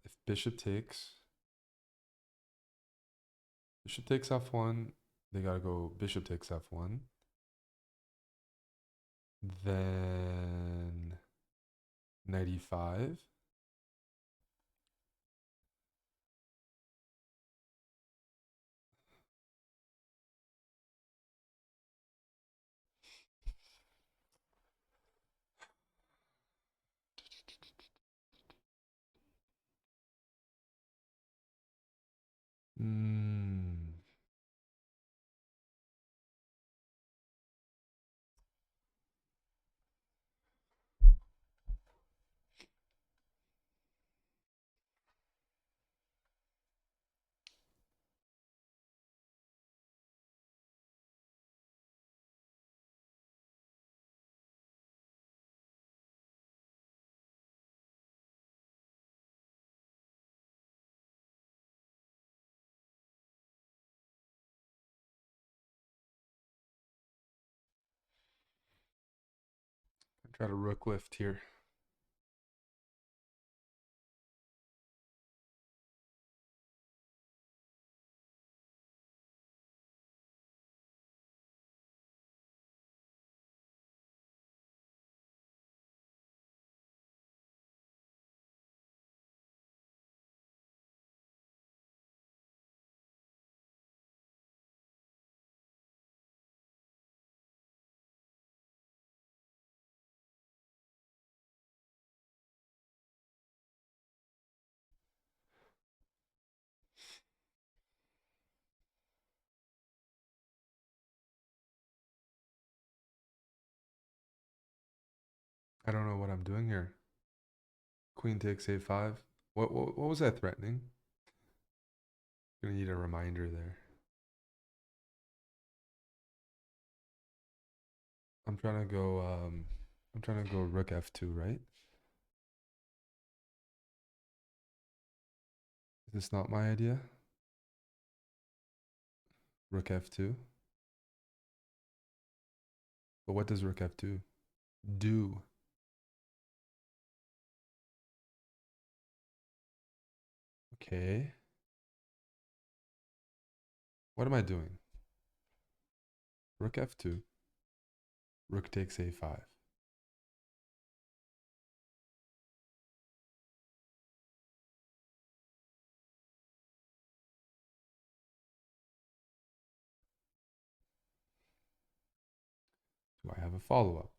If bishop takes f1, they gotta go bishop takes f1. Then 95. Mm. Try to rook lift here. I don't know what I'm doing here. Queen takes a5. What was that threatening? Gonna need a reminder there. I'm trying to go rook f2, right? Is this not my idea? Rook f2. But what does rook f2 do? Okay. What am I doing? Rook f2. Rook takes a5. Do I have a follow-up?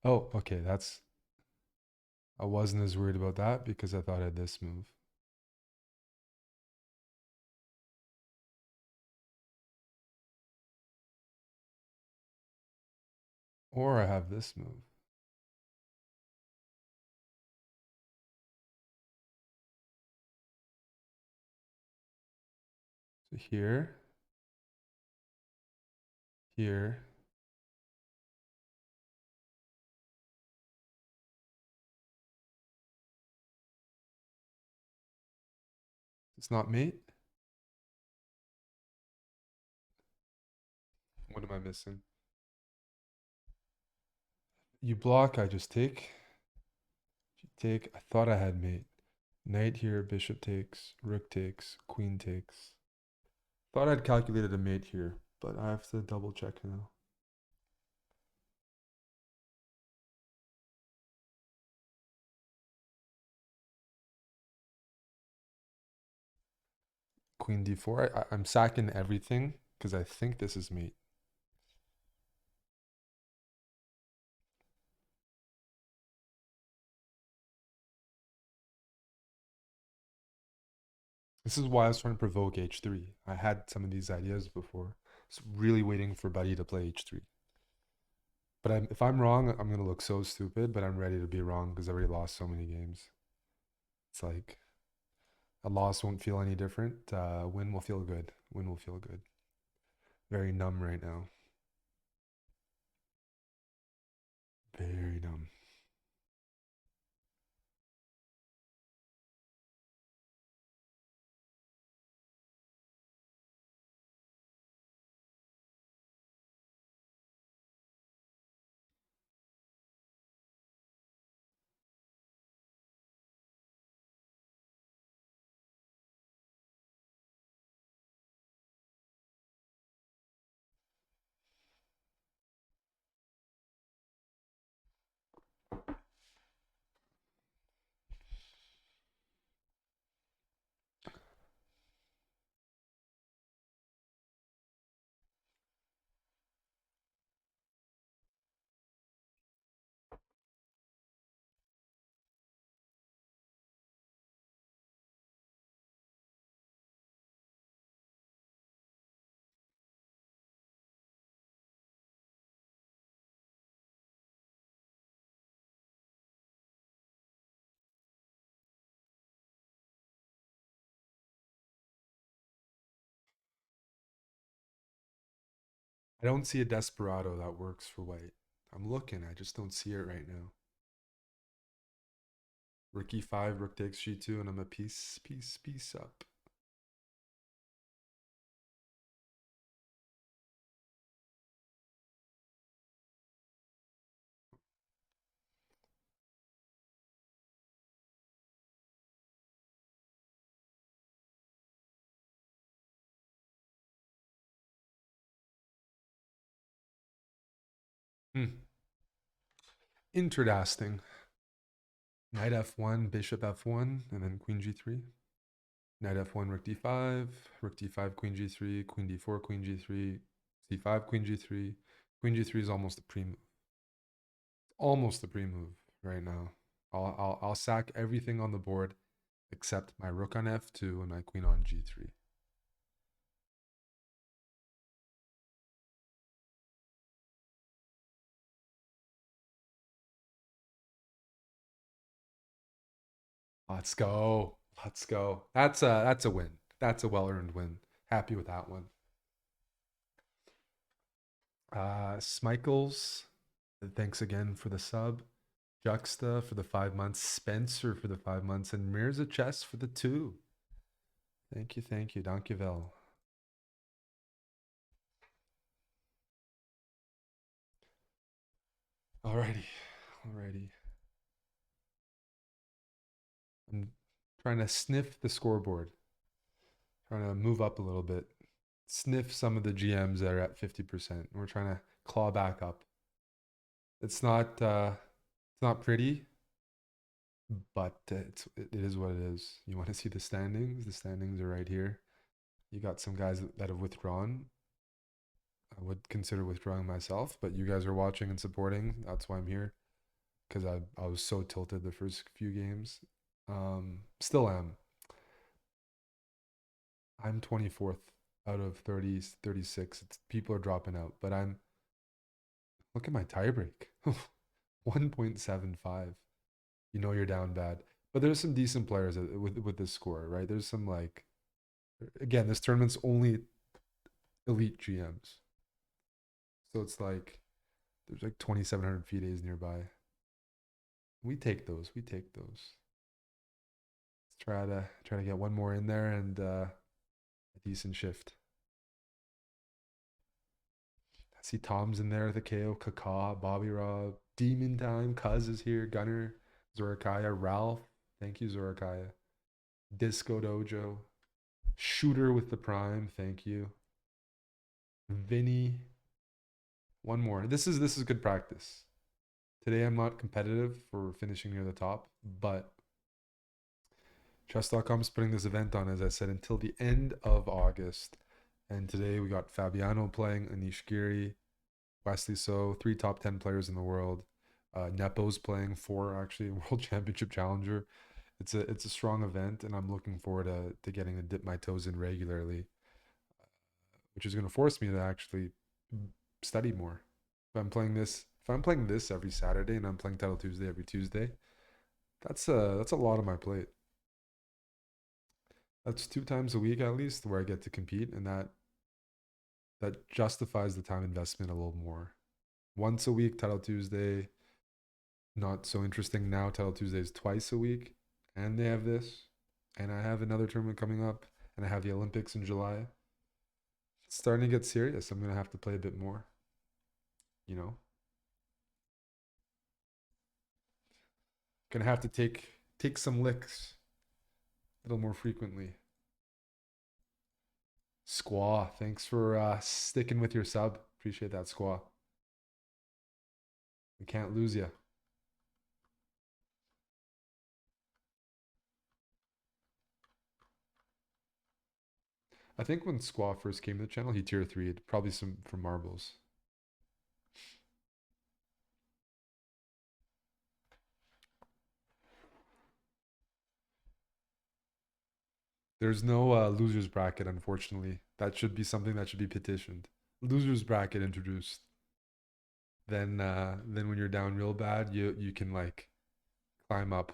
Oh, okay, I wasn't as worried about that because I thought I had this move. Or I have this move. So here, here, it's not mate. What am I missing? You block, I just take. You take. I thought I had mate. Knight here, bishop takes, rook takes, queen takes. Thought I'd calculated a mate here, but I have to double check now. Queen d4. I'm sacking everything because I think this is mate. This is why I was trying to provoke h3. I had some of these ideas before. Just really waiting for Buddy to play h3. But if I'm wrong, I'm gonna look so stupid. But I'm ready to be wrong because I already lost so many games. It's like A loss won't feel any different. Win will feel good. Win will feel good. Very numb right now. Very numb. I don't see a desperado that works for white. I'm looking. I just don't see it right now. Rook e5, rook takes g2, and I'm a piece up. Hmm. Interesting. Knight f1, bishop f1, and then queen g3. Knight f1, rook d5, rook d5, queen g3, queen d4, queen g3, c5, queen g3. Queen g3 is almost a pre-move. Almost a pre-move right now. I'll sack everything on the board except my rook on f2 and my queen on g3. Let's go. Let's go. That's a win. That's a well-earned win. Happy with that one. Smichaels, thanks again for the sub. Juxta for the 5 months. Spencer for the 5 months. And Mirza Chess for the 2. Thank you, thank you. Dankjewel. Alrighty. Alrighty. I'm trying to sniff the scoreboard. Trying to move up a little bit. Sniff some of the GMs that are at 50%. We're trying to claw back up. It's not pretty, but it is what it is. You want to see the standings? The standings are right here. You got some guys that have withdrawn. I would consider withdrawing myself, but you guys are watching and supporting. That's why I'm here, because I was so tilted the first few games. Still am. I'm 24th out of 30, 36. People are dropping out, but look at my tiebreak. 1.75. You know you're down bad. But there's some decent players with this score, right? There's some like, again, this tournament's only elite GMs. So it's like there's like 2,700 FIDEs nearby. We take those. We take those. Let's try to get one more in there and a decent shift. I see Tom's in there, the KO, Kaka, Bobby Rob, Demon Time, Cuz is here, Gunner, Zorakaya, Ralph. Thank you, Zorakaya. Disco Dojo. Shooter with the Prime. Thank you. Vinny. One more. This is good practice. Today I'm not competitive for finishing near the top, but chess.com is putting this event on, as I said, until the end of August. And today we got Fabiano playing, Anish Giri, Wesley So, 3 top 10 players in the world. Nepo's playing 4 actually World Championship Challenger. It's a strong event, and I'm looking forward to getting to dip my toes in regularly, which is going to force me to actually study more. If I'm playing this every Saturday and I'm playing Title Tuesday every Tuesday, that's a lot on my plate. That's 2 times a week at least where I get to compete, and that justifies the time investment a little more. Once a week, Title Tuesday, not so interesting now. Title Tuesday is twice a week, and they have this, and I have another tournament coming up, and I have the Olympics in July. It's starting to get serious. I'm gonna have to play a bit more, you know. Gonna have to take some licks a little more frequently. Squaw, thanks for sticking with your sub. Appreciate that, Squaw. We can't lose you. I think when Squaw first came to the channel, he tier 3'd, probably some from marbles. There's no losers bracket, unfortunately. That should be something that should be petitioned. Losers bracket introduced. Then when you're down real bad, you can like climb up.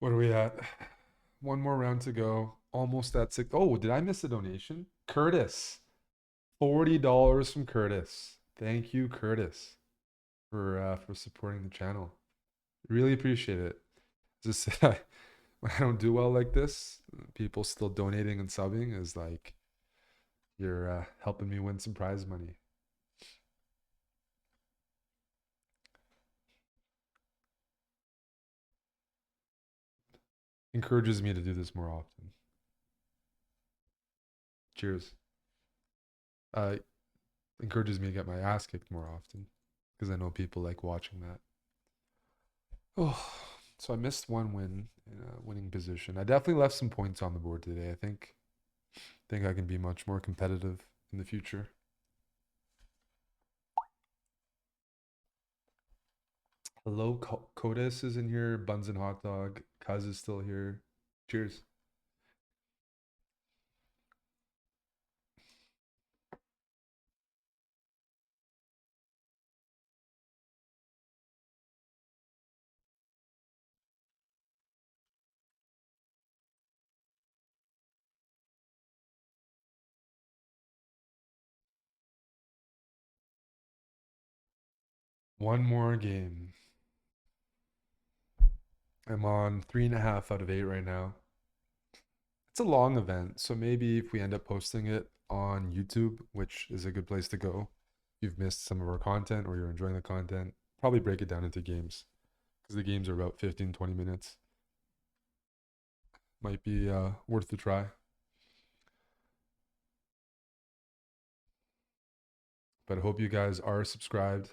What are we at? One more round to go. Almost at six. Oh, did I miss a donation? Curtis. $40 from Curtis. Thank you, Curtis, for supporting the channel. Really appreciate it. Just I don't do well like this. People still donating and subbing is like you're helping me win some prize money. Encourages me to do this more often. Cheers. Uh, encourages me to get my ass kicked more often because I know people like watching that. Oh, so I missed one win in a winning position. I definitely left some points on the board today. I think I can be much more competitive in the future. Hello, Kodas is in here. Buns and hot dog. Kaz is still here. Cheers. One more game. I'm on 3.5 out of 8 right now. It's a long event, so maybe if we end up posting it on YouTube, which is a good place to go, you've missed some of our content or you're enjoying the content, probably break it down into games because the games are about 15, 20 minutes. Might be worth the try. But I hope you guys are subscribed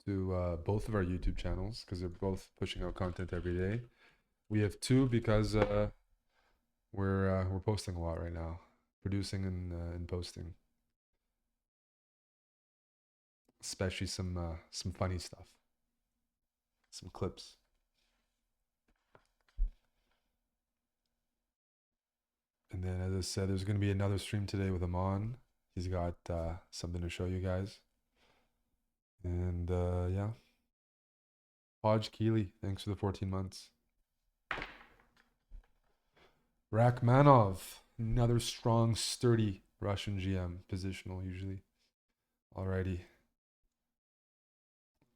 to both of our YouTube channels because they're both pushing out content every day. We have two because we're posting a lot right now, producing and posting, especially some funny stuff, some clips. And then, as I said, there's going to be another stream today with Amon. He's got something to show you guys. And yeah, Hodge Keeley, thanks for the 14 months. Rachmanov, another strong, sturdy Russian GM, positional usually. Alrighty.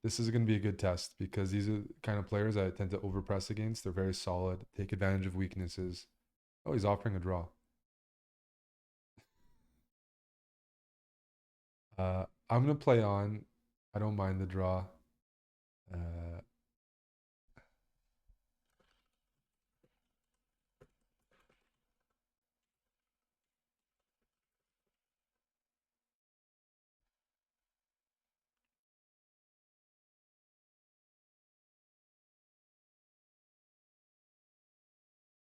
This is going to be a good test because these are the kind of players I tend to overpress against. They're very solid, take advantage of weaknesses. Oh, he's offering a draw. I'm going to play on. I don't mind the draw. Uh,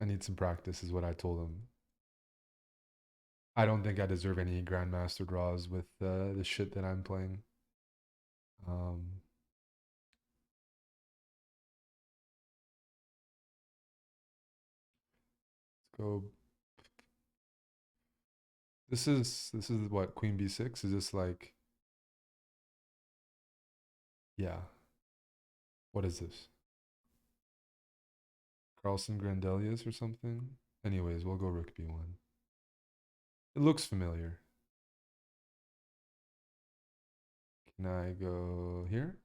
need some practice, is what I told him. I don't think I deserve any grandmaster draws with the shit that I'm playing. Um, let's go. This is what, Queen B6? Is this like, yeah? What is this? Carlson Grandelius or something? Anyways, we'll go Rook B1. It looks familiar. Can I go here?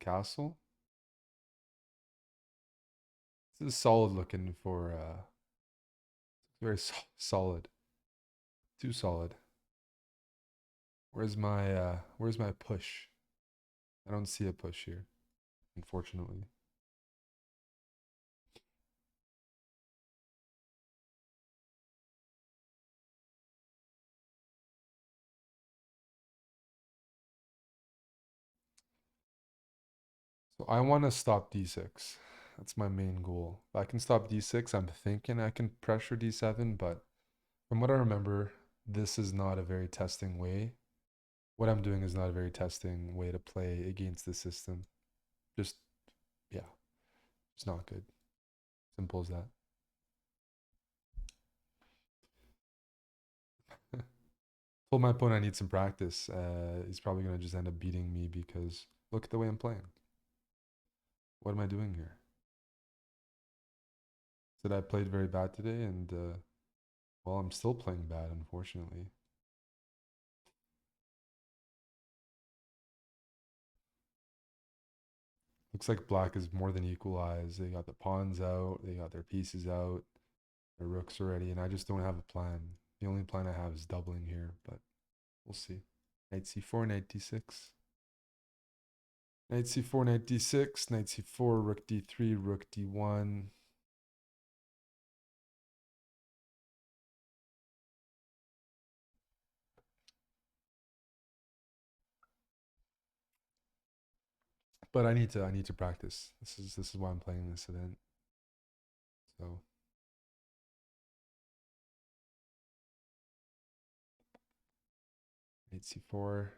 Castle. This is solid looking for very solid. Too solid. Where's my push? I don't see a push here, unfortunately. So I want to stop D6. That's my main goal. If I can stop D6, I'm thinking I can pressure D7, but from what I remember, this is not a very testing way. What I'm doing is not a very testing way to play against the system. Just, yeah, it's not good. Simple as that. Told my opponent I need some practice. He's probably going to just end up beating me because look at the way I'm playing. What am I doing here? Said I played very bad today, and well, I'm still playing bad, unfortunately. Looks like black is more than equalized. They got the pawns out, they got their pieces out, their rooks already, and I just don't have a plan. The only plan I have is doubling here, but we'll see. Knight c4, knight d6. Knight c4, knight d6, knight c4, rook d3, rook d1. But I need to practice. This is why I'm playing this event. So knight c4.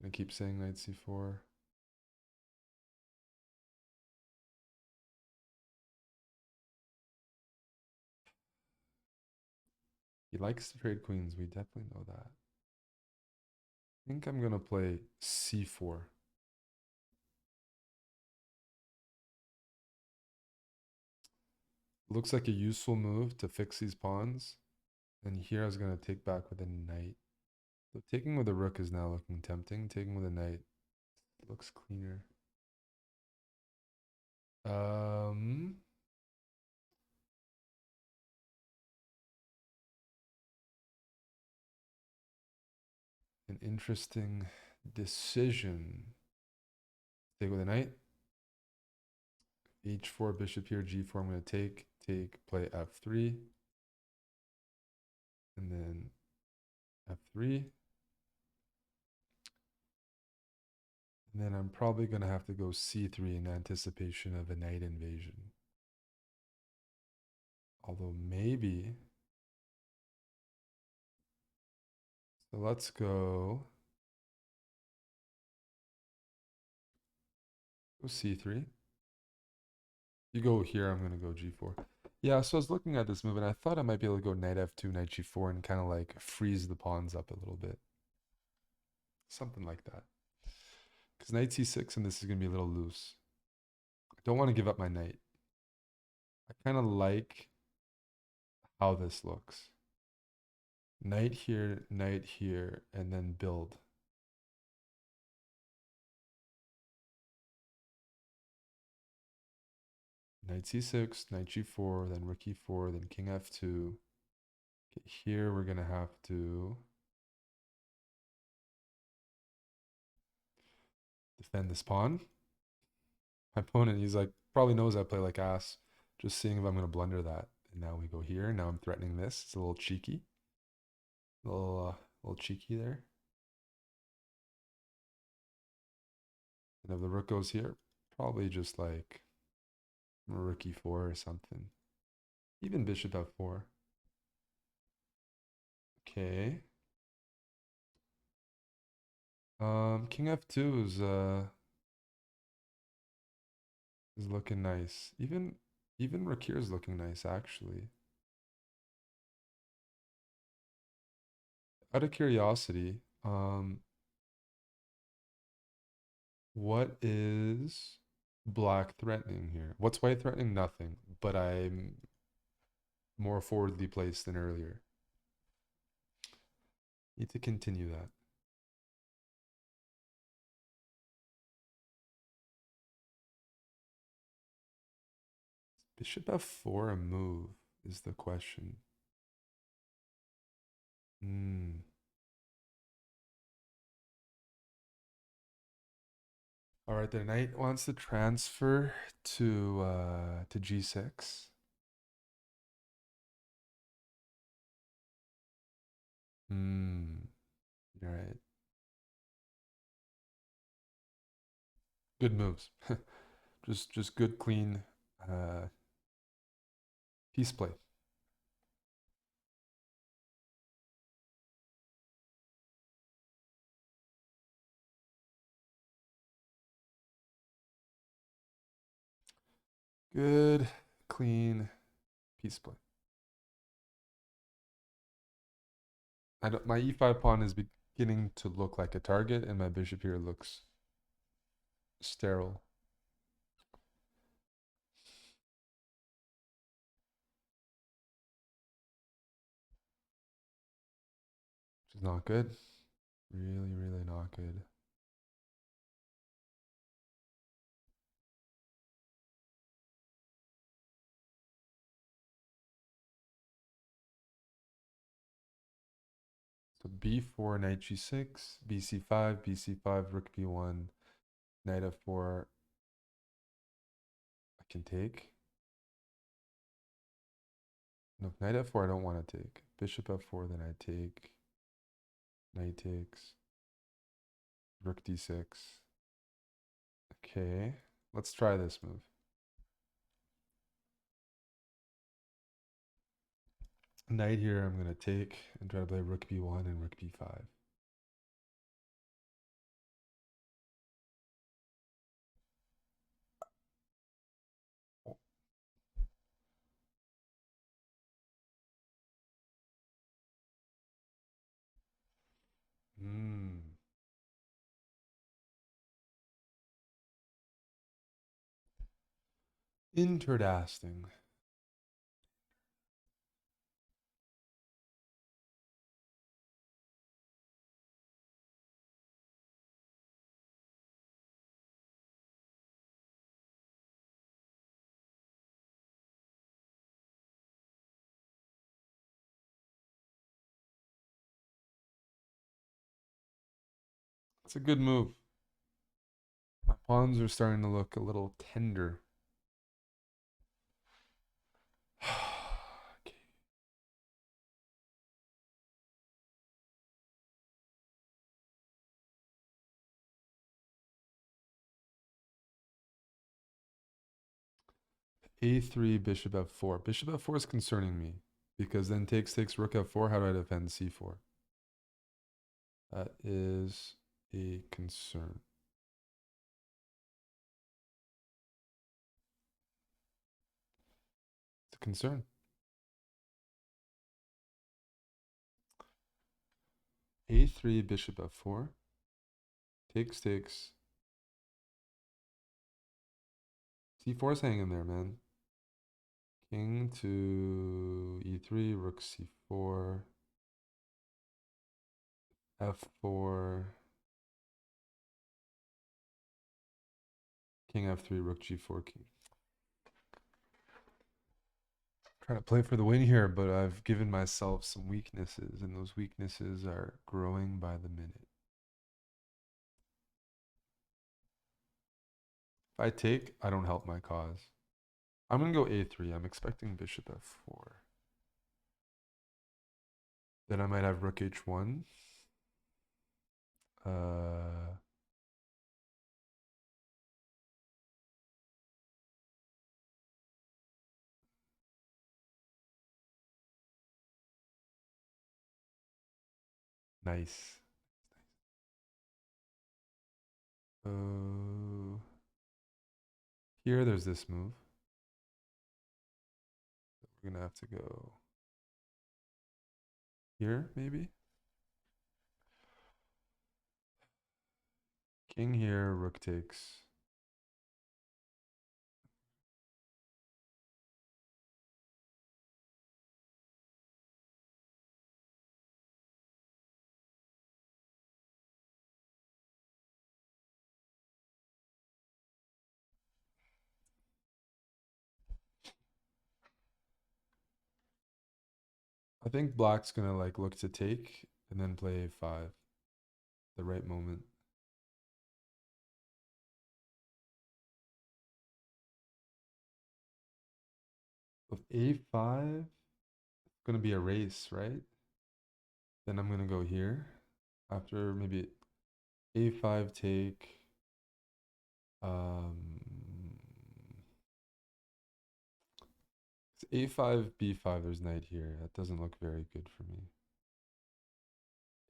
Gonna keep saying knight c4. He likes to trade queens. We definitely know that. I think I'm gonna play c4. Looks like a useful move to fix these pawns. And here I was gonna take back with a knight. So taking with a rook is now looking tempting. Taking with a knight looks cleaner. Um, an interesting decision. Take with a knight. H4, bishop here, G4. I'm gonna take, play F3. And then F3. And then I'm probably gonna have to go C3 in anticipation of a knight invasion. Although maybe. So let's go C3. You go here, I'm gonna go G4. Yeah, so I was looking at this move and I thought I might be able to go knight F2, knight G4 and kind of like freeze the pawns up a little bit. Something like that. Because knight C6 and this is gonna be a little loose. I don't want to give up my knight. I kind of like how this looks. Knight here, and then build. Knight C6, knight G4, then rook E4, then king F2. Okay, here we're gonna have to defend this pawn. My opponent, he's like, probably knows I play like ass. Just seeing if I'm gonna blunder that. And now we go here. Now I'm threatening this. It's a little cheeky. Little cheeky there. And if the rook goes here, probably just like rook e4 or something. Even bishop f4. Okay. King f2 is looking nice. Even rook here is looking nice actually. Out of curiosity, what is black threatening here? What's white threatening? Nothing. But I'm more forwardly placed than earlier. Need to continue that. Bishop f4 a move is the question. Hmm. All right, the knight wants to transfer to g6. Hmm. All right. Good moves. Just good, clean piece play. Good, clean piece play. I don't, my e5 pawn is beginning to look like a target, and my bishop here looks sterile. Which is not good. Really, really not good. So b4, knight g6, bc5, bc5, rook b1, knight f4. I can take. No, knight f4 I don't want to take. Bishop f4, then I take. Knight takes. Rook d6. Okay, let's try this move. Knight here I'm going to take and try to play rook b1 and rook b5. Hmm. Interesting. It's a good move. My pawns are starting to look a little tender. Okay. A3, bishop f4. Bishop f4 is concerning me because then takes rook f4. How do I defend c4? That is a concern. It's a concern. A3, bishop f4. Takes. C4 is hanging there, man. King to e3, rook c4, f4, king f3, rook g4, king. Trying to play for the win here, but I've given myself some weaknesses, and those weaknesses are growing by the minute. If I take, I don't help my cause. I'm going to go a3. I'm expecting bishop f4. Then I might have rook h1. Uh, Nice. So here, there's this move. We're gonna have to go here, maybe. King here, rook takes. I think black's gonna like look to take and then play a5 the right moment. With a5, it's gonna be a race, right? Then I'm gonna go here. After maybe a5 take. Um, a5, b5, there's knight here. That doesn't look very good for me.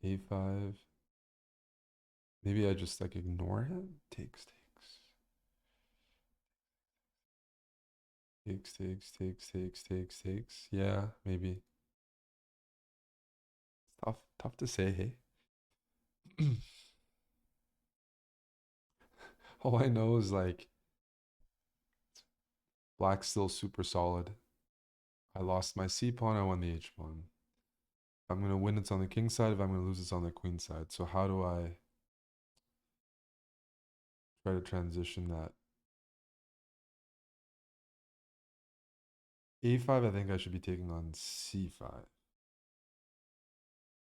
a5. Maybe I just like ignore him. Takes, takes. Takes, takes, takes, takes, takes, takes. Yeah, maybe. It's tough to say, hey? All I know is like black's still super solid. I lost my c pawn, I won the h pawn. If I'm gonna win, it's on the king side. If I'm gonna lose, it's on the queen side. So how do I try to transition that? a5, I think I should be taking on c5.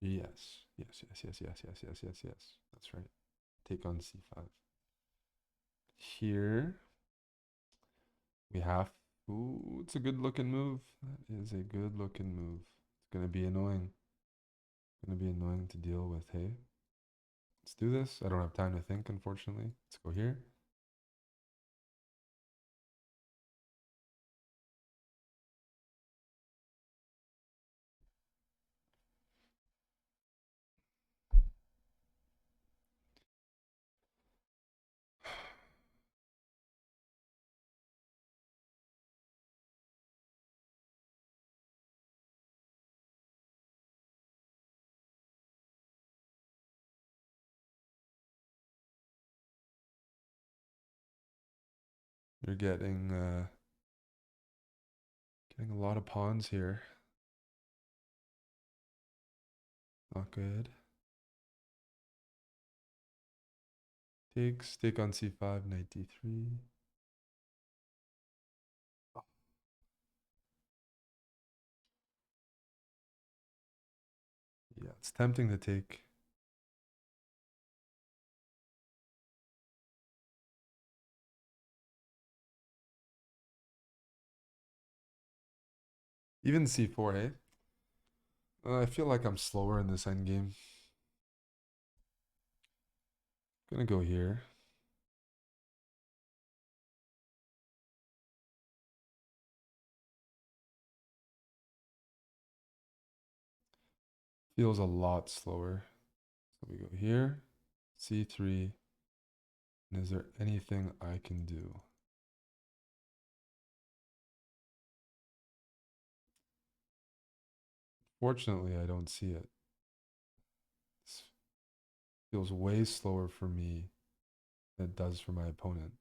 Yes. Yes, yes, yes, yes, yes, yes, yes, yes. That's right. Take on c5. Here we have. Ooh, it's a good looking move. That is a good looking move. It's gonna be annoying. Gonna be annoying to deal with, hey? Let's do this. I don't have time to think, unfortunately. Let's go here. You're getting a lot of pawns here. Not good. Takes, take on c5, knight d3. Yeah, it's tempting to take. Even c4, hey? I feel like I'm slower in this endgame. Gonna go here. Feels a lot slower. So we go here, c3. And is there anything I can do? Fortunately, I don't see it. This feels way slower for me than it does for my opponent.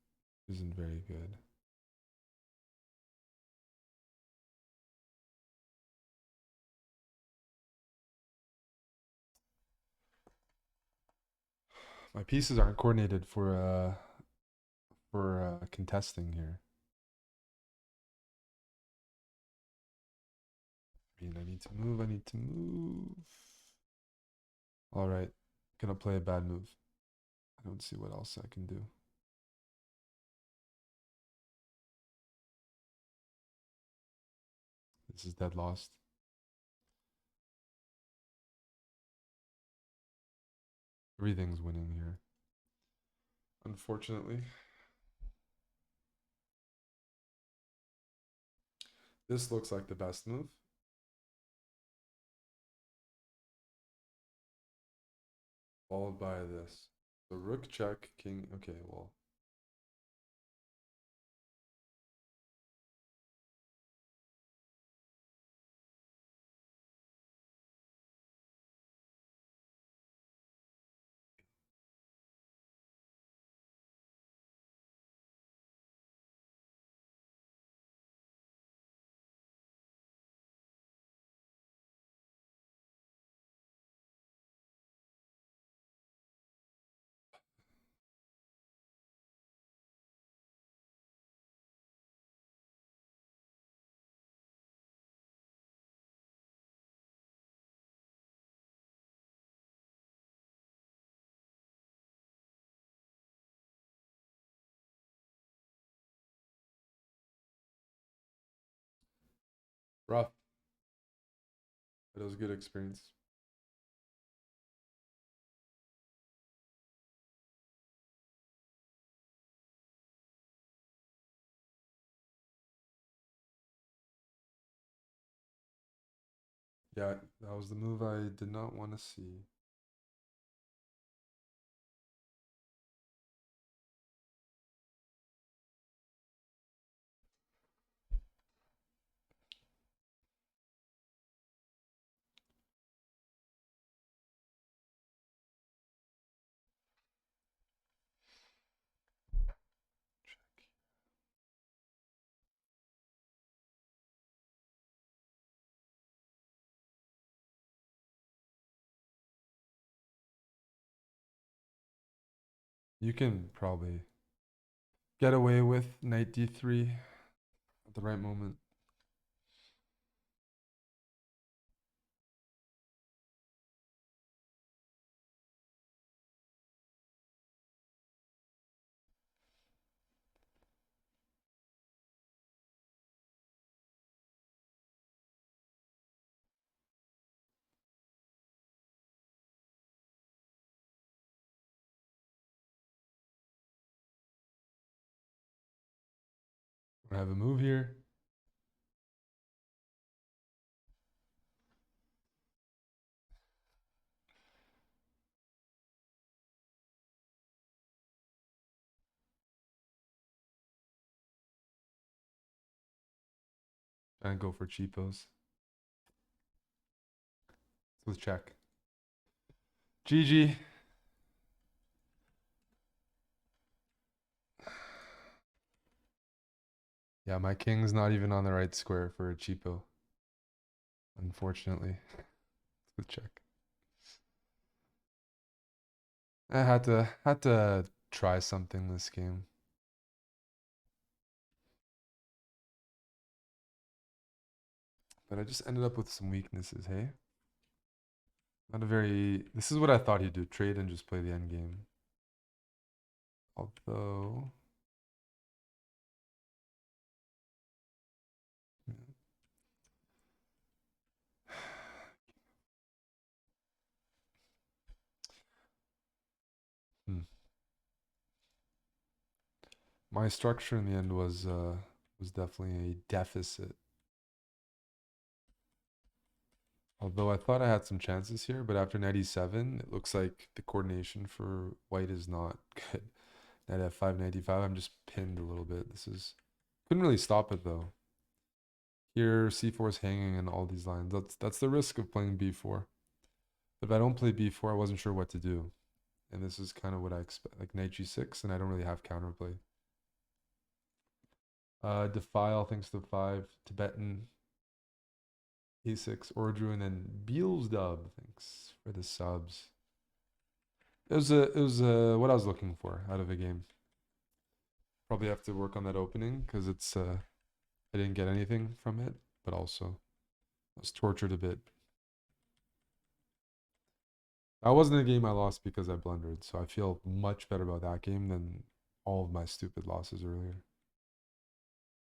Isn't very good. My pieces aren't coordinated for contesting here. I mean, I need to move. I need to move. All right, gonna play a bad move. I don't see what else I can do. This is dead lost. Everything's winning here. Unfortunately. This looks like the best move. followed by this. So rook check, king. Okay, well. Rough. But it was a good experience. Yeah, that was the move I did not want to see. You can probably get away with knight d3 at the right moment. I have a move here. And go for cheapos. With check. GG. Yeah, my king's not even on the right square for a cheapo. Unfortunately. With check. I had to try something this game. But I just ended up with some weaknesses, hey? Not a very this is what I thought he'd do, trade and just play the end game. Although hmm. My structure in the end was definitely a deficit. Although I thought I had some chances here, but after 97, it looks like the coordination for white is not good. Knight f5, 95, I'm just pinned a little bit. This is couldn't really stop it though. Here c4 is hanging in all these lines. That's the risk of playing b4. But if I don't play b4, I wasn't sure what to do. And this is kind of what I expect, like knight g6, and I don't really have counterplay. Defile thanks to 5, Tibetan a6, Ordru, and then Beelsdub thanks for the subs. It was what I was looking for out of a game. Probably have to work on that opening because it's I didn't get anything from it, but also I was tortured a bit. That wasn't a game I lost because I blundered, so I feel much better about that game than all of my stupid losses earlier.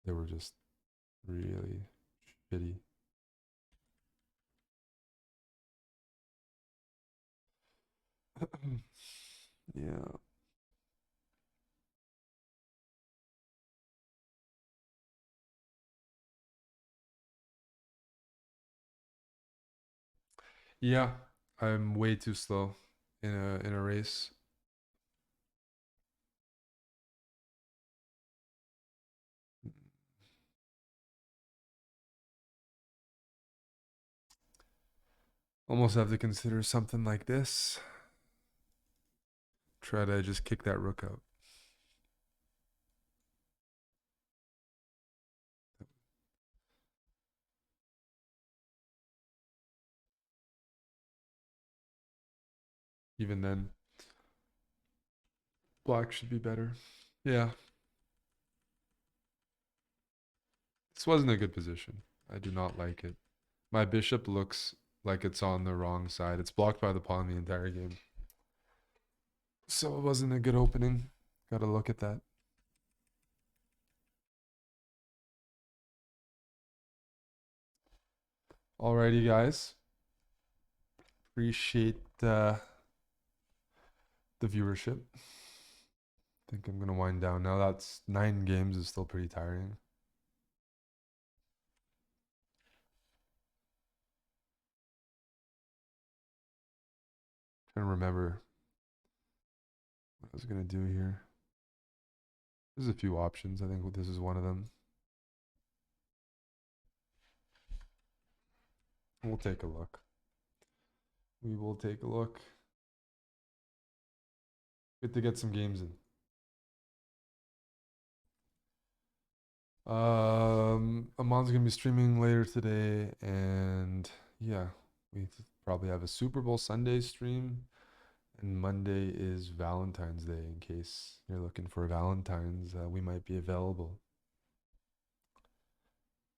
They were just really shitty. Yeah. Yeah. I'm way too slow. in a race. Almost have to consider something like this. Try to just kick that rook out. Even then, black should be better. Yeah, this wasn't a good position. I do not like it. My bishop looks like it's on the wrong side. It's blocked by the pawn the entire game. So it wasn't a good opening. Got to look at that. Alrighty, guys. Appreciate the viewership. I think I'm gonna wind down now. That's 9 games is still pretty tiring. Trying to remember what I was gonna do here. There's a few options. I think this is one of them. We'll take a look. We will take a look. Good to get some games in. Amon's gonna be streaming later today, and yeah, we probably have a Super Bowl Sunday stream, and Monday is Valentine's Day. In case you're looking for Valentine's, we might be available.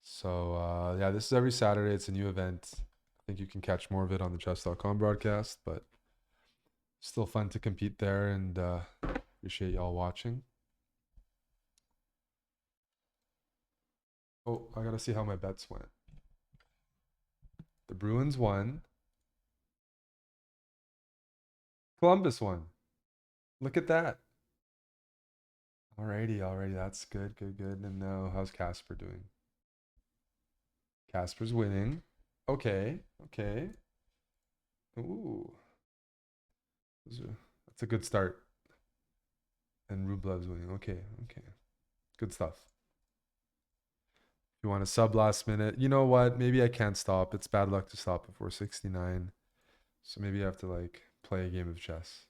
So yeah, this is every Saturday. It's a new event. I think you can catch more of it on the chess.com broadcast, but still fun to compete there, and appreciate y'all watching. Oh, I gotta see how my bets went. The Bruins won. Columbus won. Look at that. Alrighty. That's good. And now, how's Casper doing? Casper's winning. Okay. Ooh. That's a good start. And Rublev's winning. Okay. Good stuff. If you want to sub last minute, you know what? Maybe I can't stop. It's bad luck to stop before 69. So maybe I have to like play a game of chess.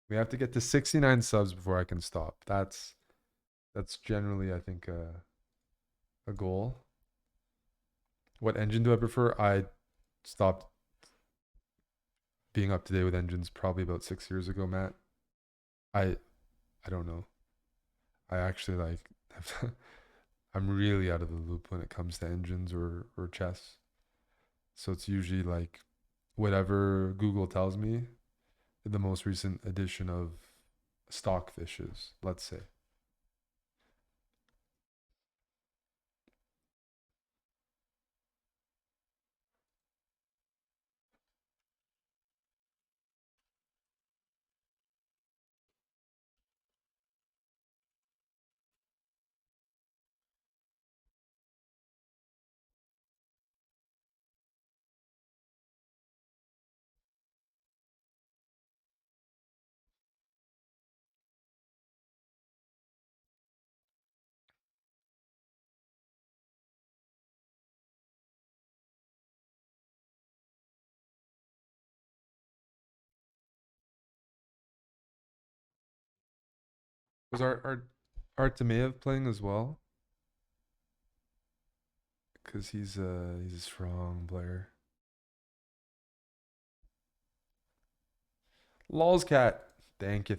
We have to get to 69 subs before I can stop. That's generally I think a goal. What engine do I prefer? I stopped being up to date with engines probably about 6 years ago, Matt. I I don't know. I actually like I'm really out of the loop when it comes to engines or chess. So it's usually like whatever Google tells me, the most recent edition of Stockfishes, let's say. Was our Artemayev playing as well? Because he's a strong player. Lols cat. Thank you.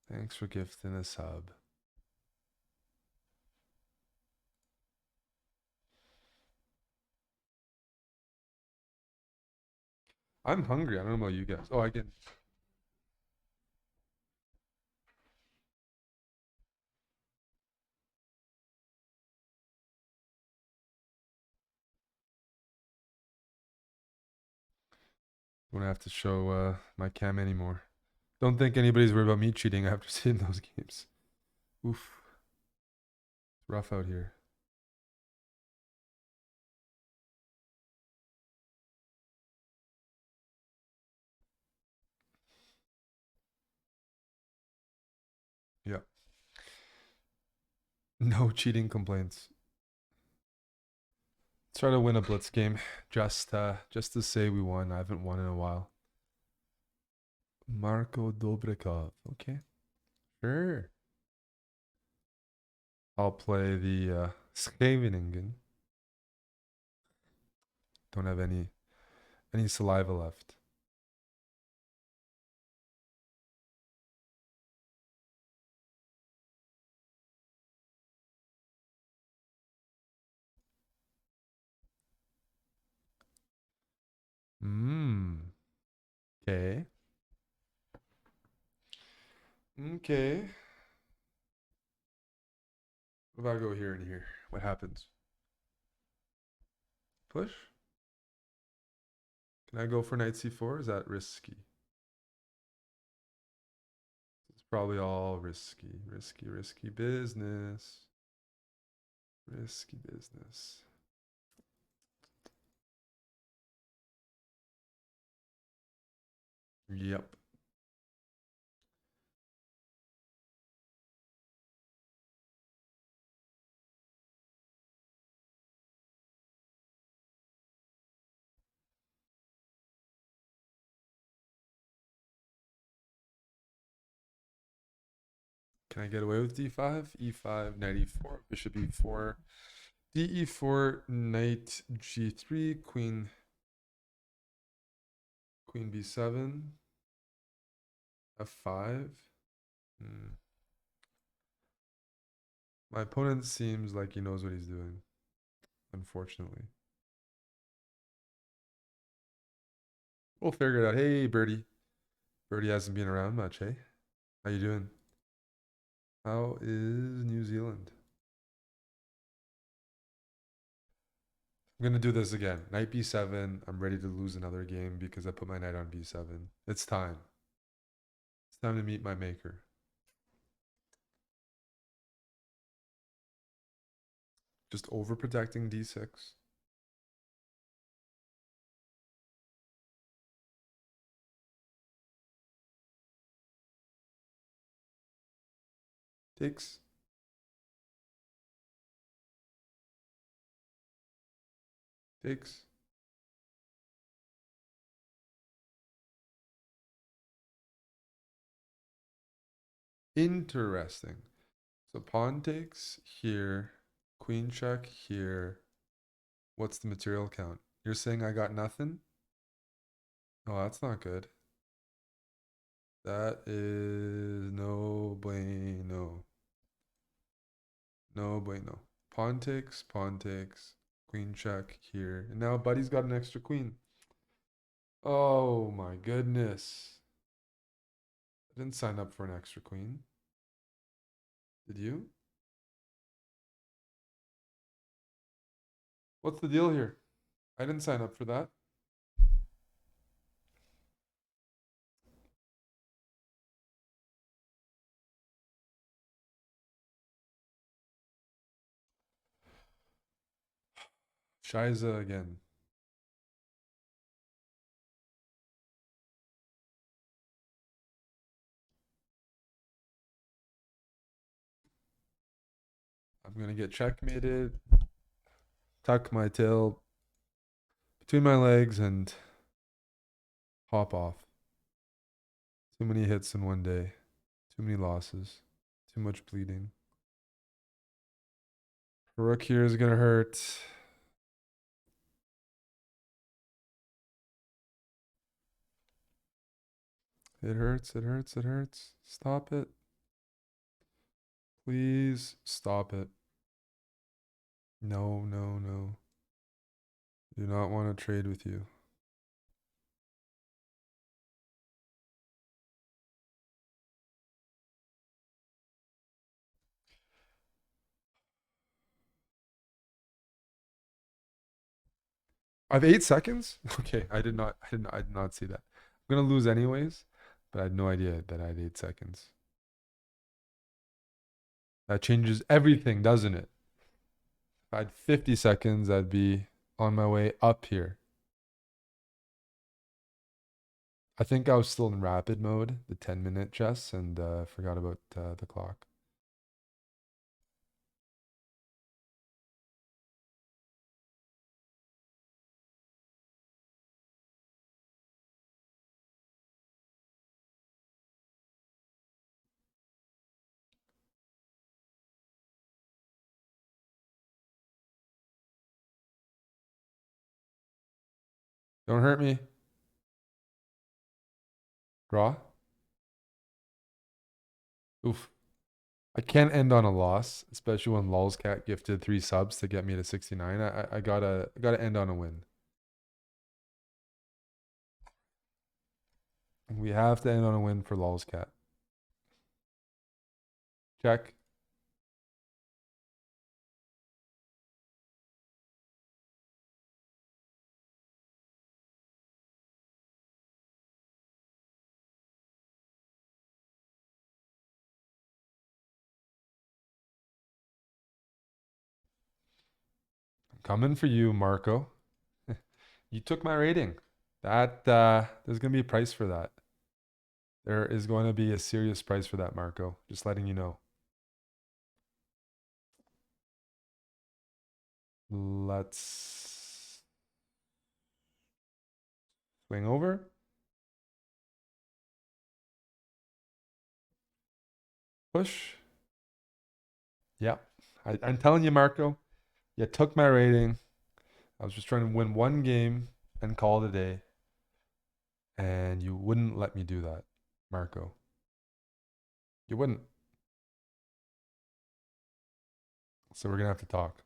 Thanks for gifting a sub. I'm hungry. I don't know about you guys. Oh, I get. Don't have to show my cam anymore. Don't think anybody's worried about me cheating after seeing those games. Oof. Rough out here. Yeah. No cheating complaints. Try to win a blitz game, just to say we won. I haven't won in a while. Marco Dobrikov. Okay, sure. I'll play the Scheveningen. Don't have any saliva left. Mmm. Okay. Okay. What if I go here and here? What happens? Push? Can I go for knight c4? Is that risky? It's probably all risky. Risky business. Risky business. Yep. Can I get away with d5? e5, knight e4, bishop e4, d e4, knight g3, queen b7, f5. Hmm. My opponent seems like he knows what he's doing, unfortunately. We'll figure it out. Hey, Birdie. Birdie hasn't been around much, hey? How you doing? How is New Zealand? I'm gonna do this again. Knight b7. I'm ready to lose another game because I put my knight on b7. It's time. It's time to meet my maker. Just overprotecting d6. Takes. Takes. Interesting. So pawn takes here. Queen check here. What's the material count? You're saying I got nothing? Oh, that's not good. That is no bueno. No bueno. Pawn takes, queen check here. And now Buddy's got an extra queen. Oh my goodness. I didn't sign up for an extra queen. Did you? What's the deal here? I didn't sign up for that. Shiza again. I'm gonna get checkmated. Tuck my tail between my legs and hop off. Too many hits in one day. Too many losses. Too much bleeding. Rook here is gonna hurt. It hurts, it hurts, it hurts. Stop it. Please stop it. No, no, no. Do not want to trade with you. I have 8 seconds? Okay, I did not see that. I'm gonna lose anyways, but I had no idea that I had 8 seconds. That changes everything, doesn't it? If I had 50 seconds, I'd be on my way up here. I think I was still in rapid mode, the 10-minute chess, and forgot about the clock. Don't hurt me. Draw. Oof. I can't end on a loss, especially when Lulzcat gifted 3 subs to get me to 69. I gotta end on a win. We have to end on a win for Lulzcat. Check. I'm coming for you, Marco. You took my rating. That there's gonna be a price for that. There is going to be a serious price for that, Marco. Just letting you know. Let's swing over. Push. Yep. I'm telling you, Marco, you took my rating. I was just trying to win one game and call it a day. And you wouldn't let me do that, Marco. You wouldn't. So we're going to have to talk.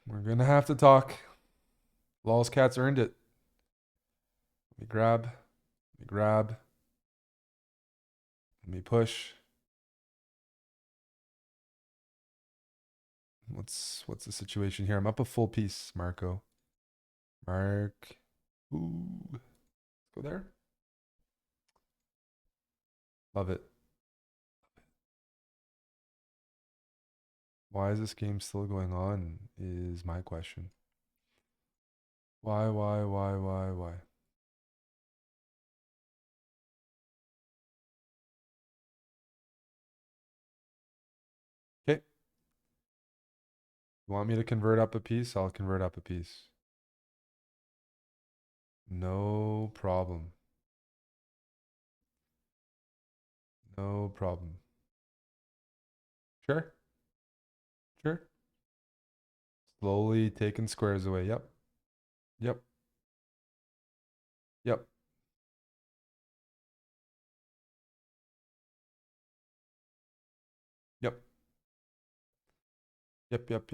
We're going to have to talk. Law's Cats earned it. Let me grab. Let me grab. Let me push. What's the situation here? I'm up a full piece, Marco. Mark. Ooh. Let's go there. Love it. Why is this game still going on is my question. Why? Okay. You want me to convert up a piece? I'll convert up a piece. No problem. No problem. Sure. Sure. Slowly taking squares away. Yep. Yep. Yep. Yep.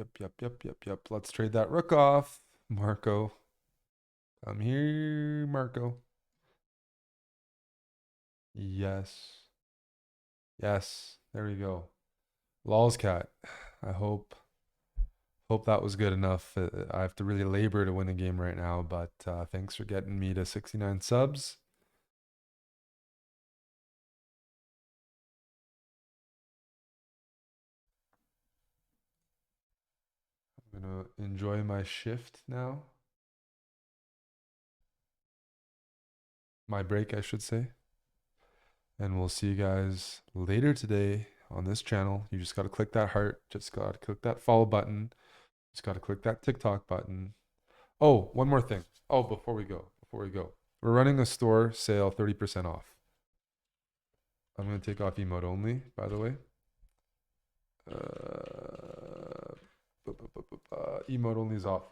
Yep. Let's trade that rook off. Marco. Come here, Marco. Yes. Yes. There we go. Lol's cat. I hope that was good enough. I have to really labor to win a game right now, but thanks for getting me to 69 subs. I'm gonna enjoy my shift now. My break, I should say. And we'll see you guys later today on this channel. You just got to click that heart. Just got to click that follow button. Just got to click that TikTok button. Oh, one more thing. Oh, before we go, we're running a store sale 30% off. I'm going to take off emote only, by the way. Emote only is off.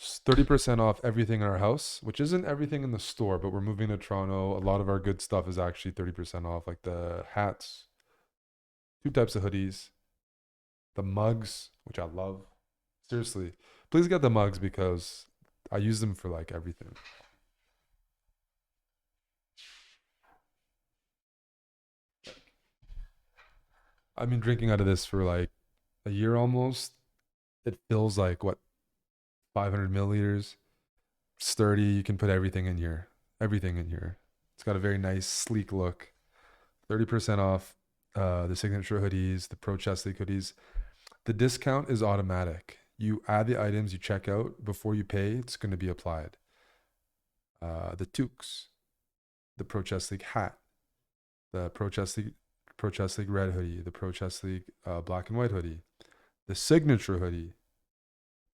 30% off everything in our house, which isn't everything in the store, but we're moving to Toronto. A lot of our good stuff is actually 30% off, like the hats, 2 types of hoodies, the mugs, which I love. Seriously, please get the mugs because I use them for like everything. I've been drinking out of this for like a year almost. It feels like what, 500 milliliters, sturdy. You can put everything in here. Everything in here. It's got a very nice, sleek look. 30% off the signature hoodies, the Pro Chess League hoodies. The discount is automatic. You add the items, you check out. Before you pay, it's going to be applied. The toques, the Pro Chess League hat, the Pro Chess League red hoodie, the Pro Chess League black and white hoodie, the signature hoodie,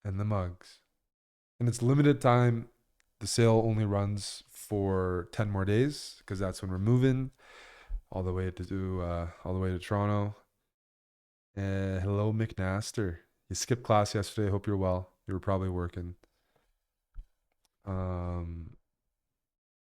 and the mugs. And it's limited time. The sale only runs for 10 more days because that's when we're moving all the way to Toronto. Hello, McNaster. You skipped class yesterday. Hope you're well. You were probably working.